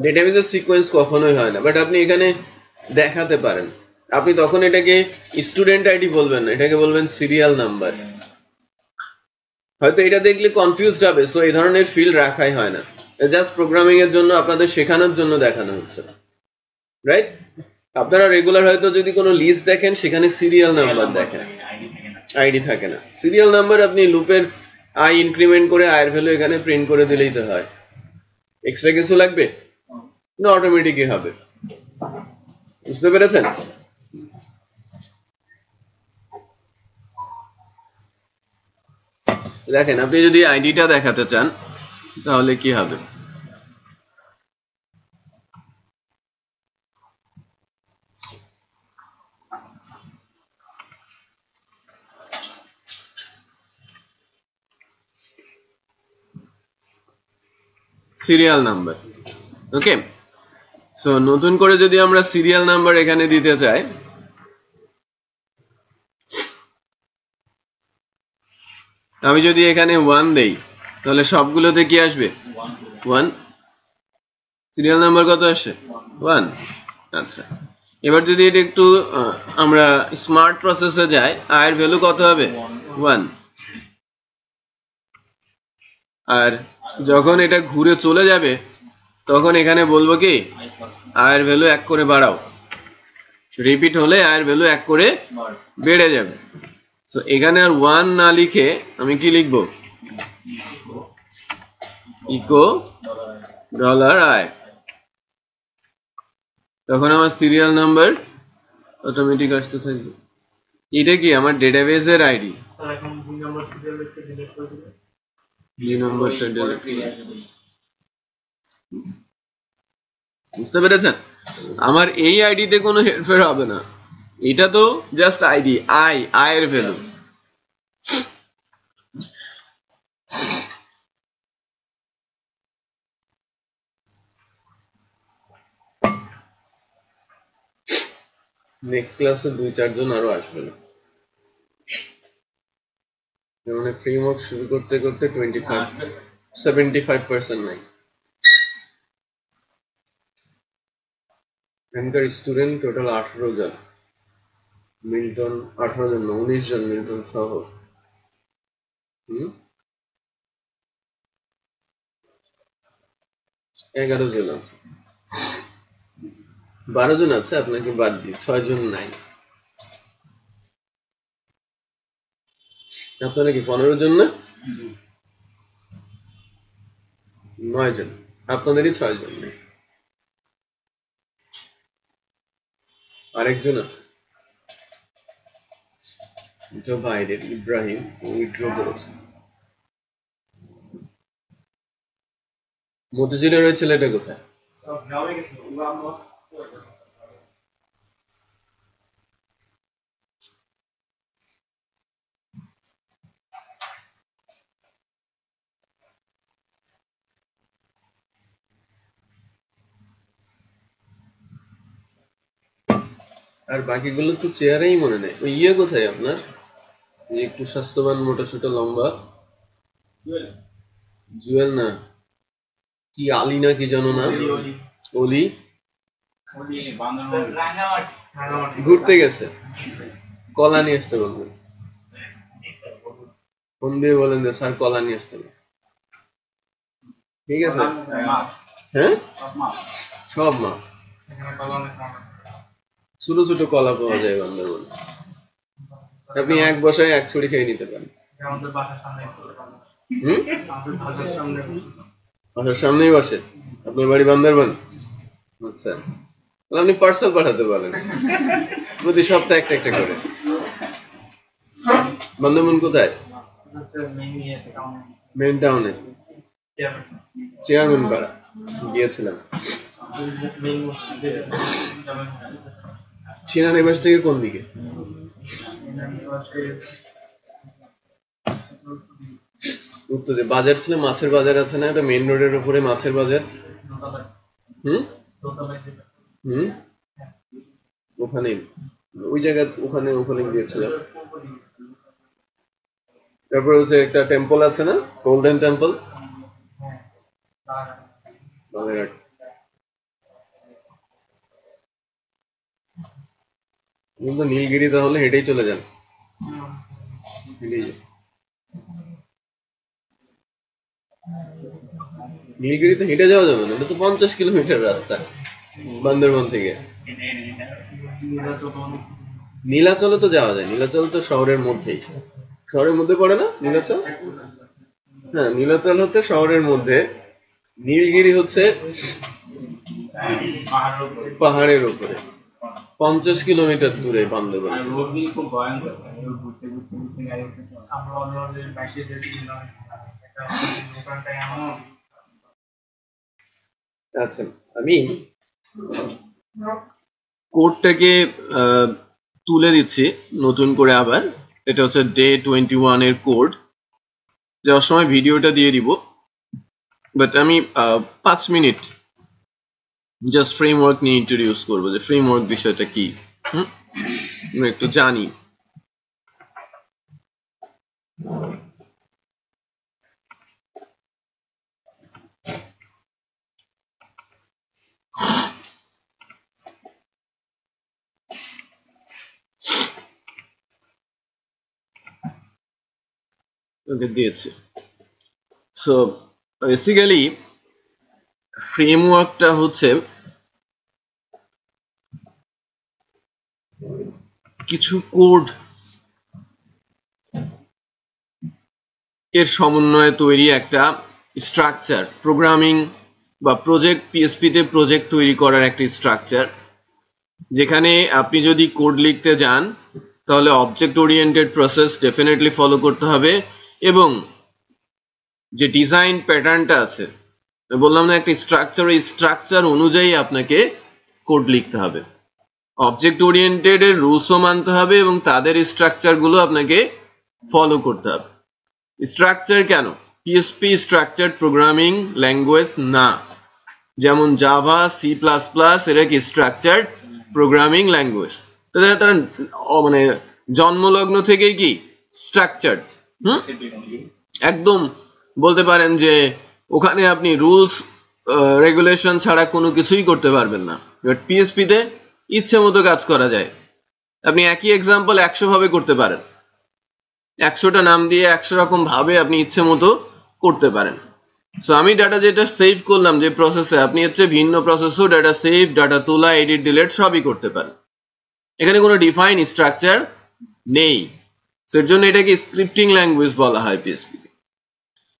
ডেটাবেজের সিকোয়েন্স কখনোই হয় না, বাট আপনি এখানে দেখাতে পারেন। আপনি তখন এটাকে স্টুডেন্ট আইডি বলবেন না, এটাকে বলবেন সিরিয়াল নাম্বার। হয়তো এটা দেখলে কনফিউজড হবে, সো এই ধরনের ফিল্ড রাখাই হয় না, জাস্ট প্রোগ্রামিং এর জন্য, আপনাদের শেখানোর জন্য দেখানো হচ্ছে, রাইট? আপনারা রেগুলার হয়তো যদি কোনো লিস্ট দেখেন, সেখানে সিরিয়াল নাম্বার দেখেন, আইডি থাকে না। সিরিয়াল নাম্বার আপনি লুপের আই ইনক্রিমেন্ট করে আয়ের ভ্যালু এখানে প্রিন্ট করে দিলেই তো হয়, এক্সট্রা কিছু লাগবে না, অটোমেটিকই হবে। বুঝতে পেরেছেন? দেখেন আপনি যদি আইডিটা দেখাতে চান তাহলে কি হবে, সিরিয়াল নাম্বার। ওকে, সো নতুন করে যদি আমরা সিরিয়াল নাম্বার এখানে দিতে চাই, আমি যদি এখানে 1 দেই, তাহলে সবগুলোতে কি আসবে? 1। সিরিয়াল নাম্বার কত আসে? 1। আচ্ছা, এবার যদি এটা একটু আমরা স্মার্ট প্রসেসে যাই, আয়ের ভ্যালু কত হবে? 1। আর যখন এটা ঘুরে চলে যাবে, তখন এখানে বলবো কি আয়ের ভ্যালু 1 করে বাড়াও, রিপিট হলে আয়ের ভ্যালু 1 করে বেড়ে যাবে। সো এখানে আর 1 না লিখে আমি কি লিখবো? Echo $i। তখন আমার সিরিয়াল নাম্বার অটোমেটিক আসতে থাকবে। এটা কি আমার ডেটাবেজের আইডি, বুঝতে পেরেছেন? আমার এই আইডিতে কোনো হেরফের হবে না, এটা তো জাস্ট আইডি, আয়ের ভ্যালু। নেক্সট ক্লাসে 2-4 জন আরো আসবে না, মানে ফ্রেমওয়ার্ক শুরু করতে করতে 75% নাই। এখানকার স্টুডেন্ট টোটাল 18 জন, মিল্টন 18 জন, 19 জন মিল্টন সহ। 11 জন আছে, 12 জন আছে আপনাকে বাদ দিয়ে, 6 জন নাই। আপনারা কি 15 জন না? 9 জন, আপনাদেরই 6 জন নেই। আরেকজন আছে জো বাইরের ইব্রাহিম, উইথড্র করেছে। মতিঝিলের ওই ছেলেটা কোথায়? আর বাকিগুলো তো চেহারাই মনে নেই। ওই ইয়ে কোথায় আপনার, একটু স্বাস্থ্যবান, মোটা ছোট লম্বা? জুয়েল না, কি আলী না কি জানো না? অলি ঘুরতে গেছে, কলা নিয়ে আসতে বলবেন, ফোন দিয়ে বলেন যে স্যার কলা নিয়ে আসতে হবে। ঠিক আছে? হ্যাঁ, সব মা, ছোট ছোট কলা পাওয়া যায় বান্দরবনে, আপনি এক বসায় এক ছড়ি খেয়ে নিতে পারেন। বাসার সামনেই বসে? আপনার বাড়ি বান্দরবান? আচ্ছা, আপনি পার্সেল পাঠাতে পারেন প্রতি সপ্তাহে একটা একটা করে। বান্দরবান কোথায়? মেইন টাউনে, চেয়ারম্যান পাড়া গিয়েছিলাম। সেনানিবাস থেকে কোন দিকে? উত্তরে। বাজার ছিল, মাছের বাজার আছে না, এটা মেইন রোডের উপরে মাছের বাজার। ওখানে, ওই জায়গা, ওখানে ওখানে গিয়েছিলাম। তারপরে হচ্ছে একটা টেম্পল আছে না, গোল্ডেন টেম্পল, বালাঘাট। কিন্তু নীলগিরি তাহলে হেঁটেই চলে যান, নীলগিরিতে হেঁটে যাওয়া যাবে না, এটা তো 50 কিলোমিটার রাস্তা বান্দরবান থেকে। নীলাচলে তো যাওয়া যায়, নীলাচল তো শহরের মধ্যেই, শহরের মধ্যে পড়ে না নীলাচল? হ্যাঁ, নীলাচল হচ্ছে শহরের মধ্যে, নীলগিরি হচ্ছে পাহাড়ের উপরে, 50 কিলোমিটার দূরে বান্দরবান। আচ্ছা, আমি কোডটাকে তুলে দিচ্ছি নতুন করে আবার। এটা হচ্ছে ডে 21 এর কোড, যাওয়ার সময় ভিডিওটা দিয়ে দিব, বাট আমি 5 মিনিট জাস্ট ফ্রেমওয়ার্ক নিয়ে ইন্ট্রোডিউস করবো, যে ফ্রেমওয়ার্ক বিষয়টা কি আমরা একটু জানি। দিয়েছে। সো বেসিক্যালি ফ্রেমওয়ার্কটা হচ্ছে কিছু কোড এর সমন্বয়ে তৈরি একটা স্ট্রাকচার, প্রোগ্রামিং বা প্রজেক্ট, পিএসপি তে প্রজেক্ট তৈরি করার একটা স্ট্রাকচার, যেখানে আপনি যদি কোড লিখতে যান তাহলে object oriented process definitely follow করতে হবে, এবং যে ডিজাইন প্যাটার্নটা আছে, বললাম না একটা স্ট্রাকচার, ওই স্ট্রাকচার অনুযায়ী আপনাকে কোড লিখতে হবে। অবজেক্ট ওরিয়েন্টেড এর রুলসও মানতে হবে এবং তাদের স্ট্রাকচার গুলো আপনাকে ফলো করতে হবে। স্ট্রাকচার কেন? পিএসপি স্ট্রাকচার প্রোগ্রামিং ল্যাঙ্গুয়েজ না, যেমন জাভা, সি প্লাস প্লাস, এরা কি স্ট্রাকচার্ড প্রোগ্রামিং ল্যাঙ্গুয়েজ, তাদের মানে জন্মলগ্ন থেকেই কি স্ট্রাকচার্ড। একদম বলতে পারেন যে ওখানে আপনি রুলস রেগুলেশন ছাড়া কোনো কিছুই করতে পারবেন না। বাট পিএসপি তে ইচ্ছে মতো কাজ করা যায়। আপনি একই এক্সাম্পল 100 ভাবে করতে পারেন, 100টা নাম দিয়ে 100 রকম ভাবে আপনি ইচ্ছে মতো করতে পারেন। সো আমি ডাটা যেটা সেভ করলাম যে প্রসেসে, আপনি হচ্ছে ভিন্ন প্রসেসও ডাটা সেভ, ডাটা তোলা, এডিট, ডিলিট সবই করতে পারেন। এখানে কোনো ডিফাইন স্ট্রাকচার নেই, এর জন্য এটাকে স্ক্রিপ্টিং ল্যাঙ্গুয়েজ বলা হয় পিএসপি।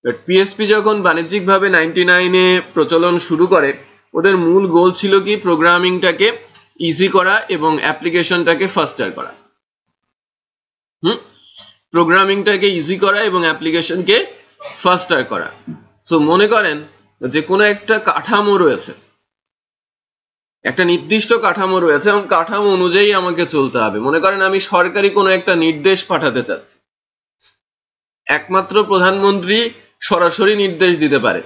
বাট পিএসপি যখন বাণিজ্যিকভাবে 99-এ প্রচলন শুরু করে, ওদের মূল গোল ছিল কি প্রোগ্রামিংটাকে ইজি করা এবং অ্যাপ্লিকেশনটাকে ফাস্টার করা। প্রোগ্রামিংটাকে ইজি করা এবং অ্যাপ্লিকেশনকে ফাস্টার করা। সো মনে করেন যে কোনো একটা কাঠামো রয়েছে, একটা নির্দিষ্ট কাঠামো রয়েছে এবং কাঠামো অনুযায়ী আমাকে চলতে হবে। মনে করেন আমি সরকারি কোনো একটা নির্দেশ পাঠাতে চাচ্ছি, একমাত্র প্রধানমন্ত্রী সরাসরি নির্দেশ দিতে পারে,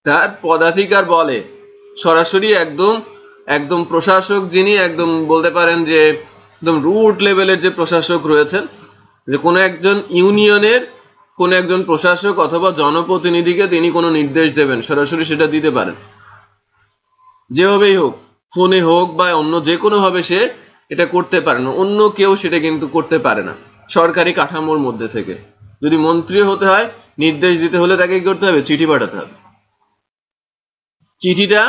তার পদাধিকার বলে সরাসরি একদম প্রশাসক যিনি একদম বলতে পারেন যে একদম রুট লেভেলের যে প্রশাসক রয়েছেন, যে কোনো একজন ইউনিয়নের কোন একজন প্রশাসক অথবা জনপ্রতিনিধিকে তিনি কোনো নির্দেশ দেবেন, সরাসরি সেটা দিতে পারেন। যেভাবেই হোক, ফোনে হোক বা অন্য যে কোনো ভাবে সে এটা করতে পারে না, অন্য কেউ সেটা কিন্তু করতে পারে না সরকারি কাঠামোর মধ্যে থেকে। যদি মন্ত্রী হতে হয়, নির্দেশ দিতে হলে তাকে কি করতে হবে? চিঠি পাঠাতে হবে। চিঠিটা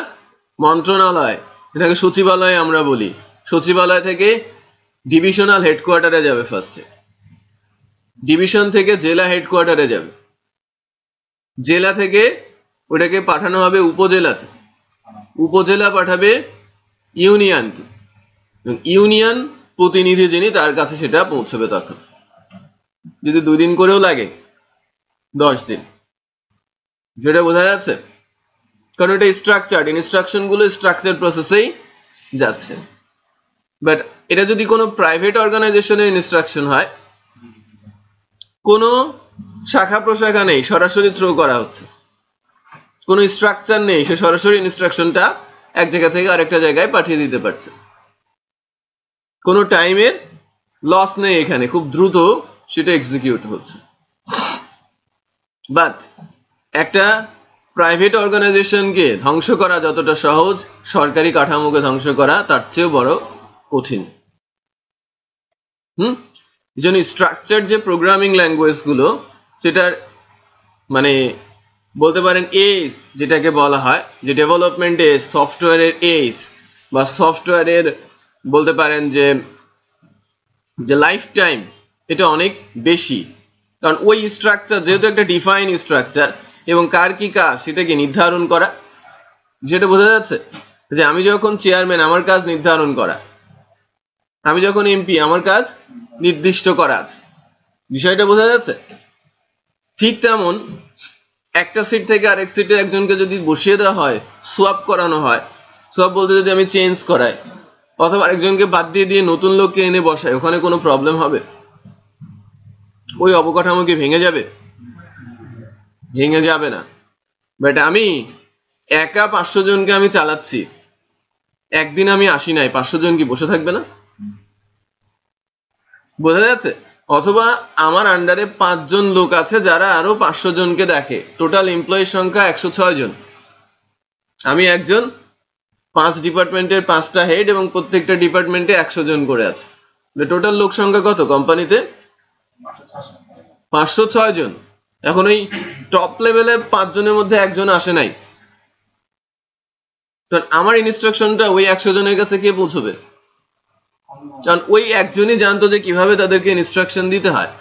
মন্ত্রণালয়, এটাকে সচিবালয় আমরা বলি, সচিবালয় থেকে ডিভিশনাল হেডকোয়ার্টারে যাবে, ফার্স্টে ডিভিশন থেকে জেলা হেডকোয়ার্টারে যাবে, জেলা থেকে ওটাকে পাঠানো হবে উপজেলাতে, উপজেলা পাঠাবে ইউনিয়নকে, ইউনিয়ন প্রতিনিধি যিনি তার কাছে সেটা পৌঁছবে। তখন যদি 2 দিন করেও লাগে, 10 দিন। যেটা বোঝা যাচ্ছে? কারণ এটা স্ট্রাকচার্ড, ইনস্ট্রাকশন গুলো স্ট্রাকচার প্রসেসেই যাচ্ছে। বাট এটা যদি কোনো প্রাইভেট অর্গানাইজেশনের ইনস্ট্রাকশন হয়, কোনো শাখা প্রশাখা নেই, সরাসরি থ্রো করা হচ্ছে, কোনো স্ট্রাকচার নেই, সে সরাসরি ইনস্ট্রাকশনটা এক জায়গা থেকে আরেকটা জায়গায় পাঠিয়ে দিতে পারছে, কোনো টাইমের লস নেই এখানে, খুব দ্রুত সেটা এক্সিকিউট হচ্ছে। বাট একটা প্রাইভেট অর্গানাইজেশনকে ধ্বংস করা যতটা সহজ, সরকারি কাঠামোকে ধ্বংস করা তার চেয়েও বড় কঠিন। যেন স্ট্রাকচার যে প্রোগ্রামিং ল্যাঙ্গুয়েজ গুলো, সেটার মানে বলতে পারেন এস যেটাকে বলা হয়, যে ডেভেলপমেন্ট এস, সফটওয়্যারের এস বা সফটওয়্যারের বলতে পারেন যে লাইফ টাইম, এটা অনেক বেশি। কারণ ওই স্ট্রাকচার যেহেতু একটা ডিফাইন স্ট্রাকচার, এবং কার কি কাজ সেটাকে নির্ধারণ করা, যেটা বোঝা যাচ্ছে যে আমি যখন চেয়ারম্যান, আমার কাজ নির্ধারণ করা, আমি যখন এমপি, আমার কাজ নির্দিষ্ট করা আছে, বিষয়টা বোঝা যাচ্ছে? ঠিক তেমন একটা সিট থেকে আরেক সিটে একজনকে যদি বসিয়ে দেওয়া হয়, সোয়াপ করানো হয়, সোয়াপ বলতে যদি আমি চেঞ্জ করাই অথবা আরেকজনকে বাদ দিয়ে নতুন লোককে এনে বসাই, ওখানে কোনো প্রবলেম হবে? ওই অবকাঠামো কি ভেঙে যাবে? ভেঙে যাবে না। বাট আমি একা 500 জনকে আমি চালাচ্ছি, একদিন আমি আসি নাই, 500 জন কি বসে থাকবে না? বোঝা যাচ্ছে? অথবা আমার আন্ডারে 5 জন লোক আছে যারা আরো 500 জনকে দেখে, টোটাল এমপ্লয়ির সংখ্যা 106 জন, আমি একজন, 5 ডিপার্টমেন্টের 5টা হেড এবং প্রত্যেকটা ডিপার্টমেন্টে 100 জন করে আছে। টোটাল লোক সংখ্যা কত কোম্পানিতে? 506 জন। এখন ওই টপ লেভেলে 5 জনের মধ্যে একজন আসে নাই, কারণ আমার ইনস্ট্রাকশনটা ওই 100 জনের কাছে কে পৌঁছবে? কারণ ওই একজনই জানতো যে কিভাবে তাদেরকে ইনস্ট্রাকশন দিতে হয়।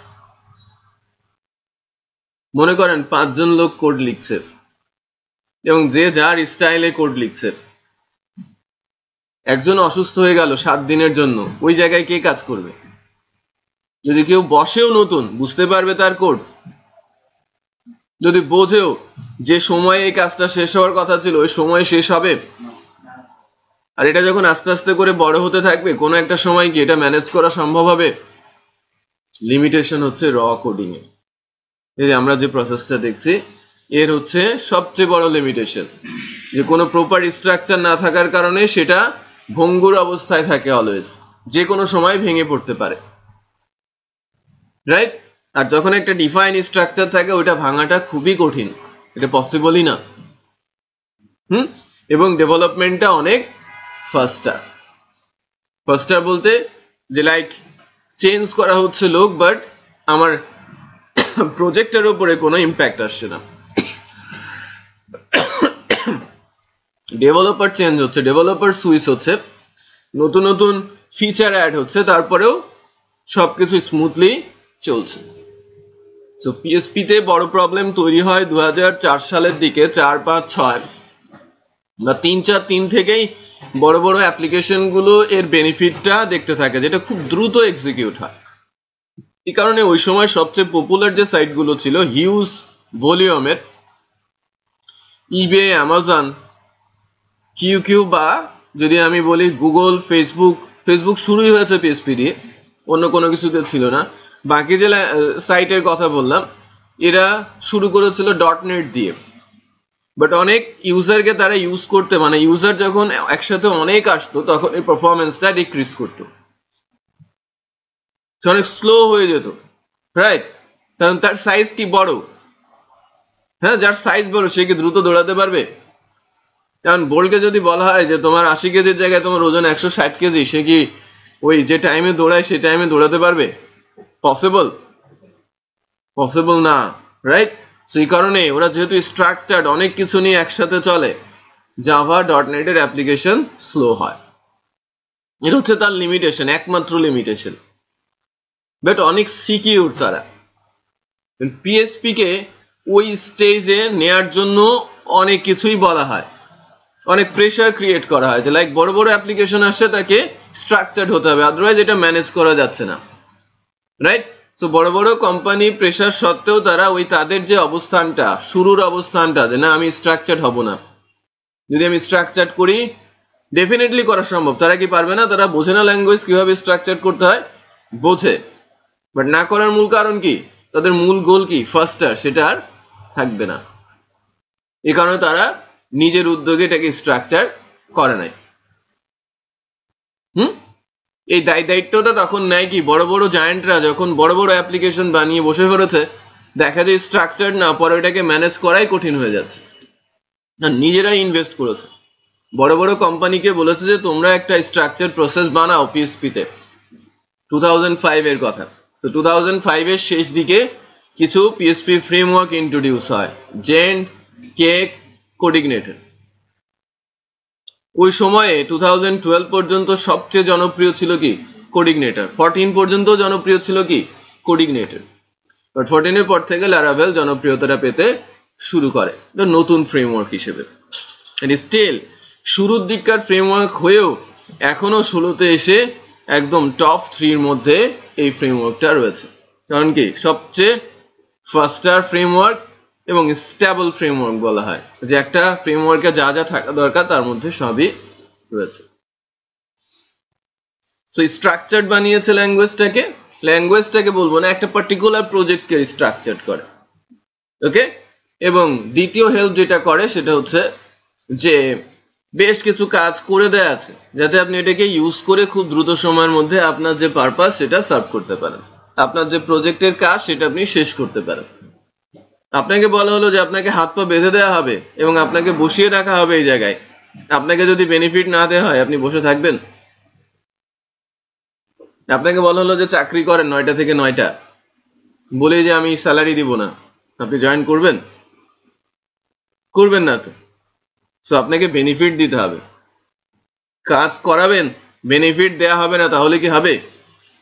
মনে করেন 5 জন লোক কোড লিখছে এবং যে যার স্টাইলে কোড লিখছে, একজন অসুস্থ হয়ে গেল 7 দিনের জন্য, ওই জায়গায় কে কাজ করবে? যদি কেউ বসেও নতুন, বুঝতে পারবে তার কোড? যদি বোঝেও যে সময়ে এই কাজটা শেষ হওয়ার কথা ছিল, ওই সময় শেষ হবে? আর এটা যখন আস্তে আস্তে করে বড় হতে থাকবে, কোনো একটা সময় কি এটা ম্যানেজ করা সম্ভব হবে? লিমিটেশন হচ্ছে র কোডিং এ। এই যে আমরা যে প্রসেসটা দেখছি, এর হচ্ছে সবচেয়ে বড় লিমিটেশন, যে কোনো প্রপার স্ট্রাকচার না থাকার কারণে সেটা ভঙ্গুর অবস্থায় থাকে, অলওয়েজ যে কোনো সময় ভেঙে পড়তে পারে, রাইট? আর যখন একটা ডিফাইন স্ট্রাকচার থাকে, ওইটা ভাঙাটা খুবই কঠিন, এটা পসিবলই না। এবং ডেভেলপমেন্টটা অনেক ফাস্টার বলতে যে লাইক চেঞ্জ করা হচ্ছে লোক, বাট আমার প্রজেক্টের উপরে কোনো ইম্প্যাক্ট আসছে না। ডেভেলপার চেঞ্জ হচ্ছে, ডেভেলপার সুইচ হচ্ছে, নতুন নতুন ফিচার অ্যাড হচ্ছে, তারপরেও সবকিছু স্মুথলি চলছে। সো পিএসপি তে বড় প্রবলেম তৈরি হয় 2004 সালের দিকে, 4, 5, 6 বা 3, 4, 3 থেকেই বড় বড় অ্যাপ্লিকেশন গুলো এর বেনিফিটটা দেখতে থাকে, যেটা খুব দ্রুত এক্সিকিউট হয়। এই কারণে ওই সময় সবচেয়ে পপুলার যে সাইট গুলো ছিল হিউজ ভলিউমের, ইবে, অ্যামাজন, কিউ বা যদি আমি বলি গুগল, ফেসবুক শুরুই হয়েছে পিএসপি দিয়ে, অন্য কোনো কিছুতে ছিল না। বাকি যে সাইটের কথা বললাম এরা শুরু করেছিল .NET দিয়ে, বাট অনেক ইউজারকে তারা ইউজ করতে, মানে ইউজার যখন একসাথে অনেক আসতো তখন এই পারফরমেন্সটা ডিক্রিজ করতো, অনেক স্লো হয়ে যেত, রাইট? কারণ তার সাইজ কি বড়, হ্যাঁ, যার সাইজ বড় সে কি দ্রুত দৌড়াতে পারবে? কারণ বোল্টকে যদি বলা হয় যে তোমার 80 কেজির জায়গায় তোমার ওজন 160 কেজি, সে কি ওই যে টাইমে দৌড়ায় সেই টাইমে দৌড়াতে পারবে? পসিবল না, রাইট? সেই কারণে ওরা যেহেতু স্ট্রাকচার্ড, অনেক কিছু নিয়ে একসাথে চলে, জাভা .NET এর অ্যাপ্লিকেশন স্লো হয়। এটা হচ্ছে তার লিমিটেশন, একমাত্র লিমিটেশন। বাট অনেক সিকিউর তারা। পিএসপি কে ওই স্টেজে নেয়ার জন্য অনেক কিছুই বলা হয়, অনেক প্রেসার ক্রিয়েট করা হয় যে লাইক বড় বড় অ্যাপ্লিকেশন আসছে তাকে স্ট্রাকচার্ড হতে হবে, আদারওয়াইজ এটা ম্যানেজ করা যাচ্ছে না, রাইট? সো বড় বড় কোম্পানি প্রেসার সত্ত্বেও তারা ওই তাদের যে অবস্থানটা, শুরুর অবস্থানটা, যে না আমি স্ট্রাকচার্ড হব না, যদি আমি স্ট্রাকচার্ড করি ডেফিনেটলি করা সম্ভব। তারা কি পারবে না? তারা বোঝে না ল্যাঙ্গুয়েজ কিভাবে স্ট্রাকচার করতে হয়, বোঝে, বাট না করার মূল কারণ কি? তাদের মূল গোল কি? ফাস্টার, সেটা আর থাকবে না। এই কারণে তারা নিজের উদ্যোগে এটাকে স্ট্রাকচার করে নাই। এই দায়িত্বটা তখন নেয় কি বড় বড় জায়ান্টরা, যখন বড় বড় অ্যাপ্লিকেশন বানিয়ে বসে পড়েছে, দেখা যায় স্ট্রাকচার না, পরে এটাকে ম্যানেজ করাই কঠিন হয়ে যাচ্ছে, আর নিজেরাই ইনভেস্ট করেছে। বড় বড় কোম্পানিকে বলেছে যে তোমরা একটা স্ট্রাকচার প্রসেস বানাও পিএসপি তে, 2005 এর কথা। তো 2005 এর শেষ দিকে কিছু পিএসপি ফ্রেমওয়ার্ক ইন্ট্রোডিউস হয়, জেন্ট, কেক, কোডিগনেটর। ওই সময়ে 2012 পর্যন্ত সবচেয়ে জনপ্রিয় ছিল কি? কোডিগনেটর। 14 পর্যন্ত জনপ্রিয় ছিল কি? কোডিগনেটর। বাট 14 এর পর থেকে ল্যারাভেল জনপ্রিয়তাটা পেতে শুরু করে নতুন ফ্রেমওয়ার্ক হিসেবে। স্টিল শুরুর দিককার ফ্রেমওয়ার্ক হয়েও এখনো 16তে এসে একদম টপ 3 এর মধ্যে এই ফ্রেমওয়ার্কটা রয়েছে। কারণ কি? সবচেয়ে ফাস্টার ফ্রেমওয়ার্ক এবং স্টেবল ফ্রেমওয়ার্ক বলা হয়, যে একটা ফ্রেমওয়ার্কে যা যা থাকা দরকার তার মধ্যে সবই রয়েছে। সো স্ট্রাকচার্ড বানিয়েছে ল্যাঙ্গুয়েজটাকে বলবো না, একটা পার্টিকুলার প্রজেক্টকে স্ট্রাকচার্ড করে, ওকে? এবং দ্বিতীয় হেল্প যেটা করে সেটা হচ্ছে যে বেশ কিছু কাজ করে দেয়া আছে, যাতে আপনি এটাকে ইউজ করে খুব দ্রুত সময়ের মধ্যে আপনার যে পারপাস সেটা সার্ভ করতে পারেন, আপনার যে প্রজেক্টের কাজ সেটা আপনি শেষ করতে পারেন। আপনাকে বলা হলো যে আপনাকে হাত পা বেঁধে দেওয়া হবে এবং আপনাকে বসিয়ে রাখা হবে এই জায়গায়, আপনাকে যদি বেনিফিট না দেওয়া হয় আপনি বসে থাকবেন? আপনাকে বলা হলো যে চাকরি করেন 9টা থেকে 9টা, বলে যে আমি স্যালারি দিব না, আপনি জয়েন করবেন? করবেন না তো। সো আপনাকে বেনিফিট দিতে হবে, কাজ করাবেন, বেনিফিট দেয়া হবে না, তাহলে কি হবে?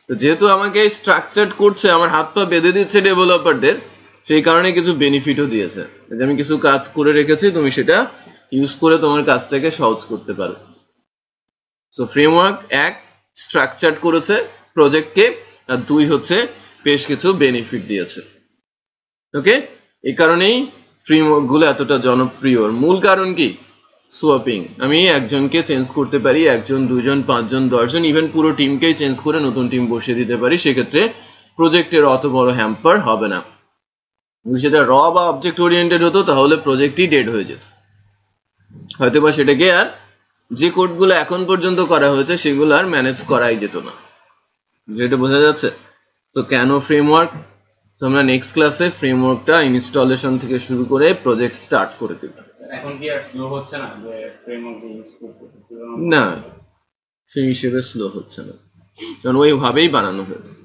তো যেহেতু আমাকে স্ট্রাকচার্ড করছে, আমার হাত পা বেঁধে দিচ্ছে ডেভেলপারদের, সেই কারণে কিছু বেনিফিটও দিয়েছে, যে আমি কিছু কাজ করে রেখেছি, তুমি সেটা ইউজ করে তোমার কাজটাকে সহজ করতে পারো। সো ফ্রেমওয়ার্ক 1 স্ট্রাকচার্ড করেছে প্রজেক্টকে, আর 2 হচ্ছে বেশ কিছু বেনিফিট দিয়েছে, ওকে? এই কারণেই ফ্রেমওয়ার্ক গুলো এতটা জনপ্রিয়। মূল কারণ কি? সোয়াপিং। আমি একজনকে চেঞ্জ করতে পারি, 1 জন, 2 জন, 5 জন, 10 জন, ইভেন পুরো টিমকেই চেঞ্জ করে নতুন টিম বসিয়ে দিতে পারি, সেক্ষেত্রে প্রজেক্টের অত বড় হ্যাম্পার হবে না। যদি সেটা র বা অবজেক্ট ওরিয়েন্টেড হতো তাহলে প্রজেক্টই ডেড হয়ে যেত, হয়তোবা সেটাকে আর যে কোডগুলো এখন পর্যন্ত করা হয়েছে সেগুলো আর ম্যানেজ করাই যেত না। যেটা বোঝা যাচ্ছে? তো কেন ফ্রেমওয়ার্ক? তো আমরা নেক্সট ক্লাসে ফ্রেমওয়ার্কটা ইনস্টলেশন থেকে শুরু করে প্রজেক্ট স্টার্ট করে দেব। এখন কি আর স্লো হচ্ছে না যে ফ্রেমওয়ার্ক ইউজ করতেছে? না, সেই হিসেবে স্লো হচ্ছে না, কারণ ওইভাবেই বানানো হয়েছে।